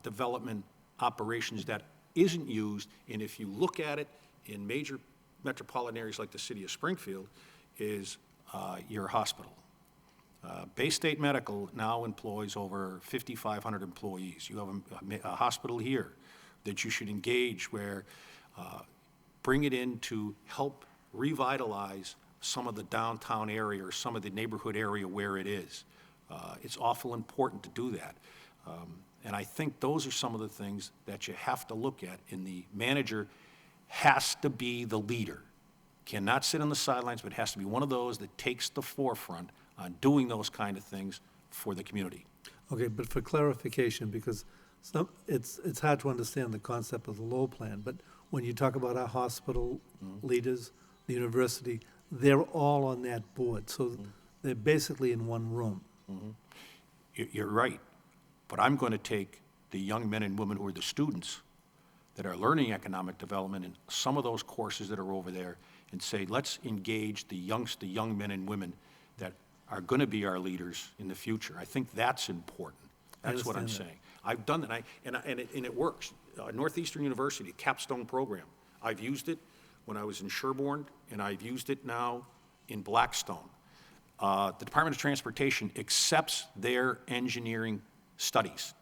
development operations that isn't used, and if you look at it in major metropolitan areas like the city of Springfield, is your hospital. Bay State Medical now employs over 5,500 employees. You have a hospital here that you should engage where, bring it in to help revitalize some of the downtown area or some of the neighborhood area where it is. It's awful important to do that. And I think those are some of the things that you have to look at, and the manager has to be the leader. Cannot sit on the sidelines, but has to be one of those that takes the forefront on doing those kind of things for the community. Okay, but for clarification, because it's hard to understand the concept of the Lowell Plan, but when you talk about our hospital leaders, the university, they're all on that board, so they're basically in one room. You're right, but I'm going to take the young men and women who are the students that are learning economic development and some of those courses that are over there and say, let's engage the young men and women that are going to be our leaders in the future. I think that's important. That's what I'm saying. I've done that, and it works. Northeastern University, capstone program. I've used it when I was in Sherborne, and I've used it now in Blackstone. The Department of Transportation accepts their engineering studies.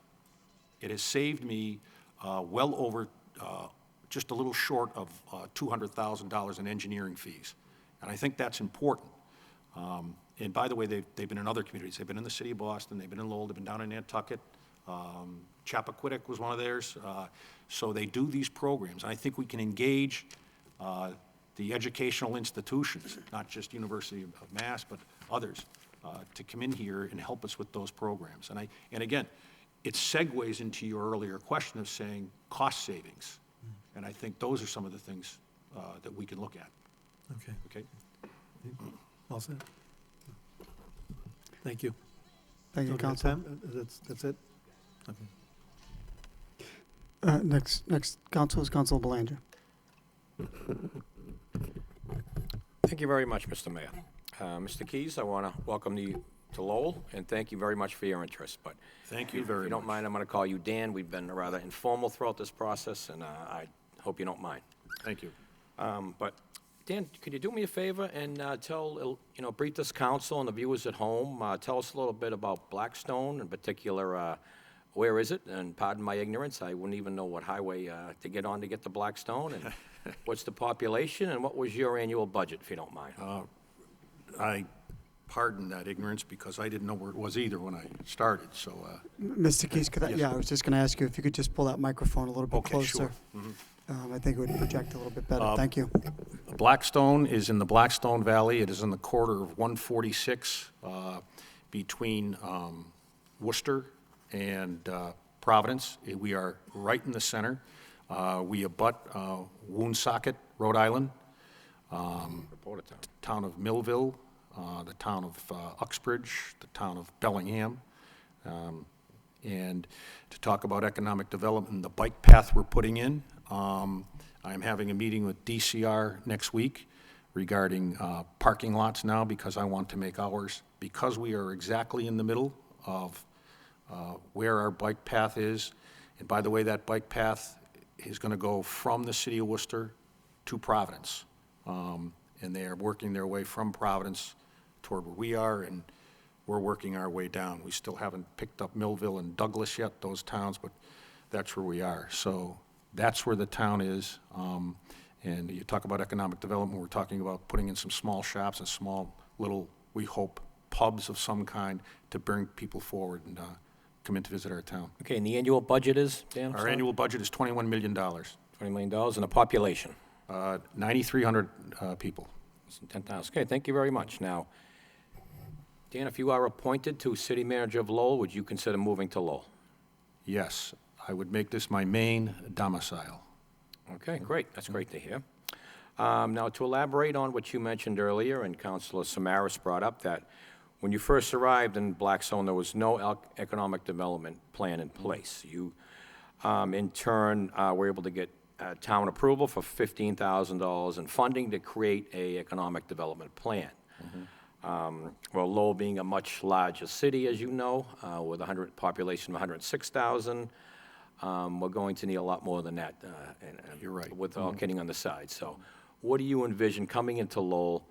It has saved me well over, just a little short of $200,000 in engineering fees. And I think that's important. And by the way, they've been in other communities. They've been in the city of Boston, they've been in Lowell, they've been down in Nantucket. Chappaquiddick was one of theirs. So they do these programs. And I think we can engage the educational institutions, not just University of Mass, but others, to come in here and help us with those programs. And again, it segues into your earlier question of saying cost savings. And I think those are some of the things that we can look at. Okay. Okay? All set? Thank you. Thank you, Okay, Council. Tom, that's it? Okay. Next Council is Council Belanger. Thank you very much, Mr. Mayor. Mr. Keys, I want to welcome to Lowell, and thank you very much for your interest. But Thank you if very you don't much. mind, I'm going to call you Dan. We've been rather informal throughout this process, and I hope you don't mind. Thank you. But Dan, could you do me a favor and brief this council and the viewers at home, tell us a little bit about Blackstone, in particular, where is it? And pardon my ignorance, I wouldn't even know what highway to get on to get to Blackstone, and what's the population, and what was your annual budget, if you don't mind? I pardon that ignorance because I didn't know where it was either when I started, so, Mr. Keys, could I, Yes, yeah, sir. I was just going to ask you if you could just pull that microphone a little bit okay, closer. sure. Mhm. I think it would project a little bit better. Thank you. Blackstone is in the Blackstone Valley. It is in the corridor of 146 between Worcester and Providence. We are right in the center. We abut Woonsocket, Rhode Island, town of Millville, the town of Uxbridge, the town of Bellingham. And to talk about economic development and the bike path we're putting in, I'm having a meeting with DCR next week regarding parking lots now, because I want to make ours, because we are exactly in the middle of where our bike path is. And by the way, that bike path is going to go from the city of Worcester to Providence. And they are working their way from Providence toward where we are, and we're working our way down. We still haven't picked up Millville and Douglas yet, those towns, but that's where we are. So that's where the town is. And you talk about economic development, we're talking about putting in some small shops and small little, we hope, pubs of some kind to bring people forward and come in to visit our town. Okay, and the annual budget is, Dan? Our annual budget is $21 million, $20 million, and the population? 9,300 people. 10,000. Okay, thank you very much. Now, Dan, if you are appointed to city manager of Lowell, would you consider moving to Lowell? Yes, I would make this my main domicile. Okay, great. That's great to hear. Now, to elaborate on what you mentioned earlier, and Councilor Samaras brought up, that when you first arrived in Blackstone, there was no economic development plan in place. You, in turn, were able to get town approval for $15,000 in funding to create a economic development plan. Well, Lowell being a much larger city, as you know, with a population of 106,000, we're going to need a lot more than that. You're right. With all kidding on the side. So what do you envision coming into Lowell,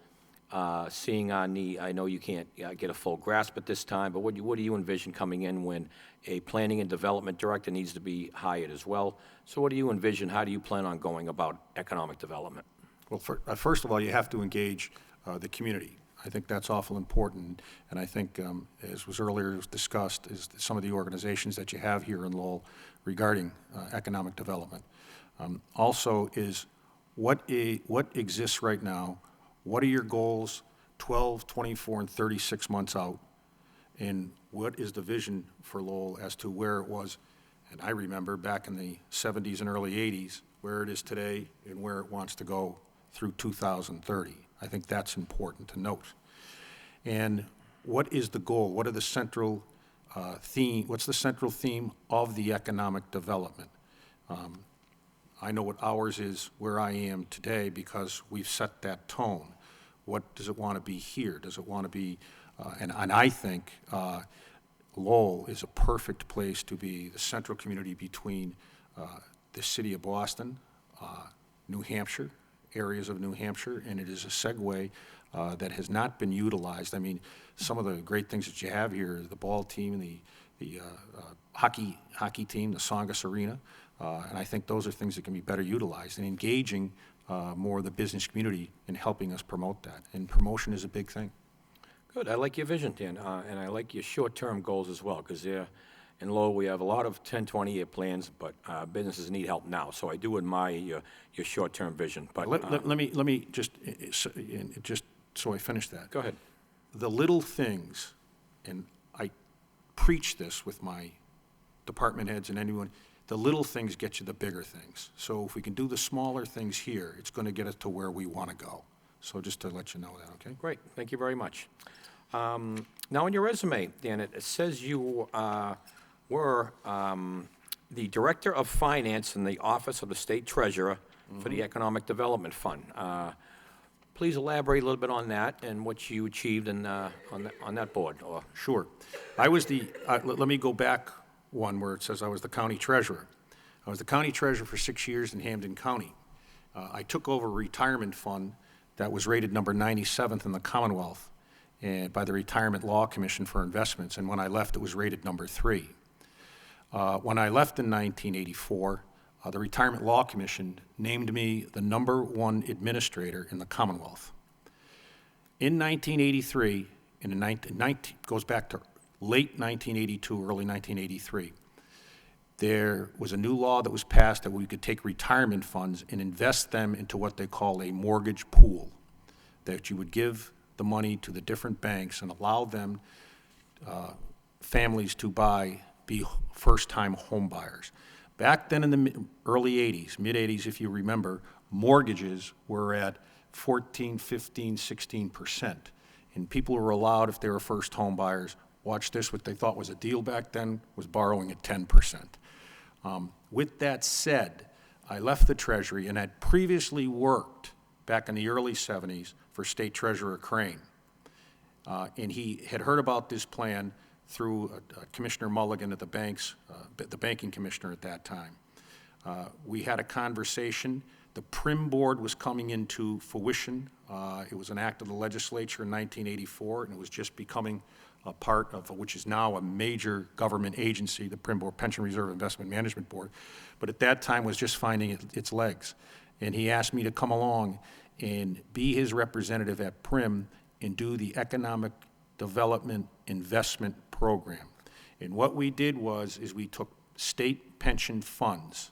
seeing our need? I know you can't get a full grasp at this time, but what do you envision coming in when a planning and development director needs to be hired as well? So what do you envision? How do you plan on going about economic development? Well, first of all, you have to engage the community. I think that's awful important, and I think, as was earlier discussed, is some of the organizations that you have here in Lowell regarding economic development. Also is what exists right now, what are your goals 12, 24, and 36 months out, and what is the vision for Lowell as to where it was, and I remember back in the 70s and early 80s, where it is today and where it wants to go through 2030. I think that's important to note. And what is the goal? What are the central theme? What's the central theme of the economic development? I know what ours is where I am today because we've set that tone. What does it want to be here? Does it want to be, and I think Lowell is a perfect place to be the central community between the city of Boston, New Hampshire, areas of New Hampshire, and it is a segue that has not been utilized. I mean, some of the great things that you have here, the ball team, the hockey team, the Songus Arena, and I think those are things that can be better utilized, and engaging more of the business community in helping us promote that. And promotion is a big thing. Good. I like your vision, Dan, and I like your short-term goals as well, because in Lowell, we have a lot of 10, 20-year plans, but businesses need help now. So I do admire your short-term vision. But Let me just so I finish that. Go ahead. The little things, and I preach this with my department heads and anyone, the little things get you the bigger things. So if we can do the smaller things here, it's going to get us to where we want to go. So just to let you know that, okay? Great. Thank you very much. Now, on your resume, Dan, it says you were the Director of Finance in the Office of the State Treasurer for the Economic Development Fund. please elaborate a little bit on that and what you achieved on that board? Or Sure. I was let me go back one where it says I was the county treasurer. I was the county treasurer for 6 years in Hampden County. I took over a retirement fund that was rated number 97th in the Commonwealth and by the Retirement Law Commission for Investments, and when I left, it was rated number 3. When I left in 1984, the Retirement Law Commission named me the #1 administrator in the Commonwealth. In 1983, goes back to late 1982, early 1983, there was a new law that was passed that we could take retirement funds and invest them into what they call a mortgage pool, that you would give the money to the different banks and allow them, families to be first-time home buyers. Back then in the early 80s, mid-80s if you remember, mortgages were at 14, 15, 16%. And people were allowed, if they were first home buyers, watch this, what they thought was a deal back then was borrowing at 10%. With that said, I left the Treasury and had previously worked back in the early 70s for State Treasurer Crane. And he had heard about this plan through Commissioner Mulligan at the banks, the banking commissioner at that time. We had a conversation. The Prim Board was coming into fruition. It was an act of the legislature in 1984, and it was just becoming a part of, which is now a major government agency, the Prim Board, Pension Reserve Investment Management Board. But at that time was just finding its legs. And he asked me to come along and be his representative at Prim and do the Economic Development Investment Program. And what we did is we took state pension funds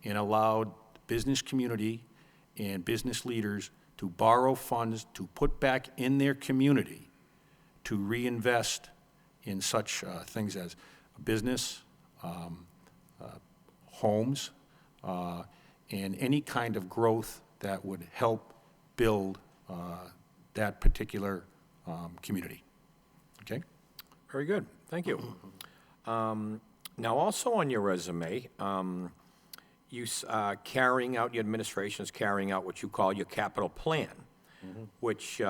and allowed business community and business leaders to borrow funds to put back in their community to reinvest in such things as business, homes, and any kind of growth that would help build that particular community. Okay? Very good, thank you. Now, also on your resume, your administration is carrying out what you call your capital plan, which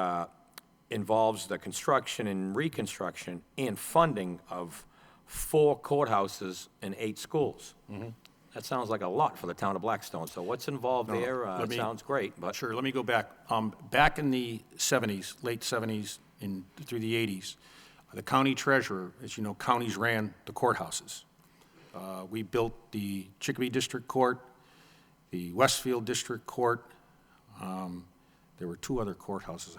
involves the construction and reconstruction and funding of 4 courthouses and 8 schools. That sounds like a lot for the town of Blackstone. So what's involved there? It sounds great, but... Sure, let me go back. Back in the 70s, late 70s and through the 80s, the county treasurer, as you know, counties ran the courthouses. We built the Chicopee District Court, the Westfield District Court. There were 2 other courthouses,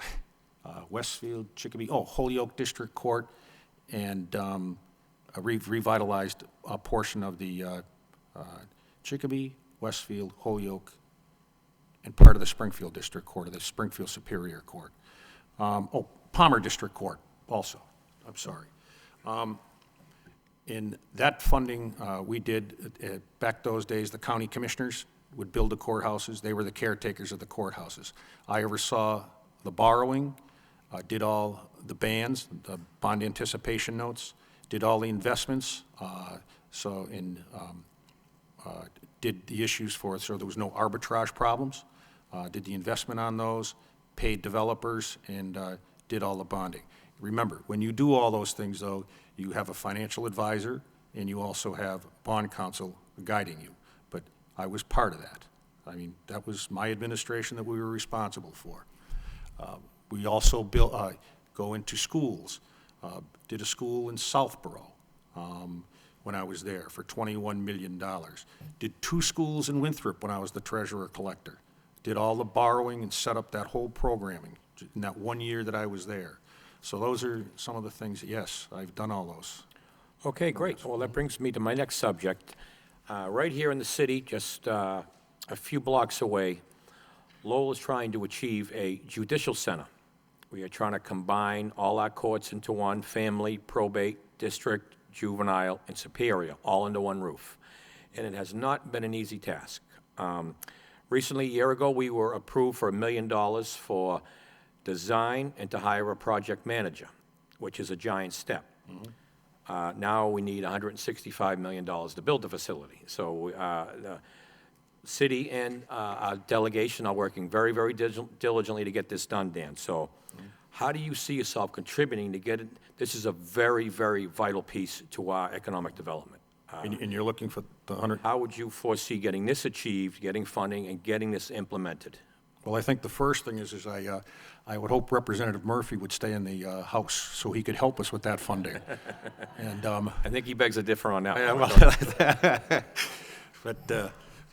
Westfield, Chicopee, Holyoke District Court, and revitalized a portion of the Chicopee, Westfield, Holyoke, and part of the Springfield District Court, or the Springfield Superior Court. Palmer District Court also, I'm sorry. In that funding, we did, back those days, the county commissioners would build the courthouses. They were the caretakers of the courthouses. I oversaw the borrowing, did all the bands, the bond anticipation notes, did all the investments, did the issues for it so there was no arbitrage problems, did the investment on those, paid developers, and did all the bonding. Remember, when you do all those things, though, you have a financial advisor, and you also have bond counsel guiding you. But I was part of that. I mean, that was my administration that we were responsible for. We also go into schools. Did a school in Southborough when I was there for $21 million. Did 2 schools in Winthrop when I was the treasurer-collector. Did all the borrowing and set up that whole programming in that 1 year that I was there. So those are some of the things, yes, I've done all those. Okay, great. Well, that brings me to my next subject. Right here in the city, just a few blocks away, Lowell is trying to achieve a judicial center. We are trying to combine all our courts into one: family, probate, district, juvenile, and superior, all under one roof. And it has not been an easy task. Recently, a year ago, we were approved for $1 million for design and to hire a project manager, which is a giant step. Now we need $165 million to build the facility. So city and our delegation are working very, very diligently to get this done, Dan. So how do you see yourself contributing to get it? This is a very, very vital piece to our economic development. And you're looking for the 100? How would you foresee getting this achieved, getting funding, and getting this implemented? Well, I think the first thing is I would hope Representative Murphy would stay in the House so he could help us with that funding. And, I think he begs to differ on that yeah, one. well, but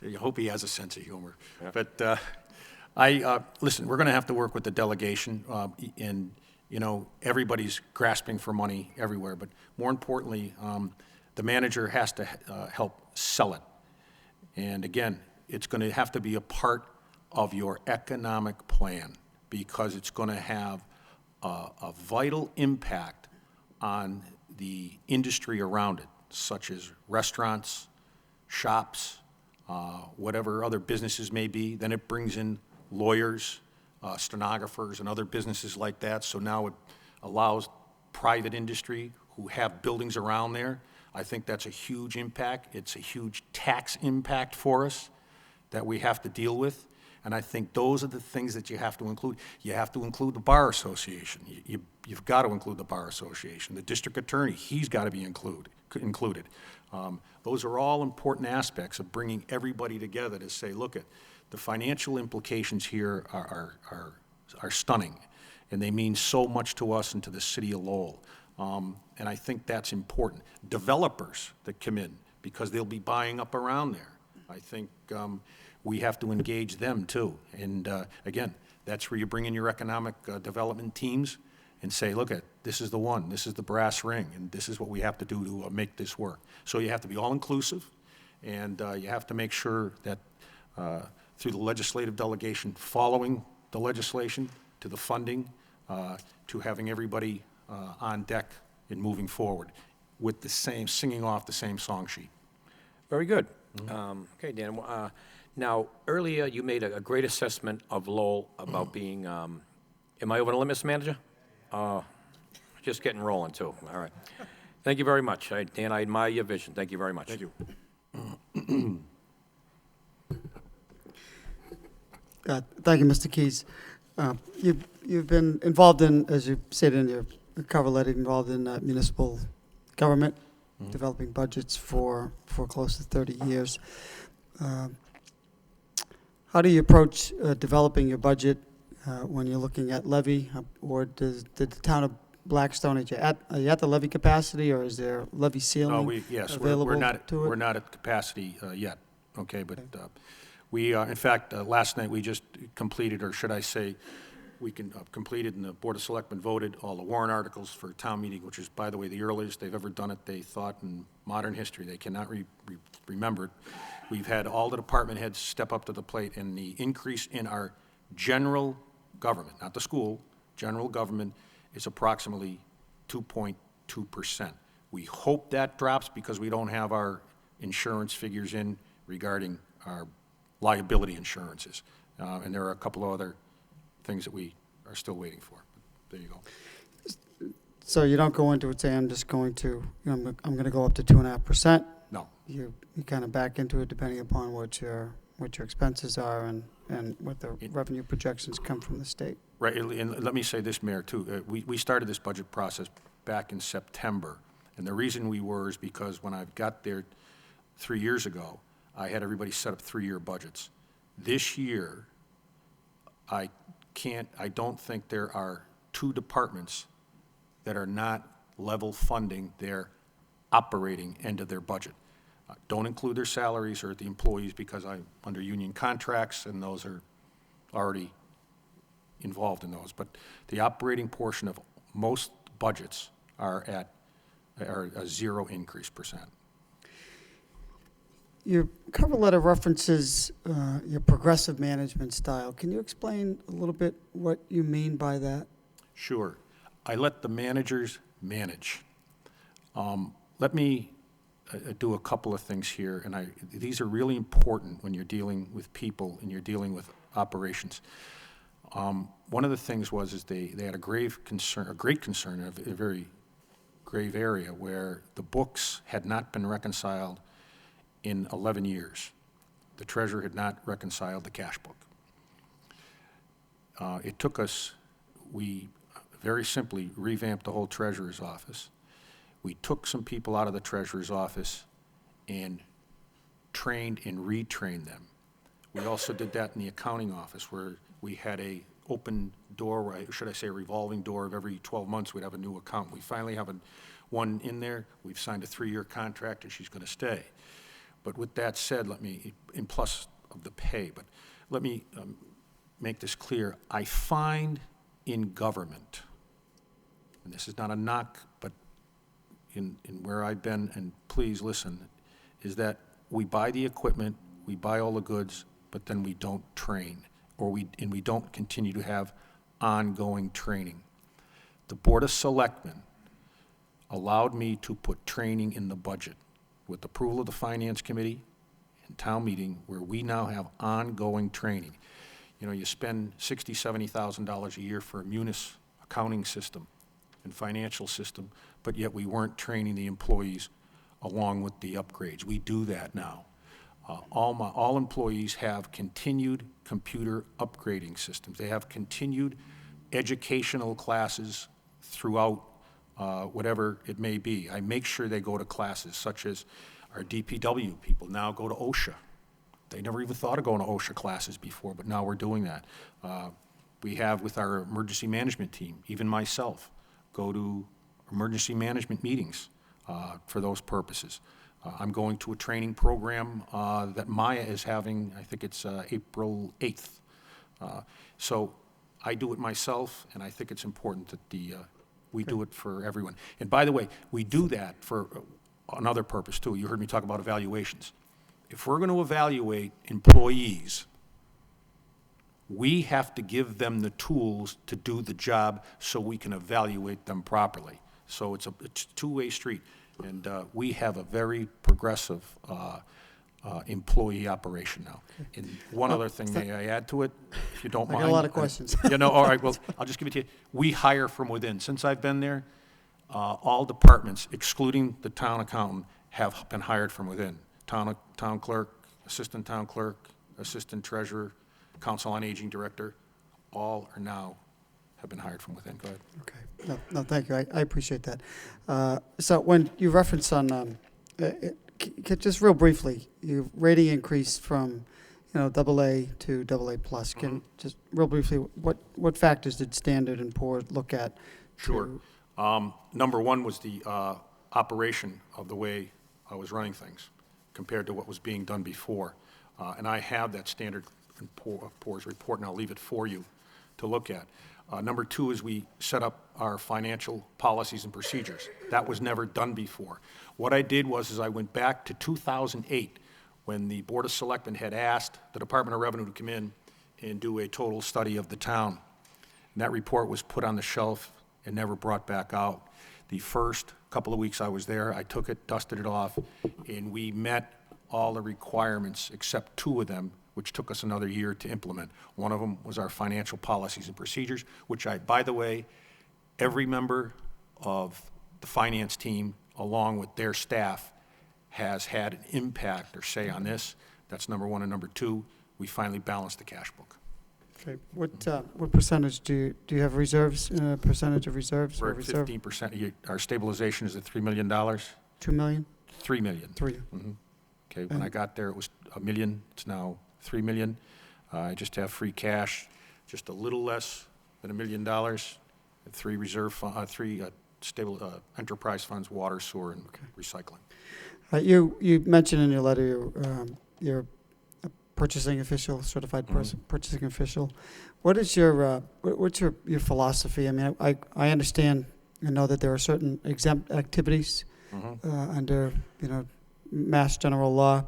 I hope he has a sense of humor. Yeah. But listen, we're going to have to work with the delegation, and, you know, everybody's grasping for money everywhere, but more importantly, the manager has to help sell it. And again, it's going to have to be a part of your economic plan because it's going to have a vital impact on the industry around it, such as restaurants, shops, whatever other businesses may be. Then it brings in lawyers, stenographers, and other businesses like that. So now it allows private industry who have buildings around there. I think that's a huge impact. It's a huge tax impact for us that we have to deal with. And I think those are the things that you have to include. You have to include the Bar Association. You've got to include the Bar Association. The district attorney, he's got to be included. Those are all important aspects of bringing everybody together to say, look, the financial implications here are stunning, and they mean so much to us and to the city of Lowell. And I think that's important. Developers that come in, because they'll be buying up around there. I think we have to engage them too. And again, that's where you bring in your economic development teams and say, look, this is the one, this is the brass ring, and this is what we have to do to make this work. So you have to be all-inclusive, and you have to make sure that through the legislative delegation, following the legislation, to the funding, to having everybody on deck and moving forward with the same, singing off the same song sheet. Very good. Okay, Dan. Now, earlier you made a great assessment of Lowell about being, am I over the limit, Mr. Manager? Just getting rolling, too. All right. Thank you very much. Dan, I admire your vision. Thank you very much. Thank you. Thank you, Mr. Keys. You've been involved in, as you said in your cover letter, involved in municipal government, developing budgets for close to 30 years. How do you approach developing your budget when you're looking at levy, or did the town of Blackstone, are you at the levy capacity, or is there levy ceiling Yes, available we're not, to it? we're not at capacity yet, okay, but we, in fact, last night we just completed, or should I say, we completed and the Board of Selectmen voted all the warrant articles for town meeting, which is, by the way, the earliest they've ever done it, they thought, in modern history. They cannot remember it. We've had all the department heads step up to the plate, and the increase in our general government, not the school, general government, is approximately 2.2%. We hope that drops because we don't have our insurance figures in regarding our liability insurances. And there are a couple of other things that we are still waiting for. There you go. So you don't go into it saying, I'm just going to, I'm going to go up to 2.5%? No. You kind of back into it depending upon what your expenses are and what the revenue projections come from the state. Right, and let me say this, Mayor, too. We started this budget process back in September, and the reason we were is because when I got there 3 years ago, I had everybody set up 3-year budgets. This year, I don't think there are 2 departments that are not level funding their operating end of their budget. Don't include their salaries or the employees because I'm under union contracts, and those are already involved in those. But the operating portion of most budgets are a 0 increase percent. Your cover letter references your progressive management style. Can you explain a little bit what you mean by that? Sure. I let the managers manage. Let me do a couple of things here, and these are really important when you're dealing with people and you're dealing with operations. One of the things is they had a great concern, a very grave area where the books had not been reconciled in 11 years. the treasurer had not reconciled the cash book. It took us, we very simply revamped the whole treasurer's office. We took some people out of the treasurer's office and trained and retrained them. We also did that in the accounting office, where we had a open door, or should I say a revolving door, of every 12 months we'd have a new account. We finally have one in there. We've signed a 3-year contract, and she's going to stay. But with that said, and plus of the pay, but let me make this clear. I find in government, and this is not a knock, but in where I've been, and please listen, is that we buy the equipment, we buy all the goods, but then we don't train, or we don't continue to have ongoing training. The Board of Selectmen allowed me to put training in the budget with approval of the Finance Committee and town meeting, where we now have ongoing training. You know, you spend $60,000, $70,000 a year for a munis accounting system and financial system, but yet we weren't training the employees along with the upgrades. We do that now. All employees have continued computer upgrading systems. They have continued educational classes throughout whatever it may be. I make sure they go to classes, such as our DPW people now go to OSHA. They never even thought of going to OSHA classes before, but now we're doing that. We have with our emergency management team, even myself, go to emergency management meetings for those purposes. I'm going to a training program that Maya is having, I think it's April 8th. So I do it myself, and I think it's important that we do it for everyone. And by the way, we do that for another purpose too. You heard me talk about evaluations. If we're going to evaluate employees, we have to give them the tools to do the job so we can evaluate them properly. So it's a two-way street. And we have a very progressive employee operation now. And one other thing, may I add to it, if you don't I mind? got a lot of questions. You know, all right, well, I'll just give it to you. We hire from within. Since I've been there, all departments, excluding the town accountant, have been hired from within. Town clerk, assistant treasurer, council on aging director, all are now have been hired from within. Go ahead. Okay. No, thank you. I appreciate that. So when you reference on, just real briefly, your rating increased from, AA to AA plus. Can just real briefly, what factors did Standard and Poor look at? Sure. Number one was the operation of the way I was running things compared to what was being done before. And I have that Standard and Poor's report, and I'll leave it for you to look at. Number two is we set up our financial policies and procedures. That was never done before. What I did was I went back to 2008 when the Board of Selectmen had asked the Department of Revenue to come in and do a total study of the town. And that report was put on the shelf and never brought back out. The first couple of weeks I was there, I took it, dusted it off, and we met all the requirements except 2 of them, which took us another year to implement. One of them was our financial policies and procedures, which by the way, every member of the finance team, along with their staff, has had an impact or say on this. That's number one. And number two, we finally balanced the cash book. Okay. What percentage do you have reserves? Percentage of reserves? We're at 15%. Our stabilization is at $3 million. 2 million? $3 million. 3. Mm-hmm. Okay. When I got there, it was $1 million. It's now $3 million. I just have free cash, just a little less than $1 million, and 3 reserve, 3 stable enterprise funds, water, sewer, and recycling. You mentioned in your letter you're a purchasing official, certified purchasing official. What is what's your philosophy? I mean, I understand and know that there are certain exempt activities under Mass General Law.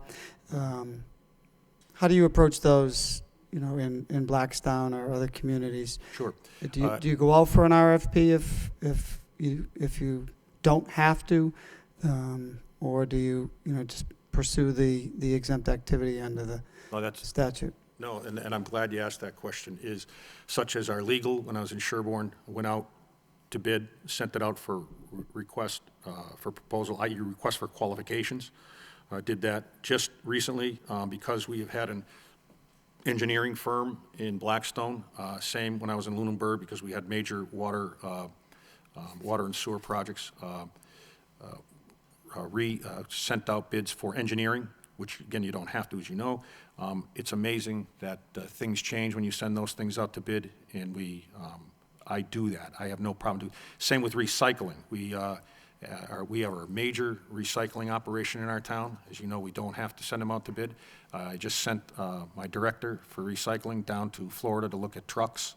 How do you approach those, in Blackstone or other communities? Sure. Do you go out for an RFP if you don't have to, or do you just pursue the exempt activity under the statute? No, and I'm glad you asked that question. Is such as our legal, when I was in Sherborne, went out to bid, sent it out for request for proposal, i.e. request for qualifications. Did that just recently because we have had an engineering firm in Blackstone. Same when I was in Lunenburg because we had major water and sewer projects. Sent out bids for engineering, which again, you don't have to, as you know. It's amazing that things change when you send those things out to bid, and I do that. I have no problem doing. Same with recycling. We have a major recycling operation in our town. As you know, we don't have to send them out to bid. I just sent my director for recycling down to Florida to look at trucks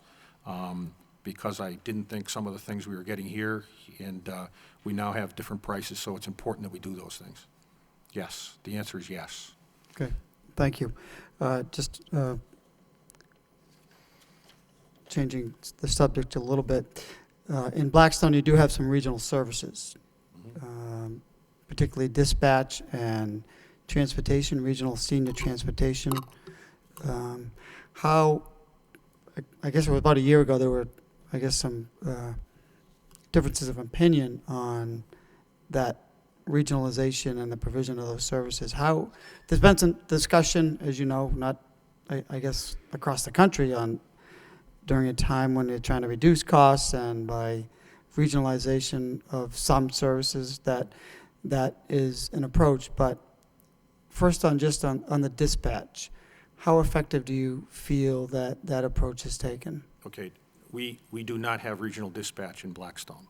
because I didn't think some of the things we were getting here, and we now have different prices, so it's important that we do those things. Yes, the answer is yes. Okay, thank you. Just changing the subject a little bit. In Blackstone, you do have some regional services, particularly dispatch and transportation, regional senior transportation. I guess it was about a year ago, there were, I guess, some differences of opinion on that regionalization and the provision of those services. There's been some discussion, as you know, not, I guess, across the country during a time when they're trying to reduce costs and by regionalization of some services that is an approach. But first on the dispatch, how effective do you feel that approach is taken? Okay, we do not have regional dispatch in Blackstone.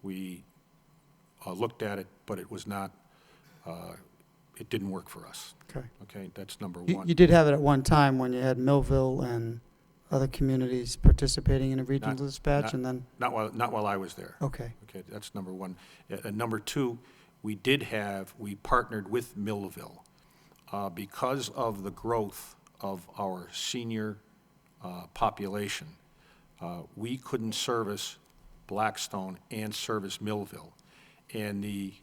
We looked at it, but it was not, it didn't work for us. Okay. Okay, that's number You one. did have it at one time when you had Millville and other communities participating in a regional dispatch, and then? Not while I was there. Okay. Okay, that's number one. And number two, we partnered with Millville because of the growth of our senior population. We couldn't service Blackstone and service Millville. And the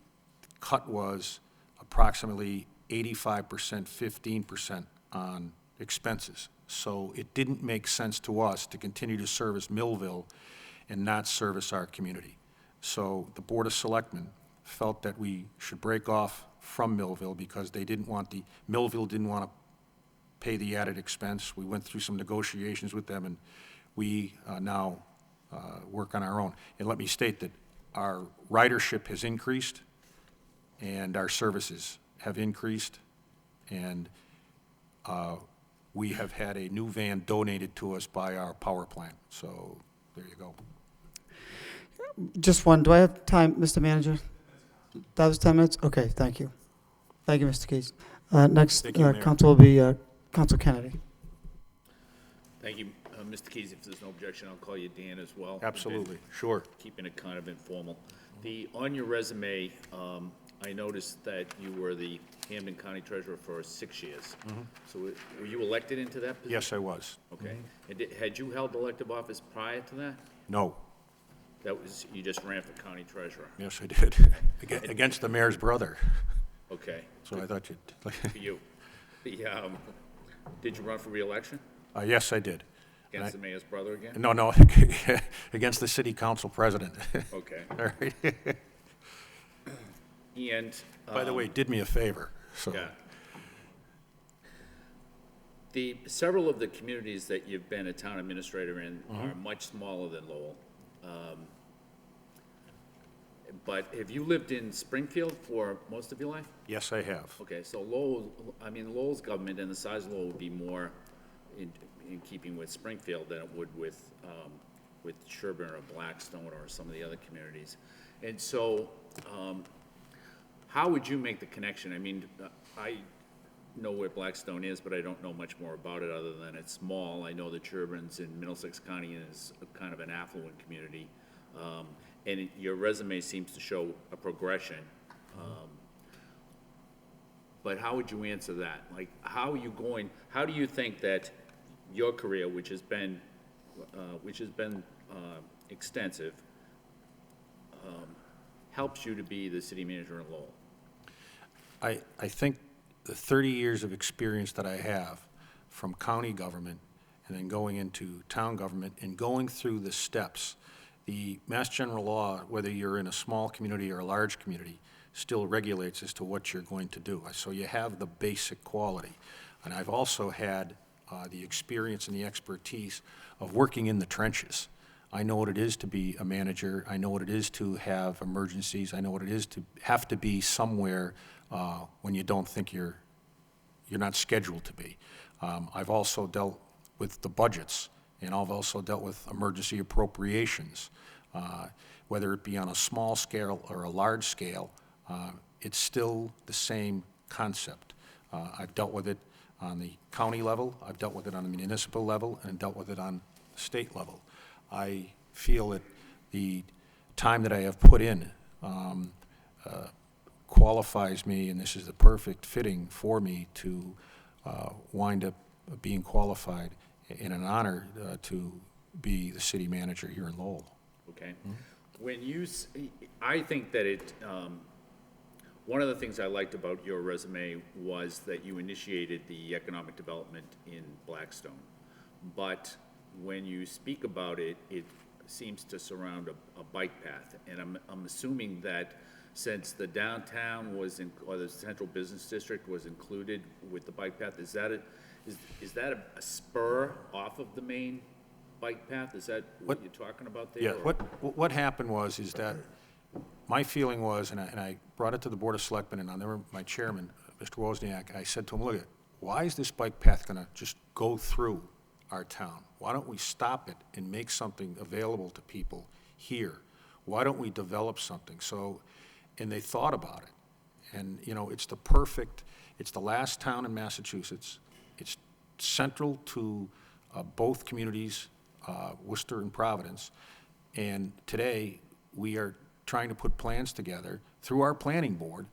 cut was approximately 85%, 15% on expenses. So it didn't make sense to us to continue to service Millville and not service our community. So the Board of Selectmen felt that we should break off from Millville because Millville didn't want to pay the added expense. We went through some negotiations with them, and we now work on our own. And let me state that our ridership has increased, and our services have increased, and we have had a new van donated to us by our power plant. So there you go. Just one, do I have time, Mr. Manager? That was 10 minutes? Okay, thank you. Thank you, Mr. Keys. Next, Thank you, Mayor. council will be Council Kennedy. Thank you, Mr. Keys. If there's no objection, I'll call you Dan as well. Absolutely, sure. Keeping it kind of informal. On your resume, I noticed that you were the Hampden County Treasurer for 6 years. So were you elected into that position? Yes, I was. Okay. And had you held elective office prior to that? No. You just ran for county treasurer? Yes, I did. Against the mayor's brother. Okay. So I thought For you. Did you run for re-election? yes, I did. Against the mayor's brother again? No, against the city council president. Okay. All right. And. By the way, did me a favor, so. Yeah. Several of the communities that you've been a town administrator in are much smaller than Lowell. But have you lived in Springfield for most of your life? Yes, I have. Okay, so Lowell's government and the size of Lowell would be more in keeping with Springfield than it would with Sherburne or Blackstone or some of the other communities. And so, how would you make the connection? I mean, I know where Blackstone is, but I don't know much more about it other than it's small. I know that Sherburne's in Middlesex County is kind of an affluent community. And your resume seems to show a progression. But how would you answer that? Like, how do you think that your career, which has been extensive, helps you to be the city manager in Lowell? I think the 30 years of experience that I have from county government and then going into town government and going through the steps, the Mass General Law, whether you're in a small community or a large community, still regulates as to what you're going to do. So you have the basic quality. And I've also had the experience and the expertise of working in the trenches. I know what it is to be a manager. I know what it is to have emergencies. I know what it is to have to be somewhere when you don't think you're not scheduled to be. I've also dealt with the budgets, and I've also dealt with emergency appropriations. Whether it be on a small scale or a large scale, it's still the same concept. I've dealt with it on the county level, I've dealt with it on the municipal level, and dealt with it on the state level. I feel that the time that I have put in qualifies me, and this is the perfect fitting for me to wind up being qualified and an honor to be the city manager here in Lowell. Okay. When you, I think that one of the things I liked about your resume was that you initiated the economic development in Blackstone. But when you speak about it, it seems to surround a bike path. And I'm assuming that since the downtown was or the central business district was included with the bike path, is that a spur off of the main bike path? Is that what you're talking about there? Yeah, or- what happened is that my feeling was, and I brought it to the Board of Selectmen, and I remember my chairman, Mr. Wozniak, I said to him, look, why is this bike path gonna just go through our town? Why don't we stop it and make something available to people here? Why don't we develop something? So, and they thought about it. And, you know, it's the last town in Massachusetts. It's central to both communities, Worcester and Providence. And today, we are trying to put plans together through our planning board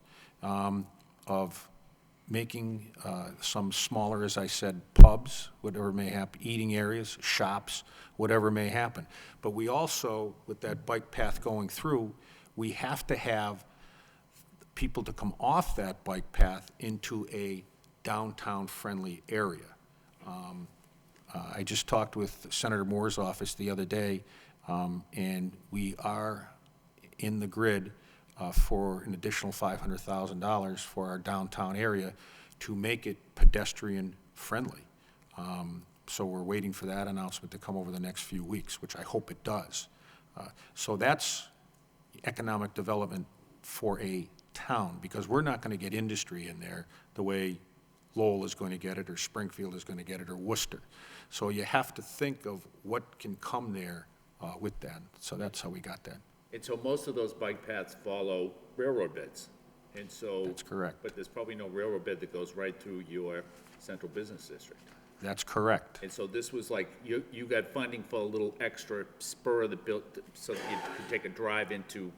of making some smaller, as I said, pubs, whatever may happen, eating areas, shops, whatever may happen. But we also, with that bike path going through, we have to have people to come off that bike path into a downtown-friendly area. I just talked with Senator Moore's office the other day, and we are in the grid for an additional $500,000 for our downtown area to make it pedestrian-friendly. So we're waiting for that announcement to come over the next few weeks, which I hope it does. So that's economic development for a town, because we're not going to get industry in there the way Lowell is going to get it, or Springfield is going to get it, or Worcester. So you have to think of what can come there with that. So that's how we got that. And so most of those bike paths follow railroad beds. And so. That's correct. But there's probably no railroad bed that goes right through your central business district. That's correct. And so this was like, you got funding for a little extra spur that built, so that you could take a drive into,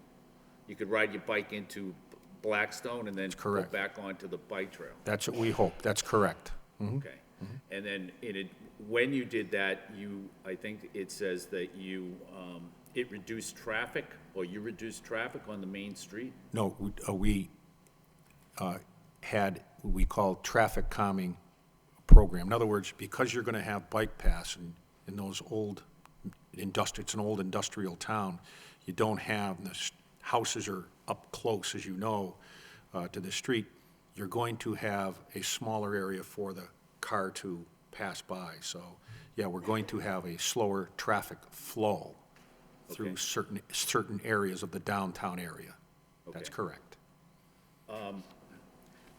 you could ride your bike into Blackstone and then go correct. back onto the bike trail. That's what we hope. That's correct. Okay. And then when you did that, I think it says that it reduced traffic, or you reduced traffic on the main street? No, we had what we call traffic calming program. In other words, because you're going to have bike paths in those old it's an old industrial town, you don't have, the houses are up close, as you know, to the street. You're going to have a smaller area for the car to pass by. So, yeah, we're going to have a slower traffic flow through certain areas of the downtown area. That's Okay. correct.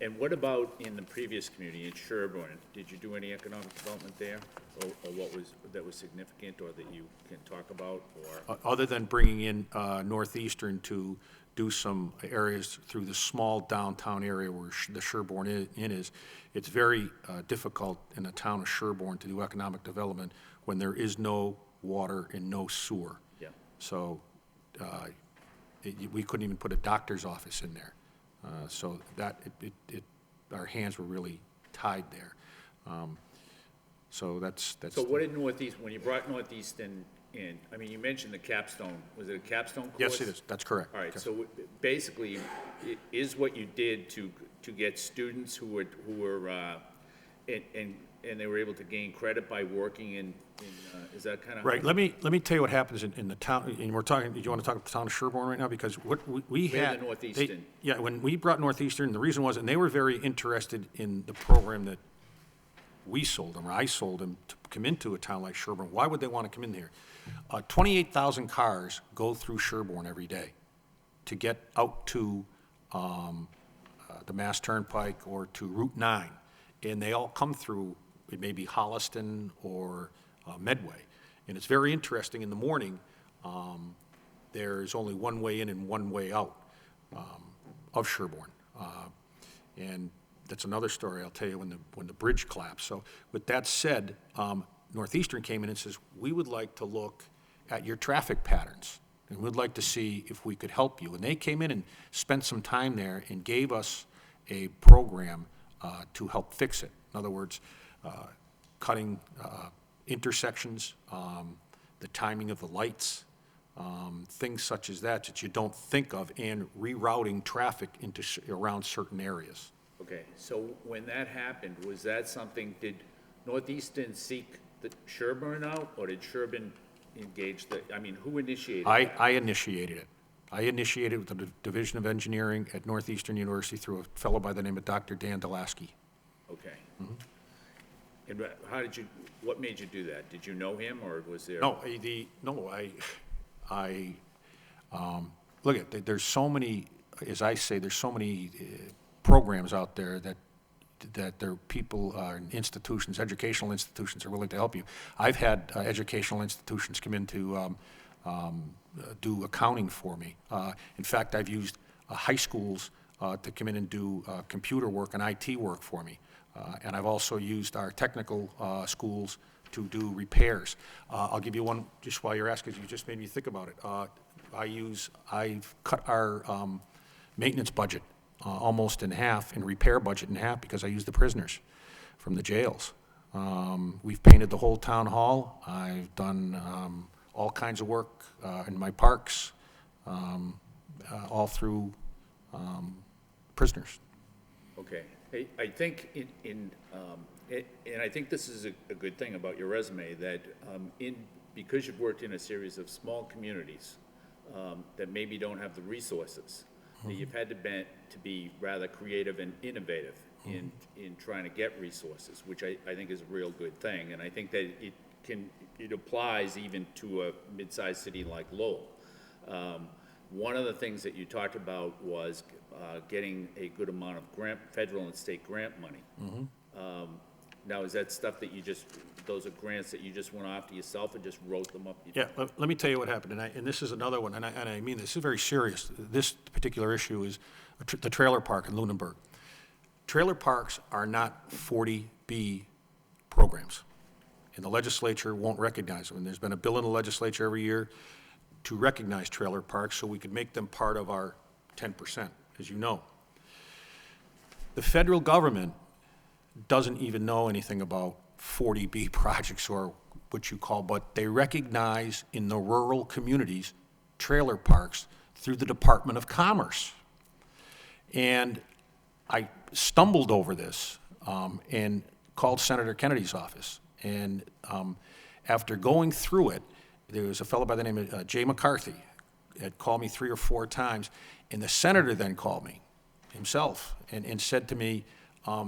And what about in the previous community, in Sherburne? Did you do any economic development there? Or what that was significant, or that you can talk about, or? Other than bringing in Northeastern to do some areas through the small downtown area where the Sherburne Inn is, it's very difficult in the town of Sherburne to do economic development when there is no water and no sewer. Yeah. So we couldn't even put a doctor's office in there. So that, our hands were really tied there. So that's. So what did Northeast, when you brought Northeast in, I mean, you mentioned the capstone, was it a capstone course? Yes, it is, that's correct. All right, so basically, it is what you did to get students who were, and and they were able to gain credit by working in is that kind of? Right, let me tell you what happens in the town, and we're talking, do you want to talk about the town of Sherborne right now? Because what we We're had. the Northeastern. Yeah, when we brought Northeastern, the reason was, and they were very interested in the program that we sold them, or I sold them, to come into a town like Sherborne. Why would they want to come in here? 28,000 cars go through Sherborne every day to get out to the Mass Turnpike or to Route 9. And they all come through, it may be Holliston or Medway. And it's very interesting, in the morning, there's only one way in and one way out of Sherborne. And that's another story I'll tell you when the bridge collapsed. So with that said, Northeastern came in and says, we would like to look at your traffic patterns, and we'd like to see if we could help you. And they came in and spent some time there and gave us a program to help fix it. In other words, cutting intersections, the timing of the lights, things such as that you don't think of, and rerouting traffic into around certain areas. Okay, so when that happened, was that something, did Northeastern seek the Sherburne out, or did Sherburne engage who initiated that? I initiated it. I initiated it with the Division of Engineering at Northeastern University through a fellow by the name of Dr. Dan Delasky. Okay. And what made you do that? Did you know him, or was there? No, look, there's so many, as I say, there's so many programs out there that there are people, institutions, educational institutions are willing to help you. I've had educational institutions come in to do accounting for me. In fact, I've used high schools to come in and do computer work and IT work for me. And I've also used our technical schools to do repairs. I'll give you one, just while you're asking, you just made me think about it. I've cut our maintenance budget almost in half, and repair budget in half, because I use the prisoners from the jails. We've painted the whole town hall. I've done all kinds of work in my parks, all through prisoners. Okay. I think and I think this is a good thing about your resume, that because you've worked in a series of small communities that maybe don't have the resources, that you've had to be rather creative and innovative in trying to get resources, which I think is a real good thing. And I think that it applies even to a mid-sized city like Lowell. One of the things that you talked about was getting a good amount of federal and state grant money. Now, is that stuff that those are grants that you just went after yourself and just wrote them up? Yeah, let me tell you what happened, and this is another one, and I mean, this is very serious. This particular issue is the trailer park in Lunenburg. Trailer parks are not 40B programs, and the legislature won't recognize them. And there's been a bill in the legislature every year to recognize trailer parks so we could make them part of our 10%, as you know. The federal government doesn't even know anything about 40B projects, or what you call, but they recognize in the rural communities trailer parks through the Department of Commerce. And I stumbled over this and called Senator Kennedy's office. And after going through it, there was a fellow by the name of Jay McCarthy had called me 3 or 4 times, and the senator then called me himself and said to me,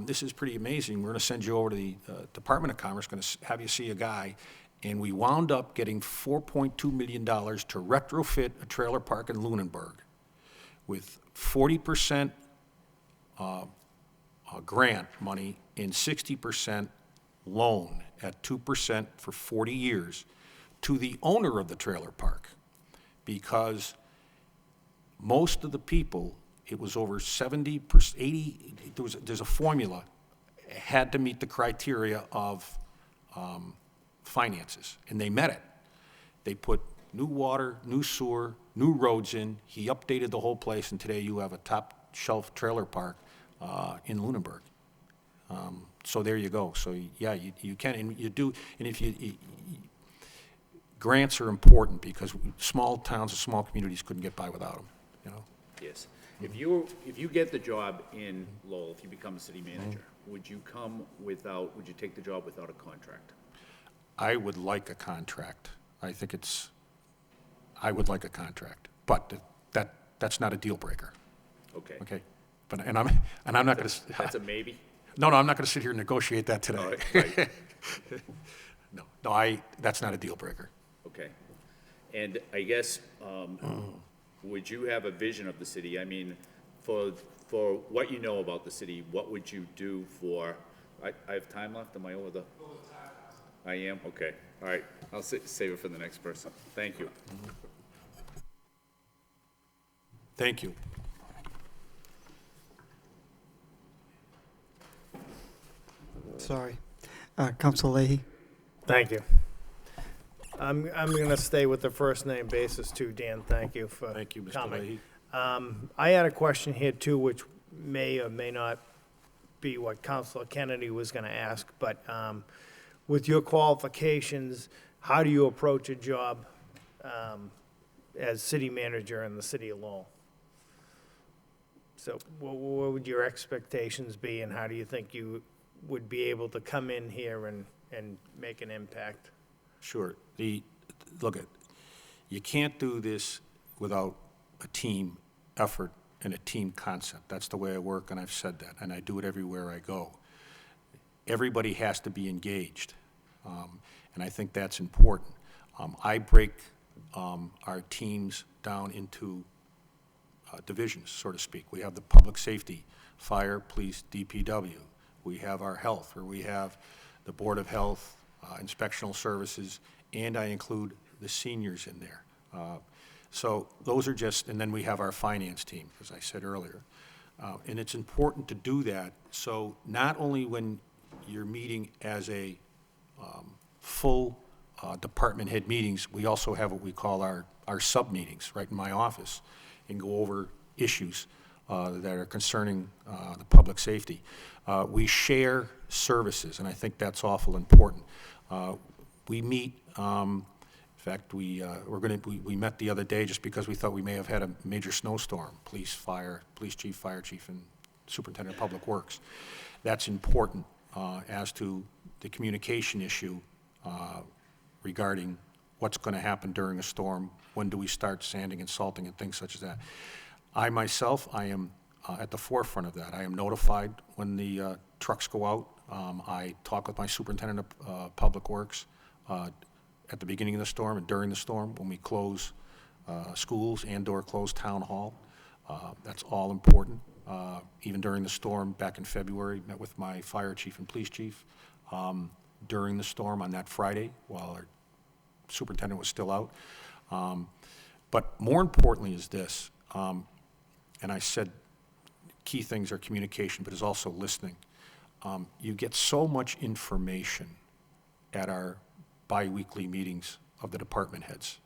this is pretty amazing. We're going to send you over to the Department of Commerce, going to have you see a guy. And we wound up getting $4.2 million to retrofit a trailer park in Lunenburg with 40% grant money and 60% loan at 2% for 40 years to the owner of the trailer park, because most of the people, it was over 70%, 80, there's a formula, had to meet the criteria of finances, and they met it. They put new water, new sewer, new roads in. He updated the whole place, and today you have a top shelf trailer park in Lunenburg. So there you go. So yeah, you can, and you do, and if grants are important, because small towns and small communities couldn't get by without them, you know? Yes. If you get the job in Lowell, if you become a city manager, would you take the job without a contract? I would like a contract. I would like a contract, but that's not a deal breaker, Okay. okay? And I'm not gonna, That's a maybe? no, I'm not gonna sit here and negotiate that All today. right, right, No, that's not a deal breaker. okay. And I guess, would you have a vision of the city? I mean, for what you know about the city, what would you do for, I have time left? Am I over the? I am? Okay. All right. I'll save it for the next person. Thank you. Thank you. Sorry. Counsel Leahy? Thank you. I'm gonna stay with the first name basis too, Dan. Thank you for Thank you, Mr. coming. Leahy. I had a question here too, which may or may not be what Councilor Kennedy was gonna ask, but, with your qualifications, how do you approach a job, as city manager in the city of Lowell? So what would your expectations be, and how do you think you would be able to come in here and make an impact? Sure. Look, you can't do this without a team effort and a team concept. That's the way I work, and I've said that, and I do it everywhere I go. Everybody has to be engaged, and I think that's important. I break our teams down into divisions, so to speak. We have the public safety, fire, police, DPW. We have our health, where we have the Board of Health, inspectional services, and I include the seniors in there. So those are just, and then we have our finance team, as I said earlier. And it's important to do that, so not only when you're meeting as a full department head meetings, we also have what we call our sub-meetings right in my office and go over issues that are concerning the public safety. We share services, and I think that's awful important. We meet, in fact, we met the other day just because we thought we may have had a major snowstorm, police chief, fire chief, and superintendent of public works. That's important as to the communication issue regarding what's going to happen during a storm, when do we start sanding and salting and things such as that. I myself, I am at the forefront of that. I am notified when the trucks go out. I talk with my superintendent of public works at the beginning of the storm and during the storm, when we close schools and/or close town hall. That's all important. Even during the storm back in February, met with my fire chief and police chief during the storm on that Friday while our superintendent was still out. But more importantly is this, and I said key things are communication, but is also listening. You get so much information at our bi-weekly meetings of the department heads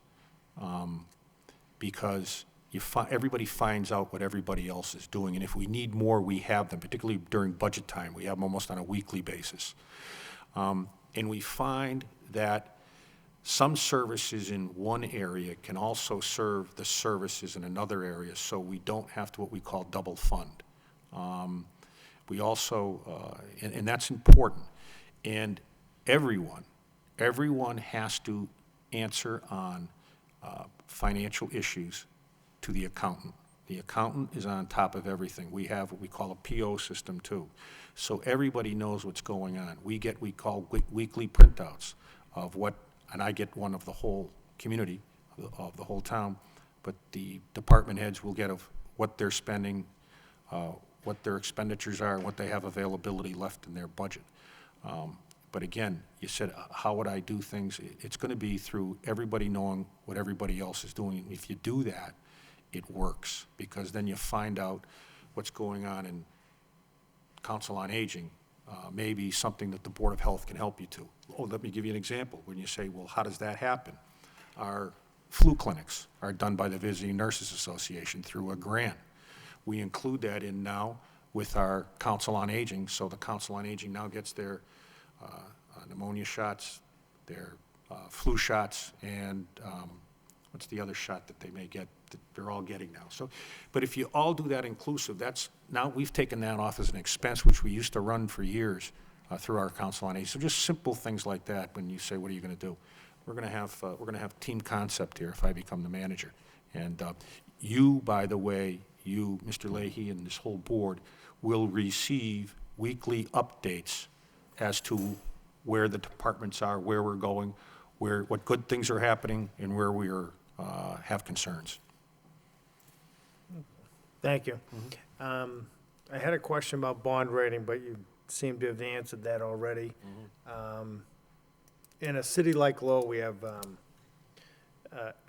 because everybody finds out what everybody else is doing, and if we need more, we have them, particularly during budget time. We have them almost on a weekly basis. And we find that some services in one area can also serve the services in another area, so we don't have to what we call double fund. We also, and that's important, and everyone has to answer on financial issues to the accountant. The accountant is on top of everything. We have what we call a PO system too. So everybody knows what's going on. We call weekly printouts of what, and I get one of the whole community, of the whole town, but the department heads will get of what they're spending, what their expenditures are, and what they have availability left in their budget. But again, you said, how would I do things? It's going to be through everybody knowing what everybody else is doing. If you do that, it works, because then you find out what's going on in Council on Aging, maybe something that the Board of Health can help you to. Oh, let me give you an example. When you say, well, how does that happen? Our flu clinics are done by the Visiting Nurses Association through a grant. We include that in now with our Council on Aging, so the Council on Aging now gets their pneumonia shots, their flu shots, and What's the other shot that they may get, that they're all getting now? So, but if you all do that inclusive, now we've taken that off as an expense, which we used to run for years through our Council on Aging. So just simple things like that when you say, what are you going to do? We're going to have team concept here if I become the manager. And you, by the way, you, Mr. Leahy, and this whole board will receive weekly updates as to where the departments are, where we're going, what good things are happening, and where we are, have concerns. Thank you. I had a question about bond rating, but you seem to have answered that already. In a city like Lowell, we have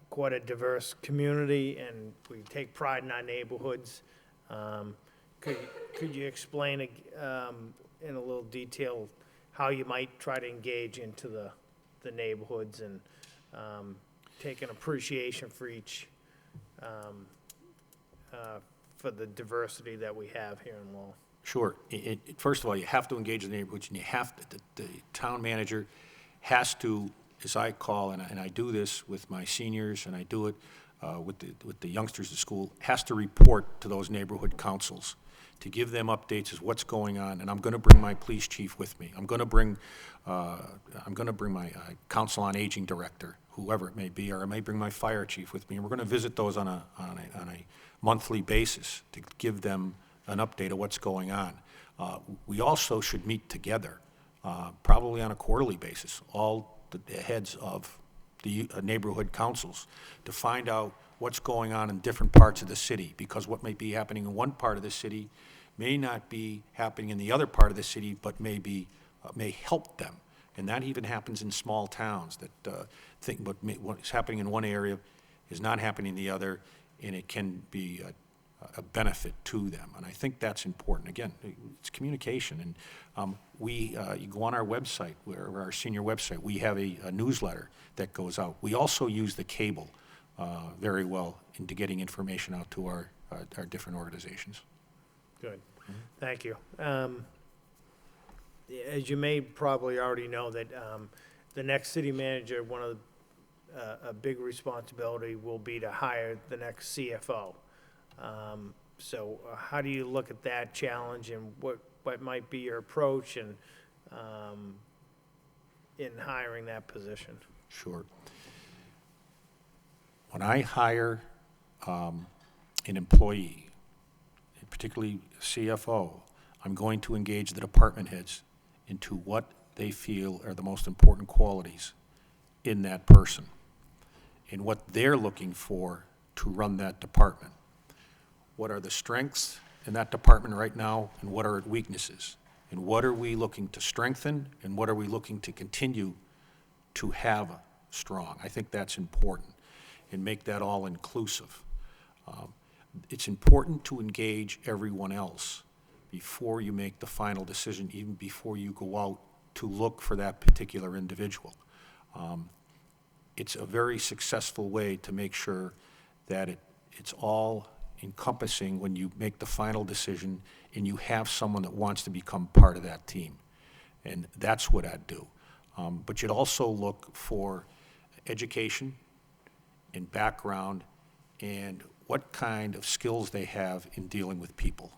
quite a diverse community, and we take pride in our neighborhoods. Could you explain in a little detail how you might try to engage into the neighborhoods and take an appreciation for each, for the diversity that we have here in Lowell? Sure. First of all, you have to engage the neighborhoods, and you have to, the town manager has to, as I call, and I do this with my seniors, and I do it with the youngsters at school, has to report to those neighborhood councils to give them updates as what's going on. And I'm going to bring my police chief with me. I'm going to bring my council on aging director, whoever it may be, or I may bring my fire chief with me, and we're going to visit those on a monthly basis to give them an update of what's going on. We also should meet together, probably on a quarterly basis, all the heads of the neighborhood councils, to find out what's going on in different parts of the city, because what may be happening in one part of the city may not be happening in the other part of the city, but may help them. And that even happens in small towns, that what's happening in one area is not happening in the other, and it can be a benefit to them. And I think that's important. Again, it's communication. And you go on our website, our senior website, we have a newsletter that goes out. We also use the cable very well into getting information out to our different organizations. Good. Thank you. As you may probably already know, that the next city manager, one of a big responsibility will be to hire the next CFO. So how do you look at that challenge, and what might be your approach in hiring that position? Sure. When I hire an employee, particularly CFO, I'm going to engage the department heads into what they feel are the most important qualities in that person and what they're looking for to run that department. What are the strengths in that department right now, and what are its weaknesses? And what are we looking to strengthen, and what are we looking to continue to have strong? I think that's important, and make that all inclusive. It's important to engage everyone else before you make the final decision, even before you go out to look for that particular individual. It's a very successful way to make sure that it's all encompassing when you make the final decision and you have someone that wants to become part of that team. And that's what I'd do. But you'd also look for education and background and what kind of skills they have in dealing with people.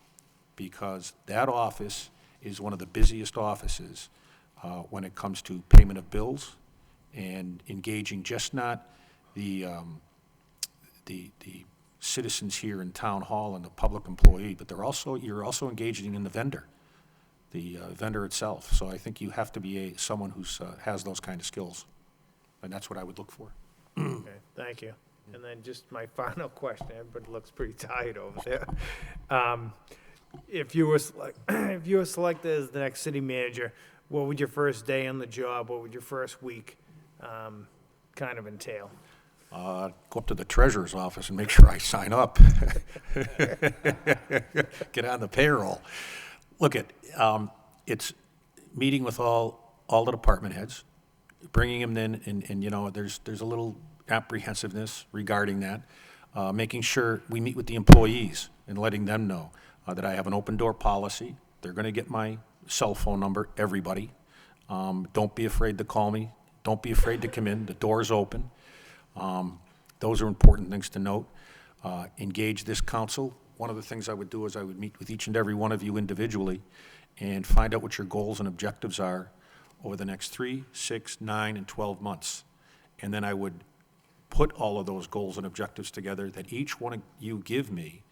Because that office is one of the busiest offices when it comes to payment of bills and engaging just not the citizens here in Town Hall and the public employee, but you're also engaging in the vendor itself. So I think you have to be someone who has those kind of skills, and that's what I would look for. Okay, thank you. And then just my final question, everybody looks pretty tired over there. If you were selected as the next city manager, what would your first day on the job, what would your first week kind of entail? Go up to the treasurer's office and make sure I sign up. Get on the payroll. Look, it's meeting with all the department heads, bringing them in, and there's a little apprehensiveness regarding that. Making sure we meet with the employees and letting them know that I have an open door policy. They're going to get my cell phone number, everybody. Don't be afraid to call me. Don't be afraid to come in. The door's open. Those are important things to note. Engage this council. One of the things I would do is I would meet with each and every one of you individually and find out what your goals and objectives are over the next 3, 6, 9, and 12 months. And then I would put all of those goals and objectives together that each one of you give me,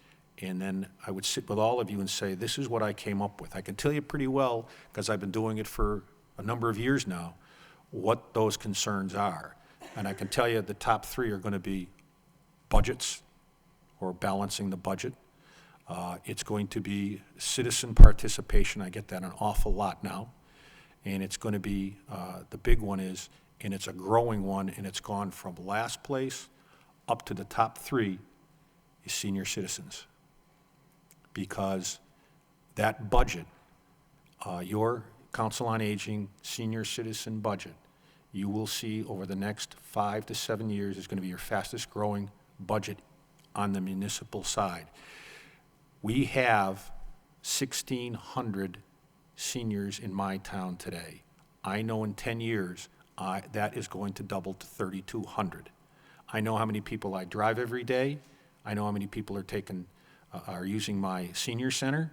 and then I would sit with all of you and say, this is what I came up with. I can tell you pretty well, because I've been doing it for a number of years now, what those concerns are. And I can tell you the top 3 are going to be budgets, or balancing the budget. It's going to be citizen participation. I get that an awful lot now. And it's going to be, the big one is, and it's a growing one, and it's gone from last place up to the top 3, is senior citizens. Because that budget, your Council on Aging senior citizen budget, you will see over the next 5 to 7 years is going to be your fastest growing budget on the municipal side. We have 1,600 seniors in my town today. I know in 10 years, that is going to double to 3,200. I know how many people I drive every day. I know how many people are using my senior center,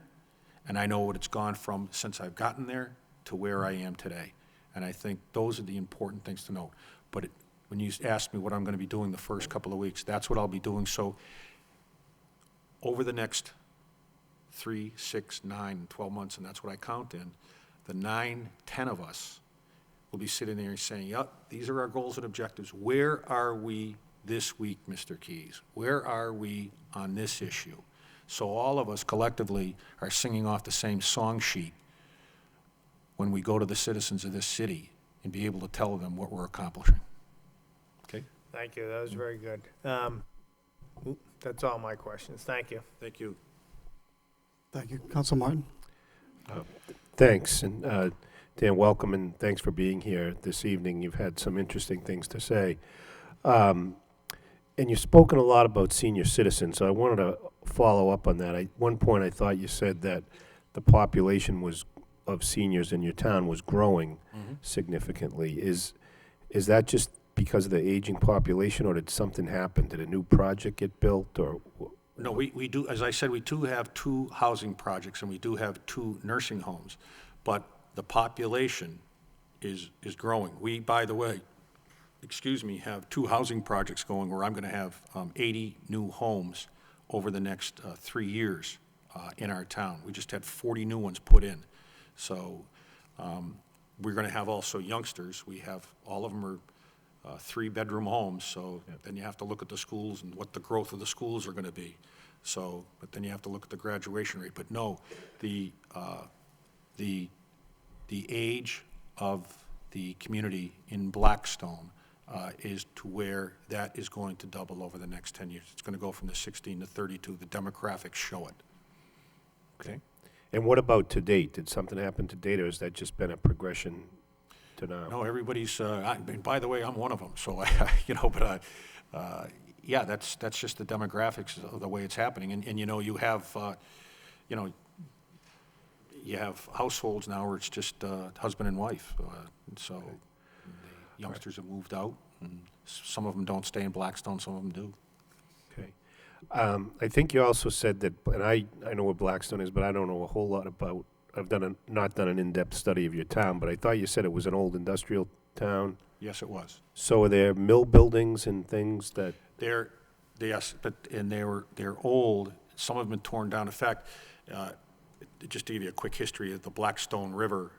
and I know what it's gone from since I've gotten there to where I am today. And I think those are the important things to note. But when you ask me what I'm going to be doing the first couple of weeks, that's what I'll be doing. So over the next 3, 6, 9, 12 months, and that's what I count in, the 9, 10 of us will be sitting there and saying, yep, these are our goals and objectives. Where are we this week, Mr. Keys? Where are we on this issue? So all of us collectively are singing off the same song sheet when we go to the citizens of this city and be able to tell them what we're accomplishing. Okay? Thank you, that was very good. That's all my questions, thank you. Thank you. Thank you. Council Martin? Thanks, and Dan, welcome, and thanks for being here this evening. You've had some interesting things to say. And you've spoken a lot about senior citizens, so I wanted to follow up on that. At one point, I thought you said that the population of seniors in your town was growing significantly. Is that just because of the aging population, or did something happen? Did a new project get built, or? No, we do, as I said, we do have 2 housing projects, and we do have 2 nursing homes, but the population is growing. We, by the way, have 2 housing projects going where I'm going to have 80 new homes over the next 3 years in our town. We just had 40 new ones put in. So we're going to have also youngsters. We have, all of them are 3-bedroom homes, so then you have to look at the schools and what the growth of the schools are going to be. So, but then you have to look at the graduation rate. But no, the age of the community in Blackstone is to where that is going to double over the next 10 years. It's going to go from the 16 to 32. The demographics show it. Okay. And what about to date? Did something happen to date, or has that just been a progression to now? No, everybody's, and by the way, I'm one of them, so, yeah, that's just the demographics of the way it's happening. And you have, you have households now where it's just husband and wife. And so the youngsters have moved out, and some of them don't stay in Blackstone, some of them do. Okay. I think you also said that, and I know what Blackstone is, but I don't know a whole lot about, I've not done an in-depth study of your town, but I thought you said it was an old industrial town. Yes, it was. So are there mill buildings and things that? Yes, but, and they're old. Some have been torn down. In fact, just to give you a quick history of the Blackstone River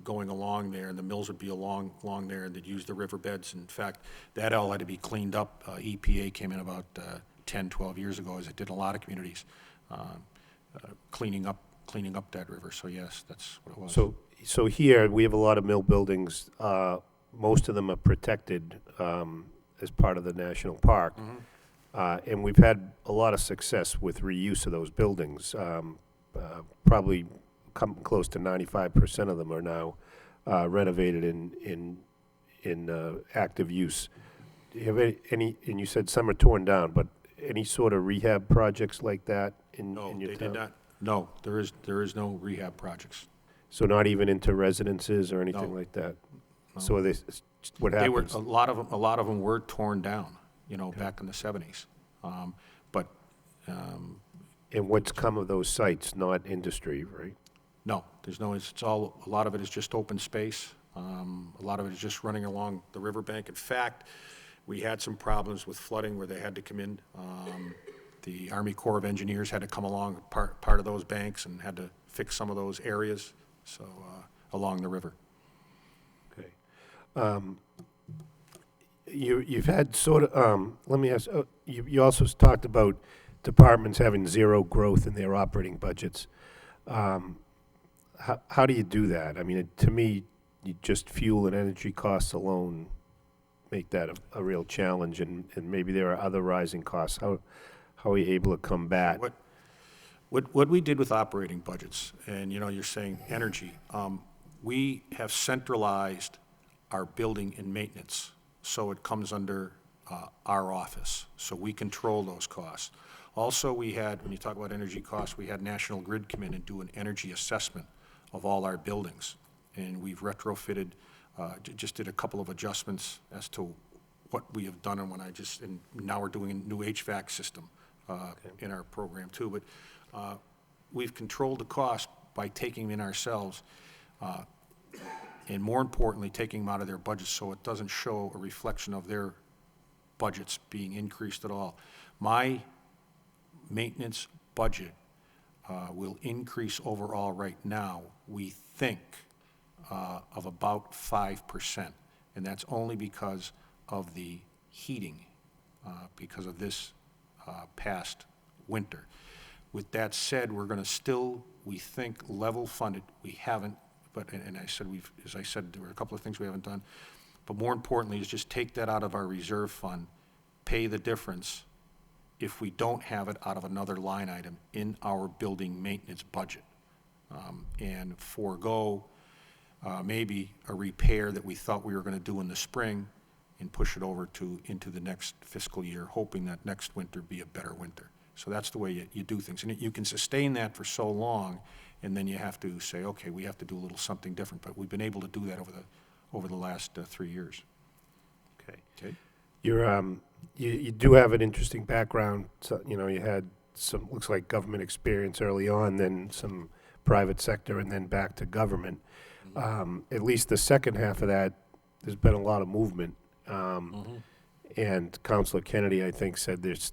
going along there, and the mills would be along there, and they'd use the riverbeds. In fact, that all had to be cleaned up. EPA came in about 10, 12 years ago, as it did in a lot of communities, cleaning up that river. So yes, that's what it was. So here, we have a lot of mill buildings. Most of them are protected as part of the national park. And we've had a lot of success with reuse of those buildings. Probably come close to 95% of them are now renovated in active use. Do you have any, and you said some are torn down, but any sort of rehab projects like that in your town? No, they did not. No, there is no rehab projects. So not even into residences or anything No. like that? No. So what They were, happens? a lot of them were torn down. you know, back in the 70s. But, And what's come of those sites, not industry, right? no, there's no, it's all, a lot of it is just open space. A lot of it is just running along the riverbank. In fact, we had some problems with flooding where they had to come in. The Army Corps of Engineers had to come along part of those banks and had to fix some of those areas, so, along the river. Okay. You've had sort of, let me ask, you also talked about departments having zero growth in their operating budgets. How do you do that? I mean, to me, just fuel and energy costs alone make that a real challenge, and maybe there are other rising costs. How are you able to combat? What we did with operating budgets, and, you know, you're saying energy, we have centralized our building and maintenance, so it comes under our office, so we control those costs. Also, we had, when you talk about energy costs, we had National Grid come in and do an energy assessment of all our buildings, and we've retrofitted, just did a couple of adjustments as to what we have done, and now we're doing a new HVAC system in our program too, but we've controlled the cost by taking them in ourselves, and more importantly, taking them out of their budgets so it doesn't show a reflection of their budgets being increased at all. My maintenance budget will increase overall right now, we think, of about 5%, and that's only because of the heating, because of this past winter. With that said, we're going to still, we think, level funded. We haven't, but, and I said as I said, there were a couple of things we haven't done, but more importantly is just take that out of our reserve fund, pay the difference if we don't have it out of another line item in our building maintenance budget, and forego maybe a repair that we thought we were going to do in the spring and push it over into the next fiscal year, hoping that next winter be a better winter. So that's the way you do things. And you can sustain that for so long, and then you have to say, okay, we have to do a little something different. But we've been able to do that over the last 3 years. Okay. You do have an interesting background. So, you know, you had some, looks like government experience early on, then some private sector, and then back to government. At least the second half of that, there's been a lot of movement. And Councilor Kennedy, I think, said it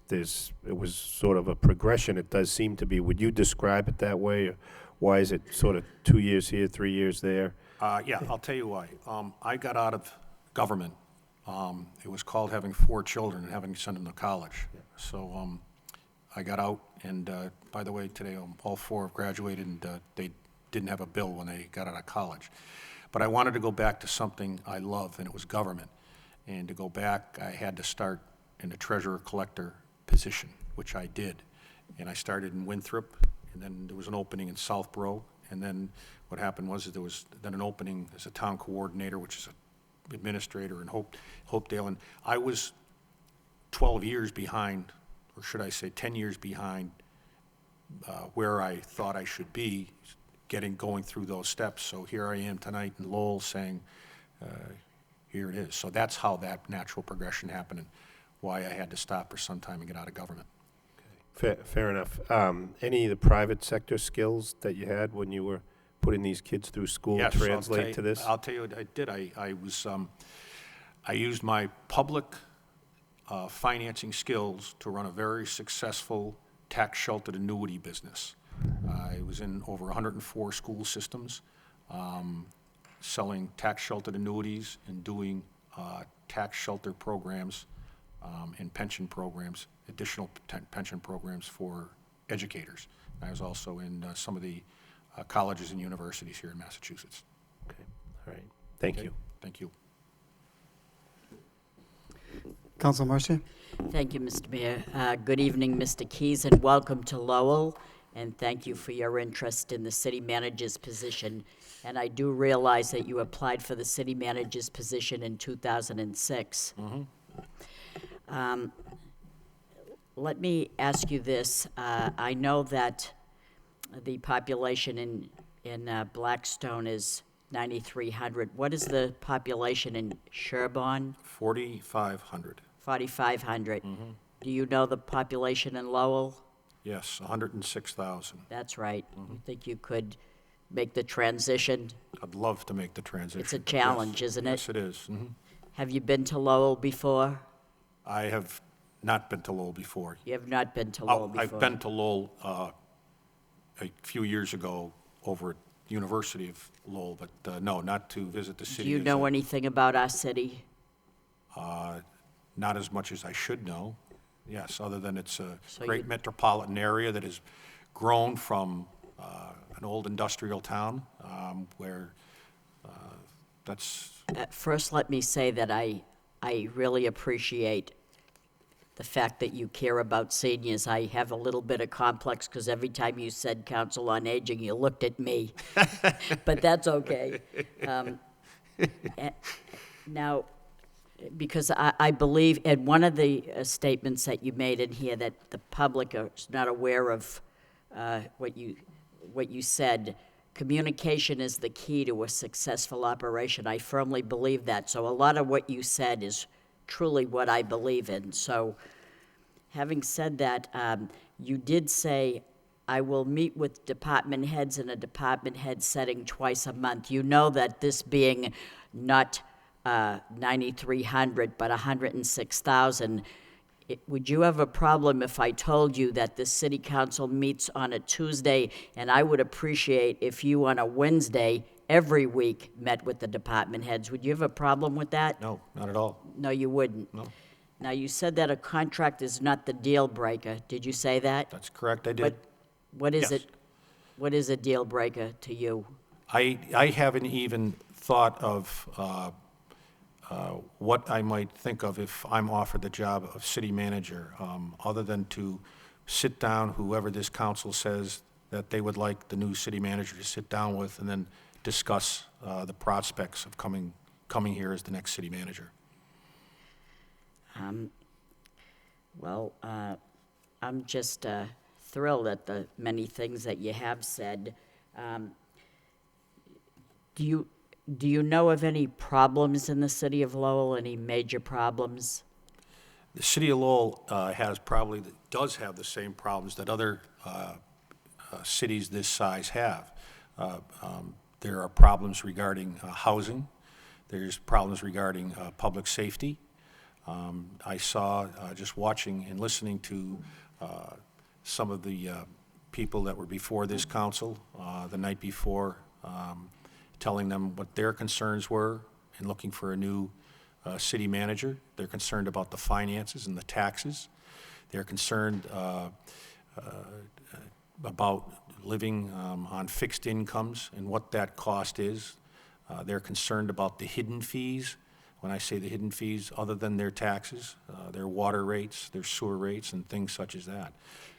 was sort of a progression. It does seem to be. Would you describe it that way? Or why is it sort of 2 years here, 3 years there? Yeah, I'll tell you why. I got out of government. It was called having 4 children and having to send them to college. So I got out, and by the way, today all 4 have graduated, and they didn't have a bill when they got out of college. But I wanted to go back to something I love, and it was government. And to go back, I had to start in a treasurer-collector position, which I did. And I started in Winthrop, and then there was an opening in Southborough, and then what happened was that there was then an opening as a town coordinator, which is an administrator in Hopedale, and I was 12 years behind, or should I say 10 years behind, where I thought I should be going through those steps. So here I am tonight in Lowell saying, here it is. So that's how that natural progression happened, and why I had to stop for some time and get out of government. Fair enough. Any of the private sector skills that you had when you were putting these kids through school Yes, translate to this? I'll tell you what I did. I used my public financing skills to run a very successful tax-sheltered annuity business. I was in over 104 school systems, selling tax-sheltered annuities and doing tax shelter programs and pension programs, additional pension programs for educators. I was also in some of the colleges and universities here in Massachusetts. Okay, all right. Thank you. Thank you. Council Mercia? Thank you, Mr. Mayor. Good evening, Mr. Keys, and welcome to Lowell, and thank you for your interest in the city manager's position. And I do realize that you applied for the city manager's position in 2006. Let me ask you this. I know that the population in Blackstone is 9,300. What is the population in Sherborne? 4,500. 4,500. Do you know the population in Lowell? Yes, 106,000. That's right. You think you could make the transition? I'd love to make the transition. It's a but yes, challenge, isn't it? Yes, it is. Have you been to Lowell before? I have not been to Lowell before. You have not been to Lowell Oh, before? I've been to Lowell a few years ago over at University of Lowell, but no, not to visit the Do city. you as know a- anything about our city? Not as much as I should know, yes, other than it's a So great you- metropolitan area that has grown from an old industrial town where that's, First, let me say that I really appreciate the fact that you care about seniors. I have a little bit of complex because every time you said Council on Aging, you looked at me. But that's okay. Now, because I believe, and one of the statements that you made in here, that the public is not aware of what you said, communication is the key to a successful operation. I firmly believe that. So a lot of what you said is truly what I believe in. So having said that, you did say, I will meet with department heads in a department head setting twice a month. You know that this being not 9,300, but 106,000, would you have a problem if I told you that the city council meets on a Tuesday, and I would appreciate if you on a Wednesday every week met with the department heads? Would you have a problem with that? no, not at all. No, you wouldn't. No. Now, you said that a contract is not the deal breaker. Did you say that? That's correct, I did. But what is Yes. it? What is a deal breaker to you? I haven't even thought of what I might think of if I'm offered the job of city manager, other than to sit down, whoever this council says that they would like the new city manager to sit down with, and then discuss the prospects of coming here as the next city manager. Well, I'm just thrilled at the many things that you have said. Do you know of any problems in the city of Lowell, any major problems? The city of Lowell does have the same problems that other cities this size have. There are problems regarding housing. There's problems regarding public safety. I saw, just watching and listening to some of the people that were before this council the night before, telling them what their concerns were in looking for a new city manager. They're concerned about the finances and the taxes. They're concerned about living on fixed incomes and what that cost is. They're concerned about the hidden fees. When I say the hidden fees, other than their taxes, their water rates, their sewer rates, and things such as that.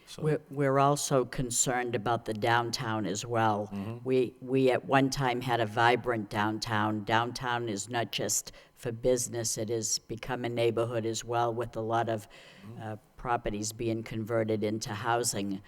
So, We're also concerned about the downtown as well. We at one time had a vibrant downtown. Downtown is not just for business, it has become a neighborhood as well, with a lot of properties being converted into housing.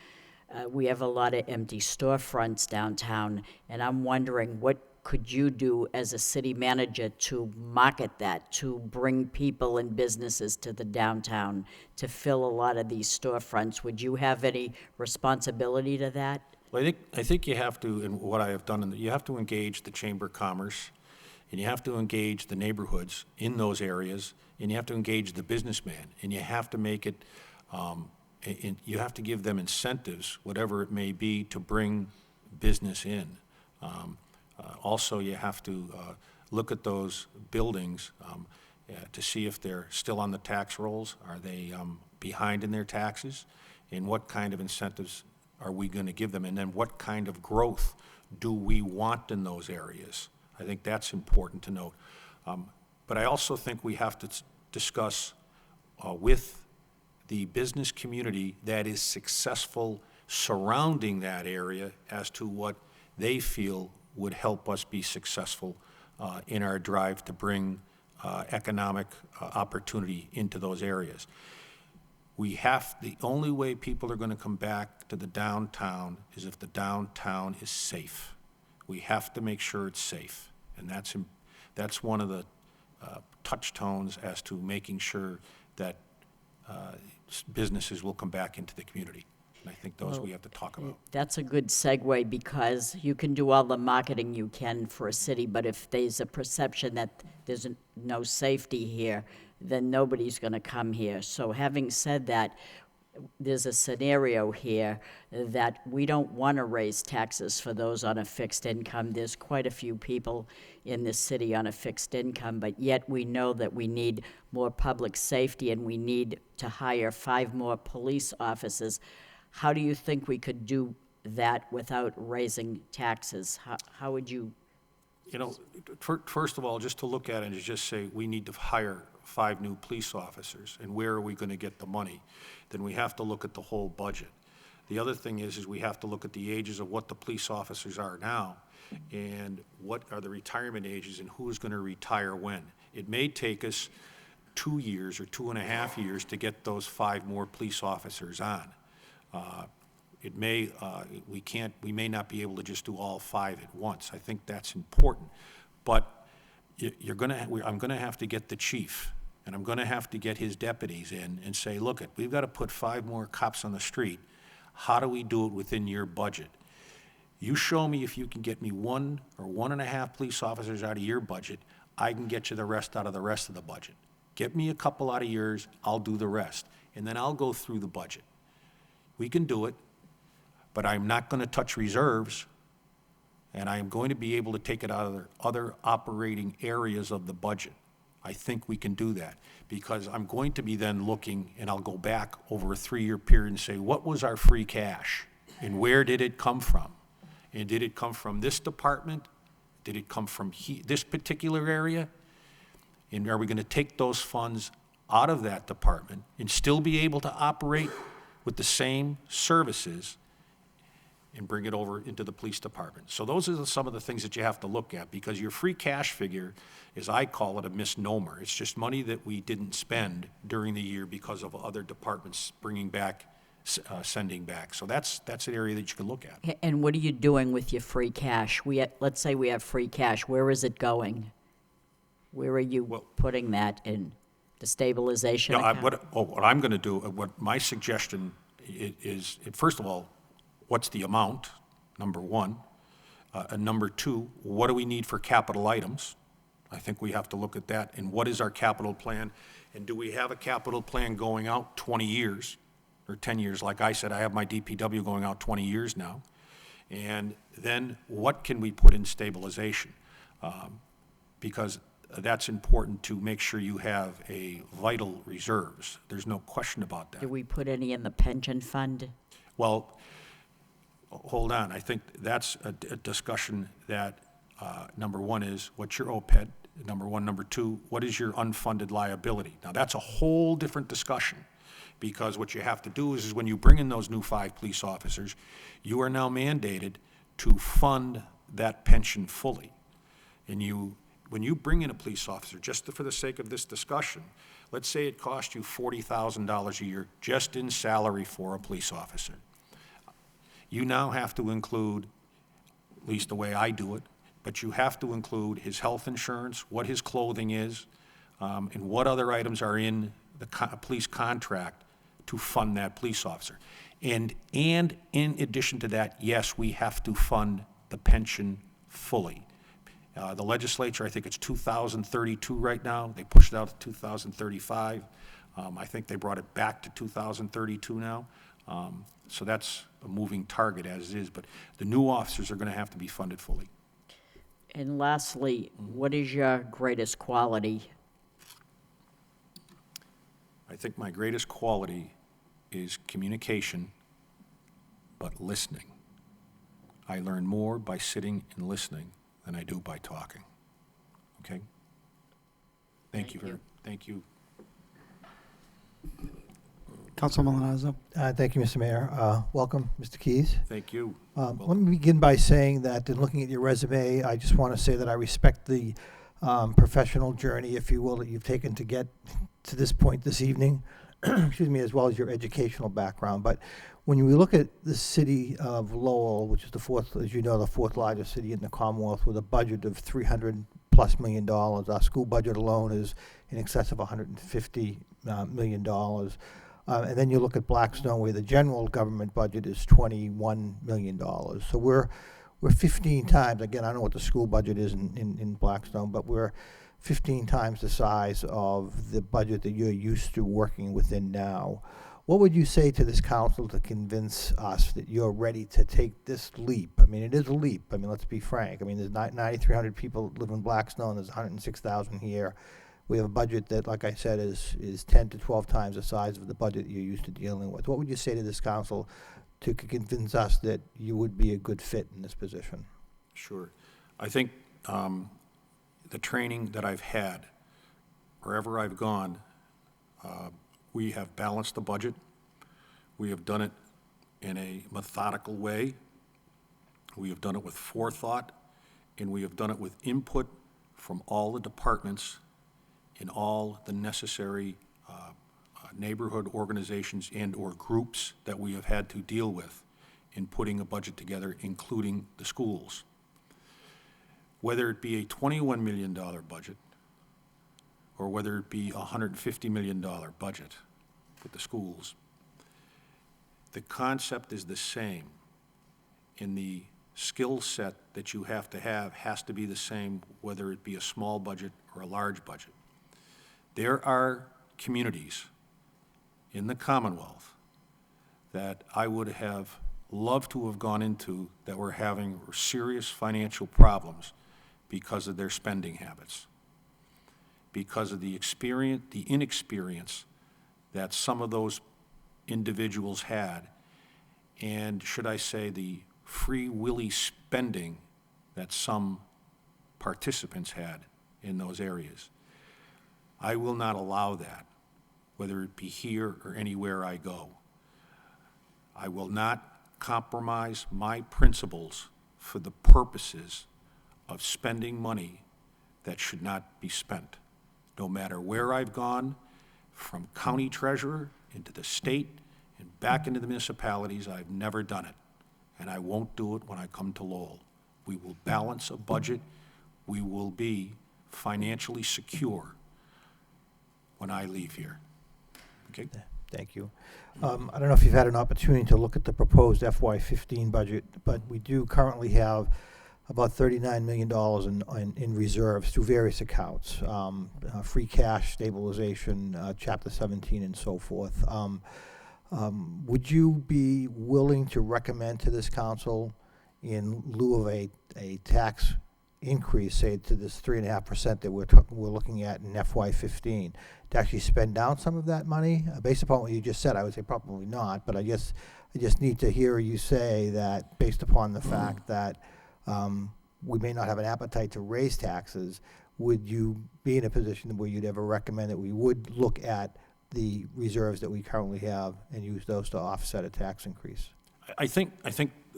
We have a lot of empty storefronts downtown, and I'm wondering, what could you do as a city manager to market that, to bring people and businesses to the downtown, to fill a lot of these storefronts? Would you have any responsibility to that? well, I think you have to, and what I have done, you have to engage the Chamber of Commerce, and you have to engage the neighborhoods in those areas, and you have to engage the businessman, and you have to make it, you have to give them incentives, whatever it may be, to bring business in. Also, you have to look at those buildings to see if they're still on the tax rolls. Are they behind in their taxes? And what kind of incentives are we going to give them? And then what kind of growth do we want in those areas? I think that's important to note. But I also think we have to discuss with the business community that is successful surrounding that area as to what they feel would help us be successful in our drive to bring economic opportunity into those areas. The only way people are going to come back to the downtown is if the downtown is safe. We have to make sure it's safe, and that's one of the touchstones as to making sure that businesses will come back into the community. And I think those we have to talk about. That's a good segue, because you can do all the marketing you can for a city, but if there's a perception that there's no safety here, then nobody's going to come here. So having said that, there's a scenario here that we don't want to raise taxes for those on a fixed income. There's quite a few people in this city on a fixed income, but yet we know that we need more public safety and we need to hire 5 more police officers. How do you think we could do that without raising taxes? How would you? You know, first of all, just to look at it and just say, we need to hire 5 new police officers, and where are we going to get the money? Then we have to look at the whole budget. The other thing is we have to look at the ages of what the police officers are now, and what are the retirement ages, and who is going to retire when. It may take us 2 years or 2.5 years to get those 5 more police officers on. It may, we may not be able to just do all 5 at once. I think that's important. But I'm gonna have to get the chief, and I'm gonna have to get his deputies in and say, look, we've got to put 5 more cops on the street. How do we do it within your budget? You show me if you can get me 1 or 1.5 police officers out of your budget, I can get you the rest out of the rest of the budget. Get me a couple out of yours, I'll do the rest. And then I'll go through the budget. We can do it, but I'm not going to touch reserves, and I am going to be able to take it out of the other operating areas of the budget. I think we can do that, because I'm going to be then looking, and I'll go back over a 3-year period and say, what was our free cash, and where did it come from? And did it come from this department? Did it come from this particular area? And are we going to take those funds out of that department and still be able to operate with the same services and bring it over into the police department? So those are some of the things that you have to look at, because your free cash figure is, I call it, a misnomer. It's just money that we didn't spend during the year because of other departments bringing back, sending back. So that's an area that you can look at. And what are you doing with your free cash? Let's say we have free cash. Where is it going? Where are you putting that in? The stabilization account? What I'm going to do, what my suggestion is, first of all, what's the amount, number one? And number two, what do we need for capital items? I think we have to look at that. And what is our capital plan? And do we have a capital plan going out 20 years or 10 years? Like I said, I have my DPW going out 20 years now. And then what can we put in stabilization? Because that's important to make sure you have a vital reserves. There's no question about that. Do we put any in the pension fund? Well, hold on. I think that's a discussion that, number one is, what's your OPEB? Number one. Number two, what is your unfunded liability? Now, that's a whole different discussion, because what you have to do is when you bring in those new 5 police officers, you are now mandated to fund that pension fully. And when you bring in a police officer, just for the sake of this discussion, let's say it cost you $40,000 a year just in salary for a police officer. You now have to include, at least the way I do it, but you have to include his health insurance, what his clothing is, and what other items are in the police contract to fund that police officer. And in addition to that, yes, we have to fund the pension fully. The legislature, I think it's 2032 right now. They pushed it out to 2035. I think they brought it back to 2032 now. So that's a moving target as it is. But the new officers are going to have to be funded fully. And lastly, what is your greatest quality? I think my greatest quality is communication, but listening. I learn more by sitting and listening than I do by talking. Okay? Thank you. Thank you. Councilman Malinazzo. Thank you, Mr. Mayor. Welcome, Mr. Keys. Thank you. Let me begin by saying that in looking at your resume, I just want to say that I respect the professional journey, if you will, that you've taken to get to this point this evening, excuse me, as well as your educational background. But when we look at the city of Lowell, which is the 4th, as you know, the 4th largest city in the Commonwealth, with a budget of $300 plus million dollars. Our school budget alone is in excess of $150 million. And then you look at Blackstone, where the general government budget is $21 million. So we're 15 times, again, I don't know what the school budget is in Blackstone, but we're 15 times the size of the budget that you're used to working within now. What would you say to this council to convince us that you're ready to take this leap? I mean, it is a leap. I mean, let's be frank. I mean, there's 9,300 people live in Blackstone. There's 106,000 here. We have a budget that, like I said, is 10 to 12 times the size of the budget you're used to dealing with. What would you say to this council to convince us that you would be a good fit in this position? Sure. I think the training that I've had, wherever I've gone, we have balanced the budget. We have done it in a methodical way. We have done it with forethought, and we have done it with input from all the departments in all the necessary neighborhood organizations and/or groups that we have had to deal with in putting a budget together, including the schools. Whether it be a $21 million budget or whether it be a $150 million budget with the schools, the concept is the same. In the skill set that you have to have has to be the same, whether it be a small budget or a large budget. There are communities in the Commonwealth that I would have loved to have gone into that were having serious financial problems because of their spending habits, because of the inexperience that some of those individuals had, and should I say the free willy spending that some participants had in those areas. I will not allow that, whether it be here or anywhere I go. I will not compromise my principles for the purposes of spending money that should not be spent. No matter where I've gone, from county treasurer into the state and back into the municipalities, I've never done it. And I won't do it when I come to Lowell. We will balance a budget. We will be financially secure when I leave here. Okay? Thank you. I don't know if you've had an opportunity to look at the proposed FY15 budget, but we do currently have about $39 million in reserves through various accounts, free cash, stabilization, Chapter 17, and so forth. Would you be willing to recommend to this council, in lieu of a tax increase, say to this 3.5% that we're looking at in FY15, to actually spend down some of that money? Based upon what you just said, I would say probably not, but I just need to hear you say that based upon the fact that we may not have an appetite to raise taxes, would you be in a position where you'd ever recommend that we would look at the reserves that we currently have and use those to offset a tax increase? I think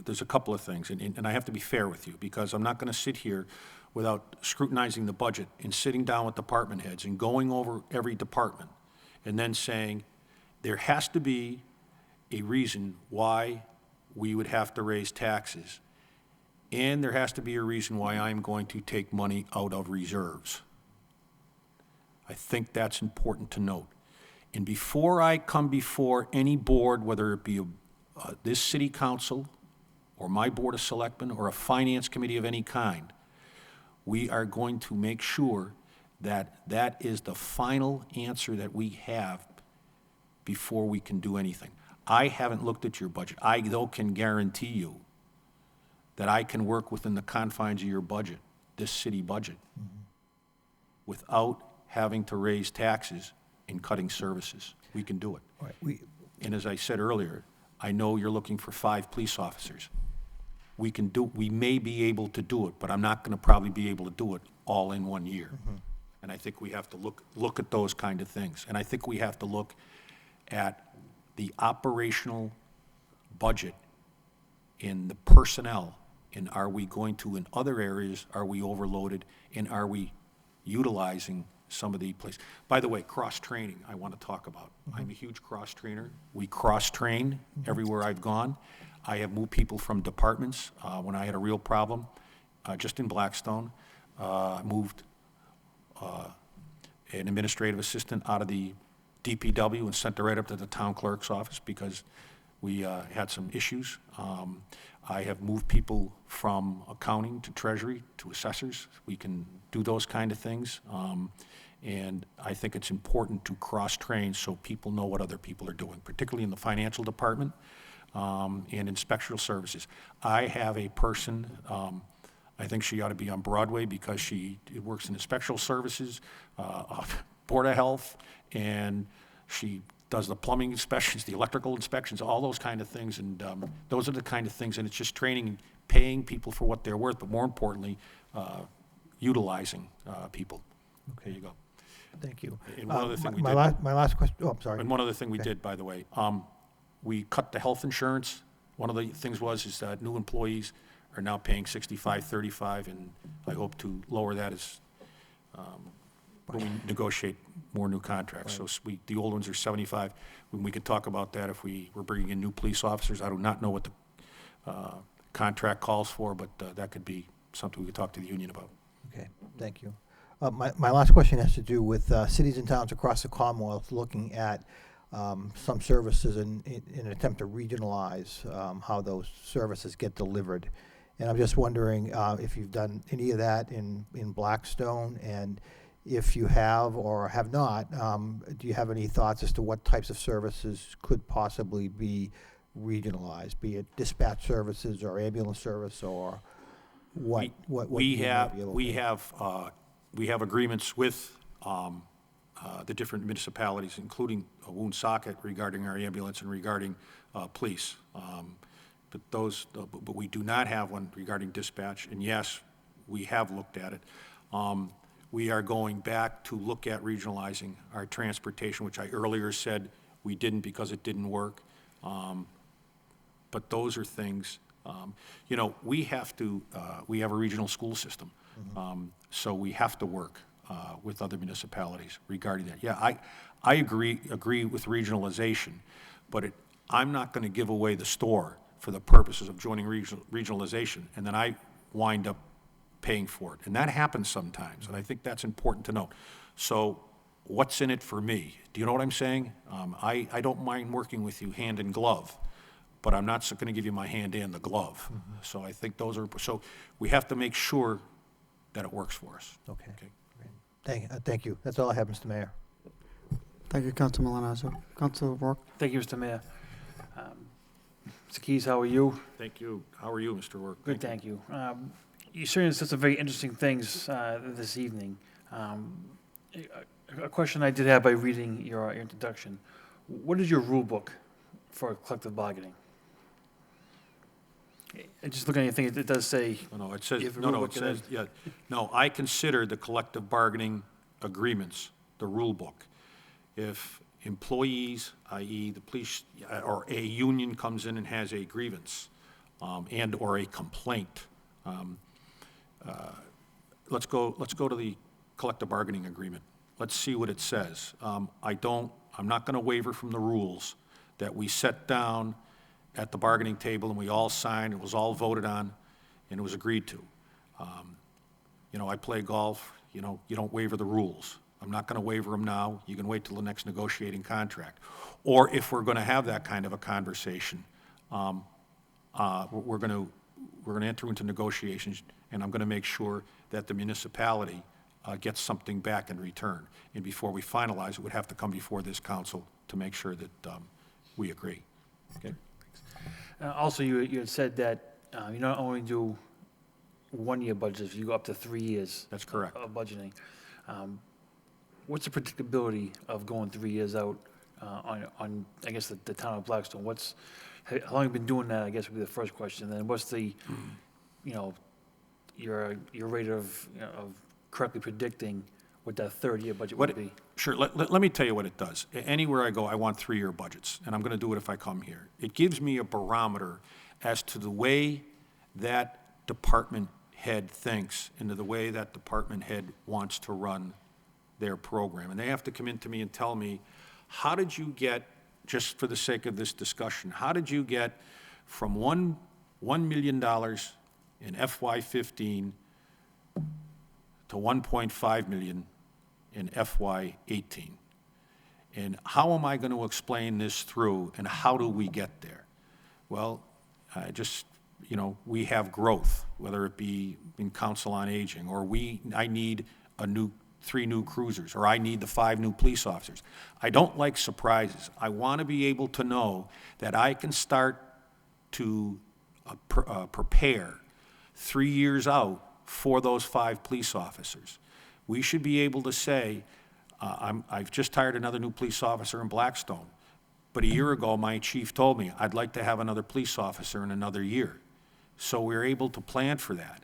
there's a couple of things, and I have to be fair with you, because I'm not going to sit here without scrutinizing the budget and sitting down with department heads and going over every department and then saying there has to be a reason why we would have to raise taxes, and there has to be a reason why I'm going to take money out of reserves. I think that's important to note. And before I come before any board, whether it be this city council or my board of selectmen or a finance committee of any kind, we are going to make sure that that is the final answer that we have before we can do anything. I haven't looked at your budget. I, though, can guarantee you that I can work within the confines of your budget, this city budget, without having to raise taxes and cutting services. We can do it. Right. And as I said earlier, I know you're looking for 5 police officers. We may be able to do it, but I'm not going to probably be able to do it all in 1 year. And I think we have to look at those kind of things. And I think we have to look at the operational budget in the personnel, and are we going to, in other areas, are we overloaded, and are we utilizing some of the places? By the way, cross-training, I want to talk about. I'm a huge cross-trainer. We cross-train everywhere I've gone. I have moved people from departments when I had a real problem, just in Blackstone. moved an administrative assistant out of the DPW and sent her right up to the town clerk's office because we had some issues. I have moved people from accounting to treasury to assessors. We can do those kind of things. And I think it's important to cross-train so people know what other people are doing, particularly in the financial department and inspectional services. I have a person, I think she ought to be on Broadway because she works in inspectional services, Board of Health, and she does the plumbing inspections, the electrical inspections, all those kind of things. And those are the kind of things, and it's just training, paying people for what they're worth, but more importantly, utilizing people. Okay, you go. Thank you. And one other thing we my did. my last question, oh, I'm sorry. And one other thing we did, by the way, we cut the health insurance. One of the things is that new employees are now paying 65-35, and I hope to lower that as when we negotiate more new contracts. So the old ones are 75. When we could talk about that if we were bringing in new police officers. I do not know what the contract calls for, but that could be something we could talk to the union about. Okay, thank you. My last question has to do with cities and towns across the Commonwealth looking at some services in an attempt to regionalize how those services get delivered. And I'm just wondering if you've done any of that in Blackstone, and if you have or have not, do you have any thoughts as to what types of services could possibly be regionalized, be it dispatch services or ambulance service or what? We have agreements with the different municipalities, including Woonsocket, regarding our ambulance and regarding police. But we do not have one regarding dispatch. And yes, we have looked at it. We are going back to look at regionalizing our transportation, which I earlier said we didn't because it didn't work. But those are things, we have a regional school system. So we have to work with other municipalities regarding that. Yeah, I agree with regionalization, but I'm not going to give away the store for the purposes of joining regionalization, and then I wind up paying for it. And that happens sometimes, and I think that's important to note. So what's in it for me? Do you know what I'm saying? I don't mind working with you hand in glove, but I'm not going to give you my hand and the glove. So I think so we have to make sure that it works for us. Okay. Thank you. That's all I have, Mr. Mayor. Thank you, Councilor Milonazo. Councilor Rourke? Thank you, Mr. Mayor. Mr. Keys, how are you? Thank you. How are you, Mr. Work? Good, thank you. You certainly said some very interesting things this evening. A question I did have by reading your introduction. What is your rule book for collective bargaining? Just looking at your thing, it does say. No, it says, you have a no, rule no, book it and then- says, yeah, no, I consider the collective bargaining agreements, the rule book. If employees, i.e. the police, or a union comes in and has a grievance, and/or a complaint, let's go to the collective bargaining agreement. Let's see what it says. I'm not gonna waver from the rules that we set down at the bargaining table and we all signed, it was all voted on, and it was agreed to. I play golf, you don't waver the rules. I'm not gonna waver them now. You can wait till the next negotiating contract. Or if we're gonna have that kind of a conversation, we're gonna enter into negotiations, and I'm gonna make sure that the municipality gets something back in return. And before we finalize, it would have to come before this council to make sure that we agree. Okay? Also, you had said that you not only do one-year budgets, you go up to 3 years. That's correct. Of budgeting. What's the predictability of going 3 years out on I guess, the town of Blackstone? How long have you been doing that, I guess, would be the first question. Then what's the, your rate of correctly predicting what that third-year budget would be? Sure, let me tell you what it does. Anywhere I go, I want 3-year budgets, and I'm gonna do it if I come here. It gives me a barometer as to the way that department head thinks and to the way that department head wants to run their program. And they have to come in to me and tell me, how did you get, just for the sake of this discussion, how did you get from $1 million in FY15 to 1.5 million in FY '18. And how am I going to explain this through, and how do we get there? Well, we have growth, whether it be in Council on Aging, or I need 3 new cruisers, or I need the 5 new police officers. I don't like surprises. I want to be able to know that I can start to prepare 3 years out for those 5 police officers. We should be able to say, I've just hired another new police officer in Blackstone, but a year ago, my chief told me, I'd like to have another police officer in another year. So we're able to plan for that.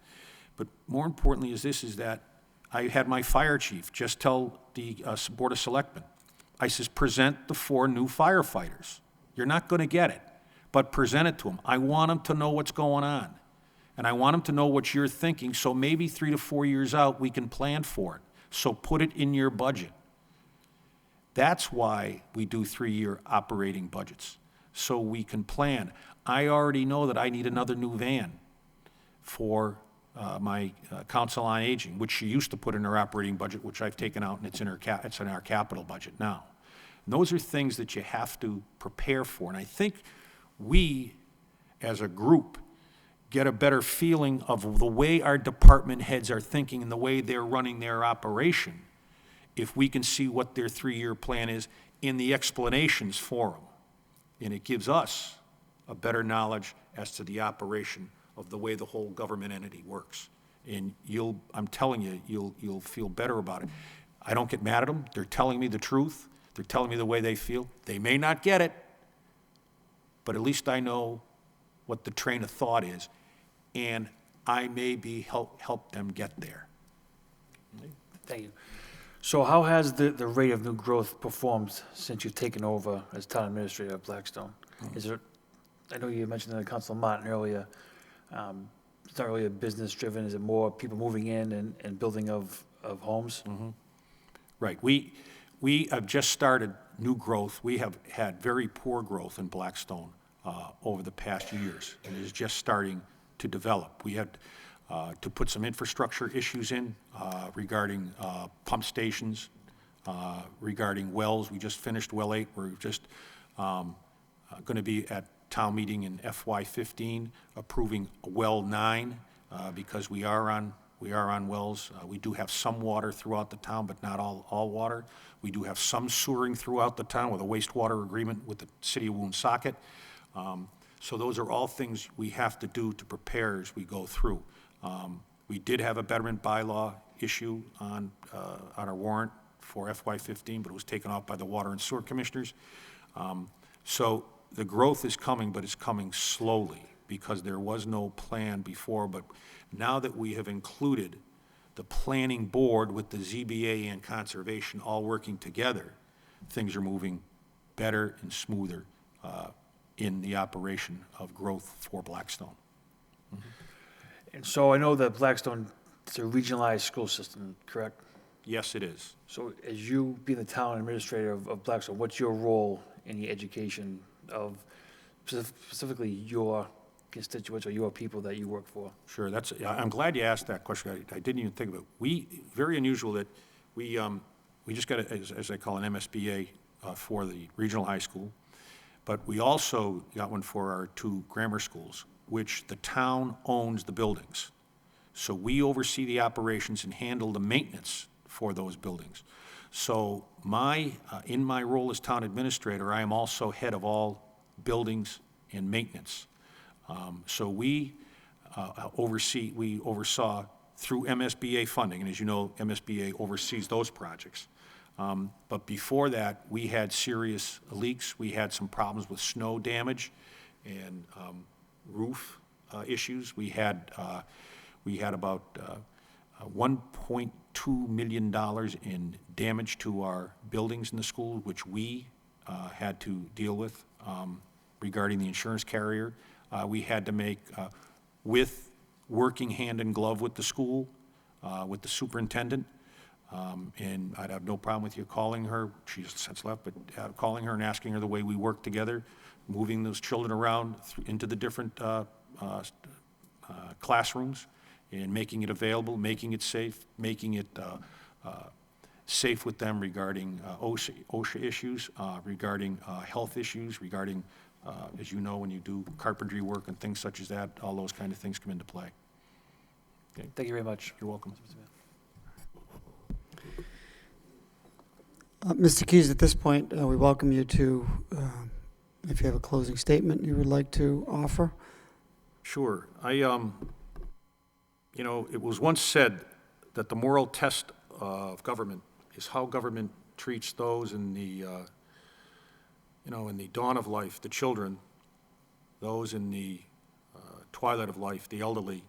But more importantly is that I had my fire chief just tell the Board of Selectmen, I says, present the 4 new firefighters. You're not going to get it, but present it to them. I want them to know what's going on. And I want them to know what you're thinking, so maybe 3 to 4 years out, we can plan for it. So put it in your budget. That's why we do 3-year operating budgets, so we can plan. I already know that I need another new van for my Council on Aging, which she used to put in her operating budget, which I've taken out, and it's in our capital budget now. And those are things that you have to prepare for. And I think we, as a group, get a better feeling of the way our department heads are thinking and the way they're running their operation if we can see what their 3-year plan is in the explanations for them. And it gives us a better knowledge as to the operation of the way the whole government entity works. And I'm telling you, you'll feel better about it. I don't get mad at them. They're telling me the truth. They're telling me the way they feel. They may not get it, but at least I know what the train of thought is, and I may be help them get there. Thank you. So how has the rate of new growth performed since you've taken over as town administrator of Blackstone? Is there, I know you mentioned the Council Martin earlier, it's not really a business driven, is it more people moving in and building of homes? Right. We have just started new growth. We have had very poor growth in Blackstone over the past years, and it is just starting to develop. We had to put some infrastructure issues in regarding pump stations, regarding wells. We just finished well 8. We're just going to be at town meeting in FY '15 approving well 9 because we are on wells. We do have some water throughout the town, but not all water. We do have some sewering throughout the town with a wastewater agreement with the city of Woonsocket. So those are all things we have to do to prepare as we go through. We did have a betterment bylaw issue on our warrant for FY '15, but it was taken off by the Water and Sewer Commissioners. So the growth is coming, but it's coming slowly because there was no plan before. But now that we have included the planning board with the ZBA and conservation all working together, things are moving better and smoother in the operation of growth for Blackstone. And so I know that Blackstone, it's a regionalized school system, correct? Yes, it is. So as you being the town administrator of Blackstone, what's your role in the education of specifically your constituents or your people that you work for? Sure, I'm glad you asked that question. I didn't even think of it. Very unusual that we just got, as I call an MSBA for the regional high school, but we also got one for our 2 grammar schools, which the town owns the buildings. So we oversee the operations and handle the maintenance for those buildings. So in my role as town administrator, I am also head of all buildings and maintenance. So we oversaw through MSBA funding, and as you know, MSBA oversees those projects. But before that, we had serious leaks. We had some problems with snow damage and roof issues. We had about $1.2 million in damage to our buildings in the school, which we had to deal with regarding the insurance carrier. We had to make, working hand in glove with the school, with the superintendent, and I'd have no problem with you calling her, she's since left, but calling her and asking her the way we work together, moving those children around into the different classrooms in making it available, making it safe, making it safe with them regarding OSHA issues, regarding health issues, regarding, as you know, when you do carpentry work and things such as that, all those kind of things come into play. Okay. Thank you very much. You're welcome. Mr. Keys, at this point, we welcome you to, if you have a closing statement you would like to offer. Sure. You know, it was once said that the moral test of government is how government treats those in the, you know, in the dawn of life, the children, those in the twilight of life, the elderly,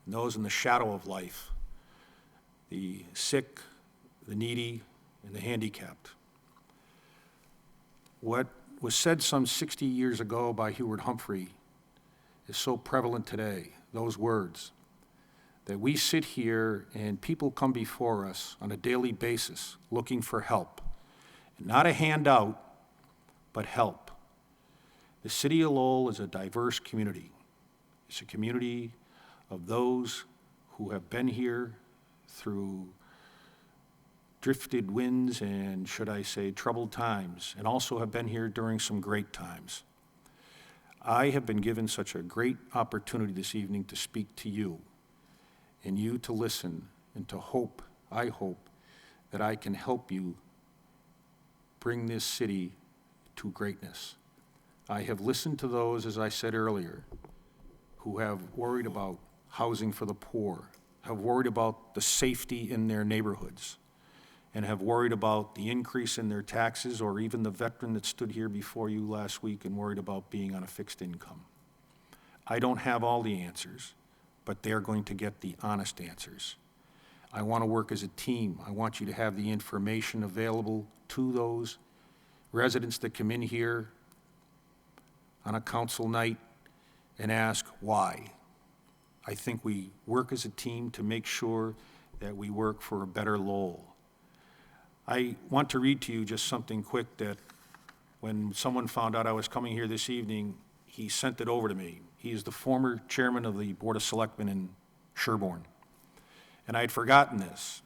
and those in the shadow of life, the sick, the needy, and the handicapped. What was said some 60 years ago by Heward Humphrey is so prevalent today, those words, that we sit here and people come before us on a daily basis looking for help. And not a handout, but help. The city of Lowell is a diverse community. It's a community of those who have been here through drifted winds and, should I say, troubled times, and also have been here during some great times. I have been given such a great opportunity this evening to speak to you, and you to listen, and to hope, I hope, that I can help you bring this city to greatness. I have listened to those, as I said earlier, who have worried about housing for the poor, have worried about the safety in their neighborhoods, and have worried about the increase in their taxes, or even the veteran that stood here before you last week and worried about being on a fixed income. I don't have all the answers, but they're going to get the honest answers. I want to work as a team. I want you to have the information available to those residents that come in here on a council night and ask why. I think we work as a team to make sure that we work for a better Lowell. I want to read to you just something quick that when someone found out I was coming here this evening, he sent it over to me. He is the former chairman of the Board of Selectmen in Sherborne. And I had forgotten this.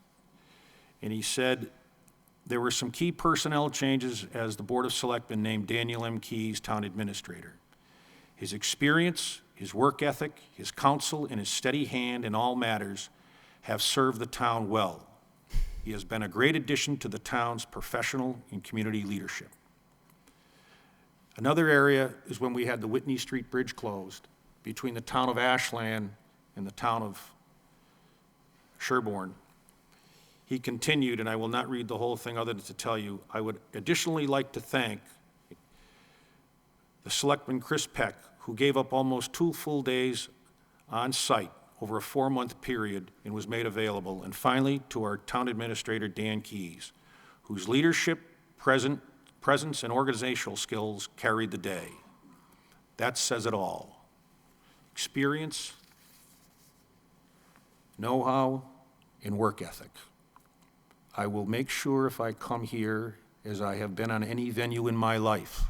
And he said there were some key personnel changes as the Board of Selectmen named Daniel M. Keys town administrator. His experience, his work ethic, his counsel, and his steady hand in all matters have served the town well. He has been a great addition to the town's professional and community leadership. Another area is when we had the Whitney Street Bridge closed between the town of Ashland and the town of Sherborne. He continued, and I will not read the whole thing other than to tell you, I would additionally like to thank the Selectman Chris Peck, who gave up almost 2 full days on site over a 4-month period and was made available. And finally, to our town administrator, Dan Keys, whose leadership, presence, and organizational skills carried the day. That says it all. Experience, know-how, and work ethic. I will make sure if I come here, as I have been on any venue in my life,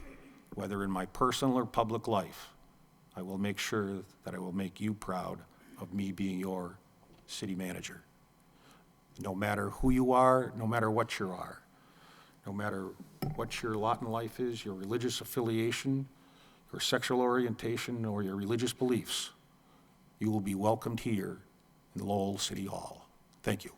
whether in my personal or public life, I will make sure that I will make you proud of me being your city manager. No matter who you are, no matter what you are, no matter what your lot in life is, your religious affiliation, your sexual orientation, or your religious beliefs, you will be welcomed here in Lowell City Hall. Thank you.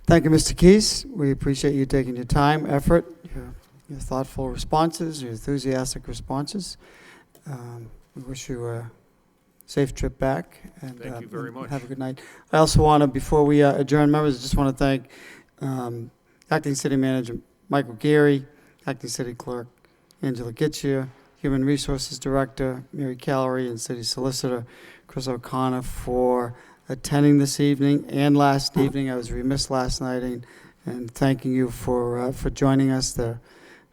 Thank you, Mr. Keys. We appreciate you taking your time, effort, your thoughtful responses, your enthusiastic responses. We wish you a safe trip back. And, Thank you very much. Have a good night. I also want to, before we adjourn, members, I just want to thank Acting City Manager Michael Geary, Acting City Clerk Angela Gitchier, Human Resources Director Mary Callery, and City Solicitor Chris O'Connor for attending this evening and last evening. I was remiss last night and thanking you for joining us.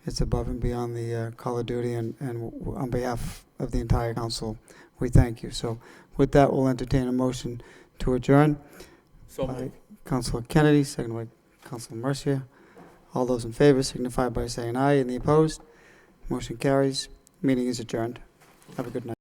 It's above and beyond the call of duty, and on behalf of the entire council, we thank you. So with that, we'll entertain a motion to adjourn. So by moved. Councilor Kennedy, second by Councilor Mercia. All those in favor signify by saying aye, and the opposed, motion carries. Meeting is adjourned. Have a good night.